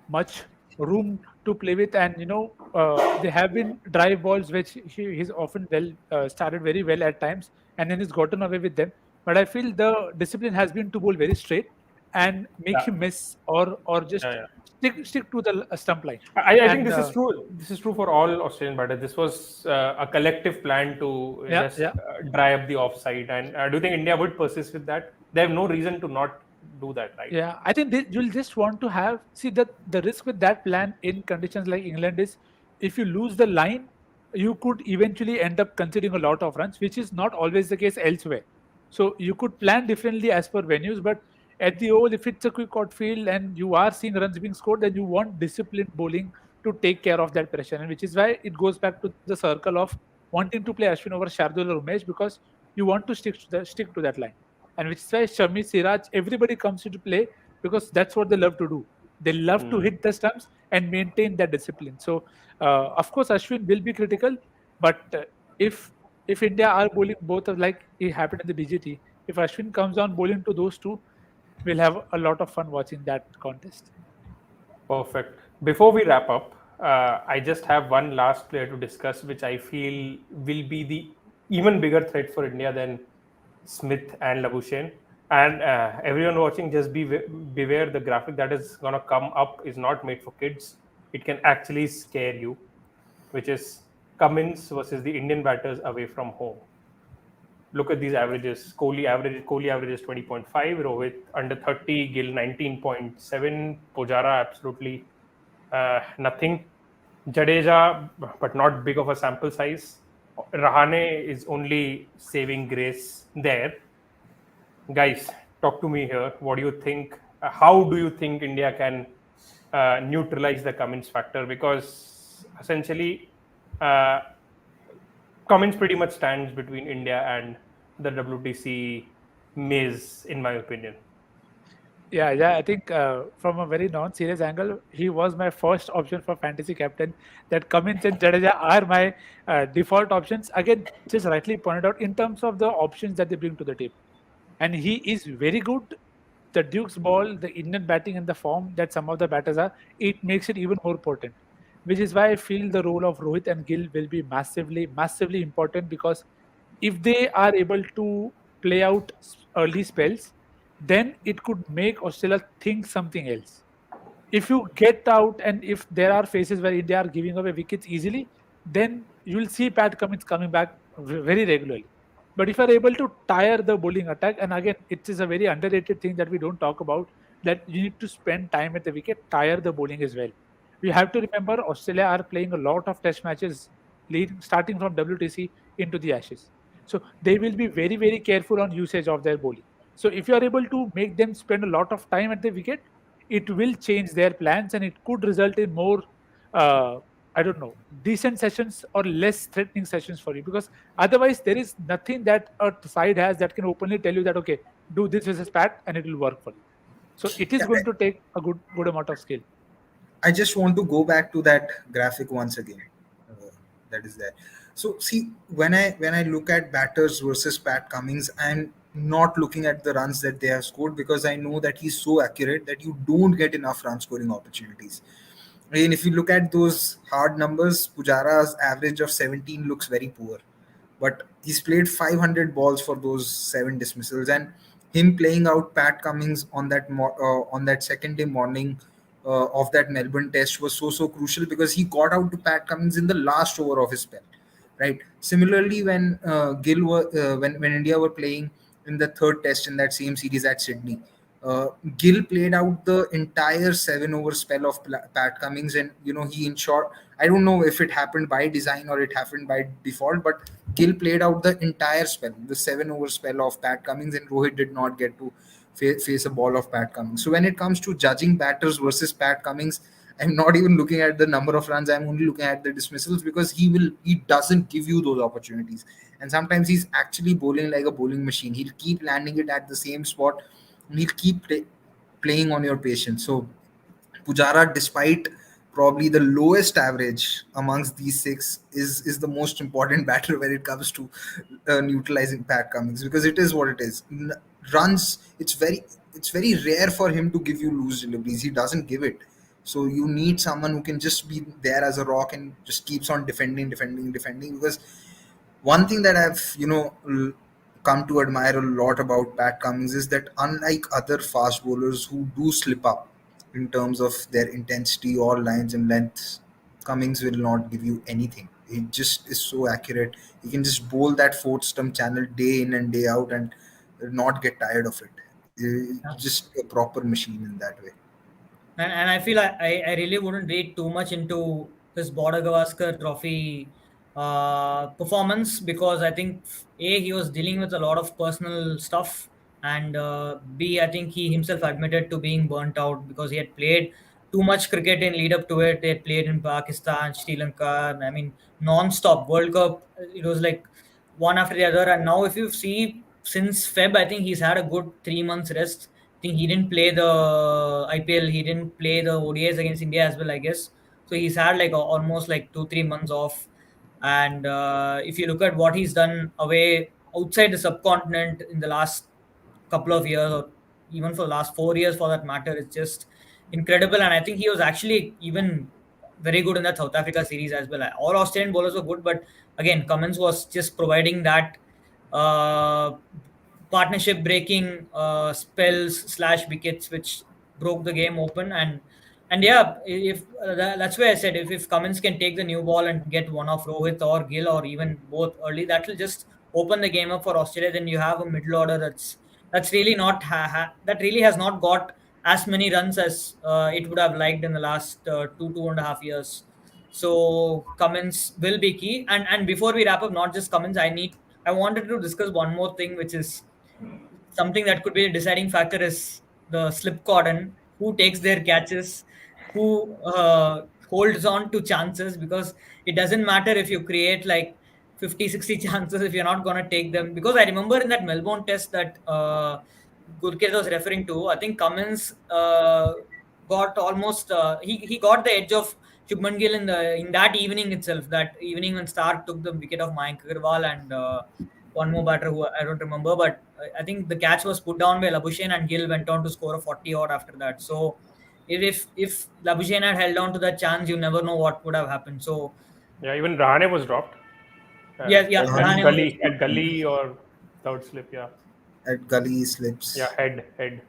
much room to play with. And there have been drive balls which he's often started very well at times, and then he's gotten away with them. But I feel the discipline has been to bowl very straight and make Yeah, him miss, or just yeah. stick to the stump line. I think And this is true. This is true for all Australian batters. This was a collective plan to yeah, just yeah. dry up the offside. And do you think India would persist with that? They have no reason to not do that, right? Yeah, I think you'll just want to see that the risk with that plan in conditions like England is, if you lose the line, you could eventually end up conceding a lot of runs, which is not always the case elsewhere. So you could plan differently as per venues, but at the Oval, if it's a quick outfield and you are seeing runs being scored, then you want disciplined bowling to take care of that pressure, and which is why it goes back to the circle of wanting to play Ashwin over Shardul or Umesh, because you want to stick to that line, and which is why Shami, Siraj, everybody comes into play, because that's what they love to do. They love to Hmm. hit the stumps and maintain that discipline. So, of course, Ashwin will be critical, but if India are bowling both of, like it happened in the BGT, if Ashwin comes on bowling to those two, we'll have a lot of fun watching that contest. Perfect. Before we wrap up, I just have one last player to discuss, which I feel will be the even bigger threat for India than Smith and Labuschagne. And everyone watching, just beware, the graphic that is going to come up is not made for kids. It can actually scare you, which is Cummins versus the Indian batters away from home. Look at these averages. Kohli averages 20.5, Rohit under 30, Gill 19.7, Pujara absolutely nothing. Jadeja, but not big of a sample size. Rahane is only saving grace there. Guys, talk to me here. What do you think? How do you think India can neutralize the Cummins factor? Because essentially, uh, Cummins pretty much stands between India and the WTC maze, in my opinion. Yeah. I think from a very non-serious angle, he was my first option for fantasy captain. That Cummins and Jadeja are my default options. Again, just rightly pointed out in terms of the options that they bring to the table, and he is very good. The Duke's ball, the Indian batting, and the form that some of the batters are, it makes it even more potent. Which is why I feel the role of Rohit and Gill will be massively important, because if they are able to play out early spells, then it could make Australia think something else. If you get out, and if there are phases where India are giving away wickets easily, then you will see Pat Cummins coming back very regularly. But if you are able to tire the bowling attack, and again, it is a very underrated thing that we don't talk about, that you need to spend time at the wicket, tire the bowling as well. We have to remember Australia are playing a lot of test matches starting from WTC into the Ashes. So they will be very careful on usage of their bowling. So if you are able to make them spend a lot of time at the wicket, it will change their plans, and it could result in more, uh, I don't know, decent sessions or less threatening sessions for you, because otherwise there is nothing that a side has that can openly tell you that, okay, do this versus Pat and it will work for you. So it is Yeah, going to take a good amount of skill. I just want to go back to that graphic once again. Uh, that is there. So see, when I look at batters versus Pat Cummins, I'm not looking at the runs that they have scored, because I know that he's so accurate that you don't get enough run scoring opportunities. I mean, if you look at those hard numbers, Pujara's average of 17 looks very poor, but he's played 500 balls for those 7 dismissals, and him playing out Pat Cummins on on that second day morning of that Melbourne Test was so crucial, because he got out to Pat Cummins in the last over of his spell, right? Similarly, when Gill were when India were playing in the third test in that same series at Sydney. Gill played out the entire 7 over spell of Pat Cummins, and he ensured. I don't know if it happened by design or it happened by default, but Gill played out the entire spell, the 7 over spell of Pat Cummins, and Rohit did not get to face a ball of Pat Cummins. So when it comes to judging batters versus Pat Cummins, I'm not even looking at the number of runs. I'm only looking at the dismissals, because he doesn't give you those opportunities, and sometimes he's actually bowling like a bowling machine. He'll keep landing it at the same spot, and he'll keep playing on your patience. So Pujara, despite probably the lowest average amongst these six, is the most important batter when it comes to neutralizing Pat Cummins, because it is what it is. Runs, it's very rare for him to give you loose deliveries. He doesn't give it. So you need someone who can just be there as a rock and just keeps on defending. Because one thing that I've come to admire a lot about Pat Cummins is that, unlike other fast bowlers who do slip up in terms of their intensity or lines and lengths, Cummins will not give you anything. He just is so accurate. He can just bowl that fourth stump channel day in and day out and not get tired of it. Just a proper machine in that way. And I feel I really wouldn't read too much into his Border Gavaskar Trophy performance, because I think A, he was dealing with a lot of personal stuff, and B, I think he himself admitted to being burnt out because he had played too much cricket in lead up to it. They had played in Pakistan, Sri Lanka, I mean, non-stop World Cup. It was like one after the other. And now if you see, since Feb, I think he's had a good 3 months rest. I think he didn't play the IPL, he didn't play the ODIs against India as well, I guess. So he's had like almost like 2-3 months off. And if you look at what he's done away outside the subcontinent in the last couple of years, or even for the last 4 years for that matter, it's just incredible. And I think he was actually even very good in that South Africa series as well. All Australian bowlers were good, but again, Cummins was just providing that uh, partnership breaking spells slash wickets which broke the game open. And yeah, if that's why I said, if Cummins can take the new ball and get one of Rohit or Gill or even both early, that will just open the game up for Australia. Then you have a middle order that's really not that really has not got as many runs as it would have liked in the last 2.5 years. So Cummins will be key. And before we wrap up, not just Cummins, I wanted to discuss one more thing, which is something that could be a deciding factor is the slip cordon, who takes their catches, who holds on to chances, because it doesn't matter if you create like 50, 60 chances if you're not going to take them. Because I remember in that Melbourne test that Gurkes was referring to, I think Cummins got almost, he got the edge of Shubman Gill in that evening itself, that evening when Starc took the wicket of Mayank Agarwal and one more batter who I don't remember, but I think the catch was put down by Labuschagne and Gill went on to score a 40 odd after that. So if Labuschagne had held on to that chance, you never know what would have happened. So Yeah, even Rahane was dropped. yeah, At Rahane was gully, at gully or third slip. Yeah, At gully slips. yeah, head.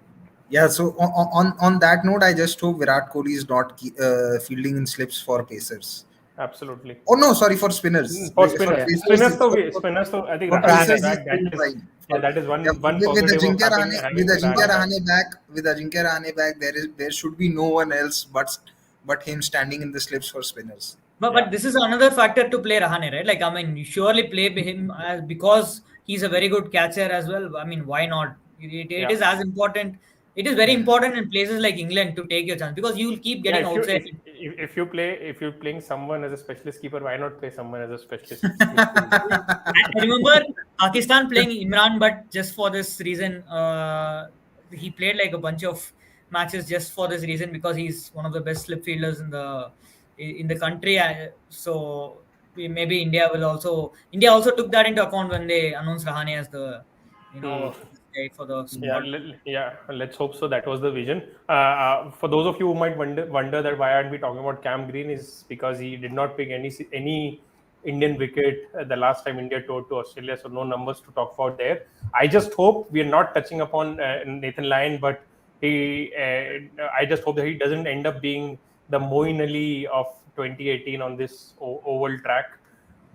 Yeah, so on that note, I just hope Virat Kohli is not fielding in slips for pacers. Absolutely. Oh no, sorry, for spinners. For For spinners, pacers, spinners. So I think for Rahane, pacers he's that still is fine. that is one Yeah, with positive of Ajinkya having Rahane, having Rahane back. with Ajinkya Rahane back, there should be no one else but him standing in the slips for spinners. But Yeah, this is another factor to play Rahane, right? Like, I mean, you surely play him because he's a very good catcher as well. I mean, why not? It yeah. is as important. It is very important in places like England to take your chance, because you will keep Yeah, getting outside. if you're playing someone as a specialist keeper, why not play someone as a specialist slip fielder? I remember Pakistan playing Imran, but just for this reason, he played like a bunch of matches just for this reason, because he's one of the best slip fielders in the country. So maybe India also took that into account when they announced Rahane as the Hmm. guy for the Yeah, squad. let's hope so. That was the vision. For those of you who might wonder that why aren't we talking about Cam Green, is because he did not pick any Indian wicket the last time India toured to Australia, so no numbers to talk about there. I just hope we are not touching upon Nathan Lyon, but I just hope that he doesn't end up being the Moeen Ali of 2018 on this oval track.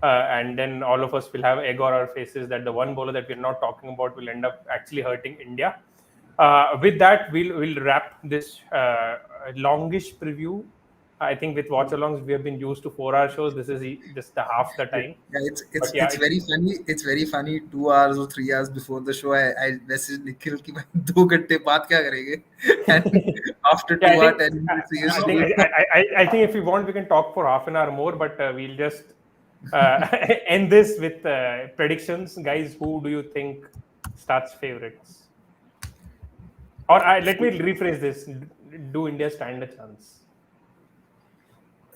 and then all of us will have egg on our faces that the one bowler that we're not talking about will end up actually hurting India. With that, we'll wrap this longish preview. I think with watch alongs we have been used to 4 hour shows. This is just the half the time. Yeah, But yeah, it's very funny. It's very funny. 2 hours or 3 hours before the show, I messaged Nikhil कि भाई 2 घंटे बाद क्या करेंगे? And after yeah, 2 hours, 10 minutes, he used to do it. I think if we want, we can talk for half an hour more, but we'll just end this with predictions, guys. Who do you think starts favorites? Or let me rephrase this: do India stand a chance?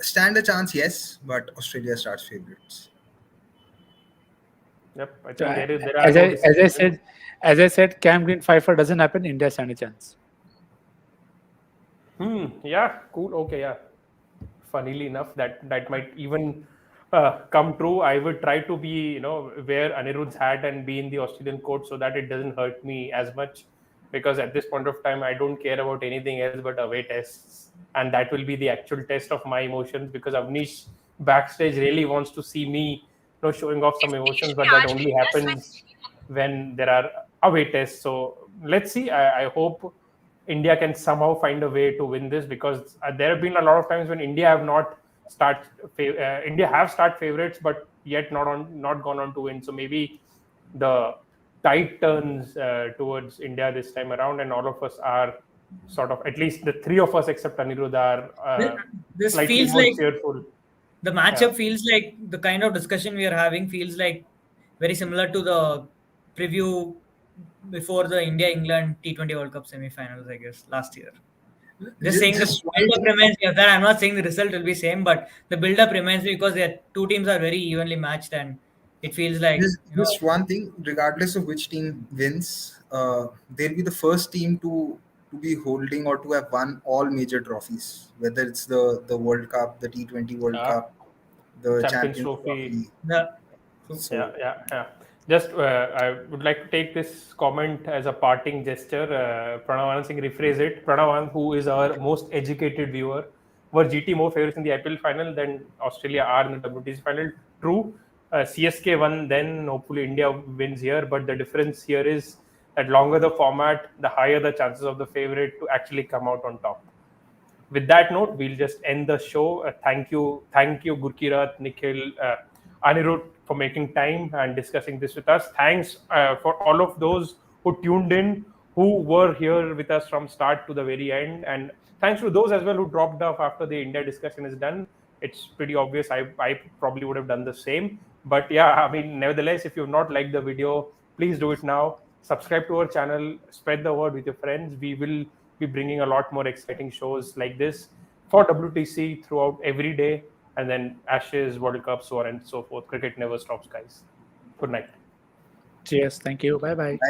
Stand a chance, yes, but Australia starts favorites. Yep, I think So, there are no disagreements. as I said, Cam Green Pfeiffer doesn't happen. India stand a chance. Yeah, cool. Okay, yeah. Funnily enough, that might even come true. I would try to be, wear Anirudh's hat and be in the Australian court so that it doesn't hurt me as much. Because at this point of time, I don't care about anything else but away tests, and that will be the actual test of my emotions. Because Avnish backstage really wants to see me, showing off some emotions, but that only happens when there are away tests. So let's see. I hope India can somehow find a way to win this, because there have been a lot of times when India have not India have start favorites, but yet not gone on to win. So maybe the tide turns towards India this time around, and all of us are sort of, at least the three of us except Anirudh, are This slightly feels more like cheerful. the matchup feels like the kind of discussion we are having feels like very similar to the preview before the India-England T20 World Cup semi-finals, I guess, last year. Just saying the Just build-up reminds me of that. I'm not saying the result will be same, but the build-up reminds me because their two teams are very evenly matched, and it feels like just one thing. Regardless of which team wins, they'll be the first team to be holding or to have won all major trophies, whether it's the World Cup, the T20 World Yeah. Cup, the Champions Champions Trophy. Trophy. the So Yeah. Just I would like to take this comment as a parting gesture. Pranav Anand Singh, rephrase it. Pranav Anand, who is our most educated viewer, were GT more favorites in the IPL final than Australia are in the WTC final? True. CSK won, then hopefully India wins here. But the difference here is that longer the format, the higher the chances of the favorite to actually come out on top. With that note, we'll just end the show. Thank you, Gurkirat, Nikhil, Anirudh, for making time and discussing this with us. Thanks for all of those who tuned in, who were here with us from start to the very end, and thanks to those as well who dropped off after the India discussion is done. It's pretty obvious. I probably would have done the same. But yeah, I mean, nevertheless, if you've not liked the video, please do it now. Subscribe to our channel, spread the word with your friends. We will be bringing a lot more exciting shows like this for WTC throughout every day, and then Ashes, World Cup, so on and so forth. Cricket never stops, guys. Good night. Cheers. Thank you. Bye bye.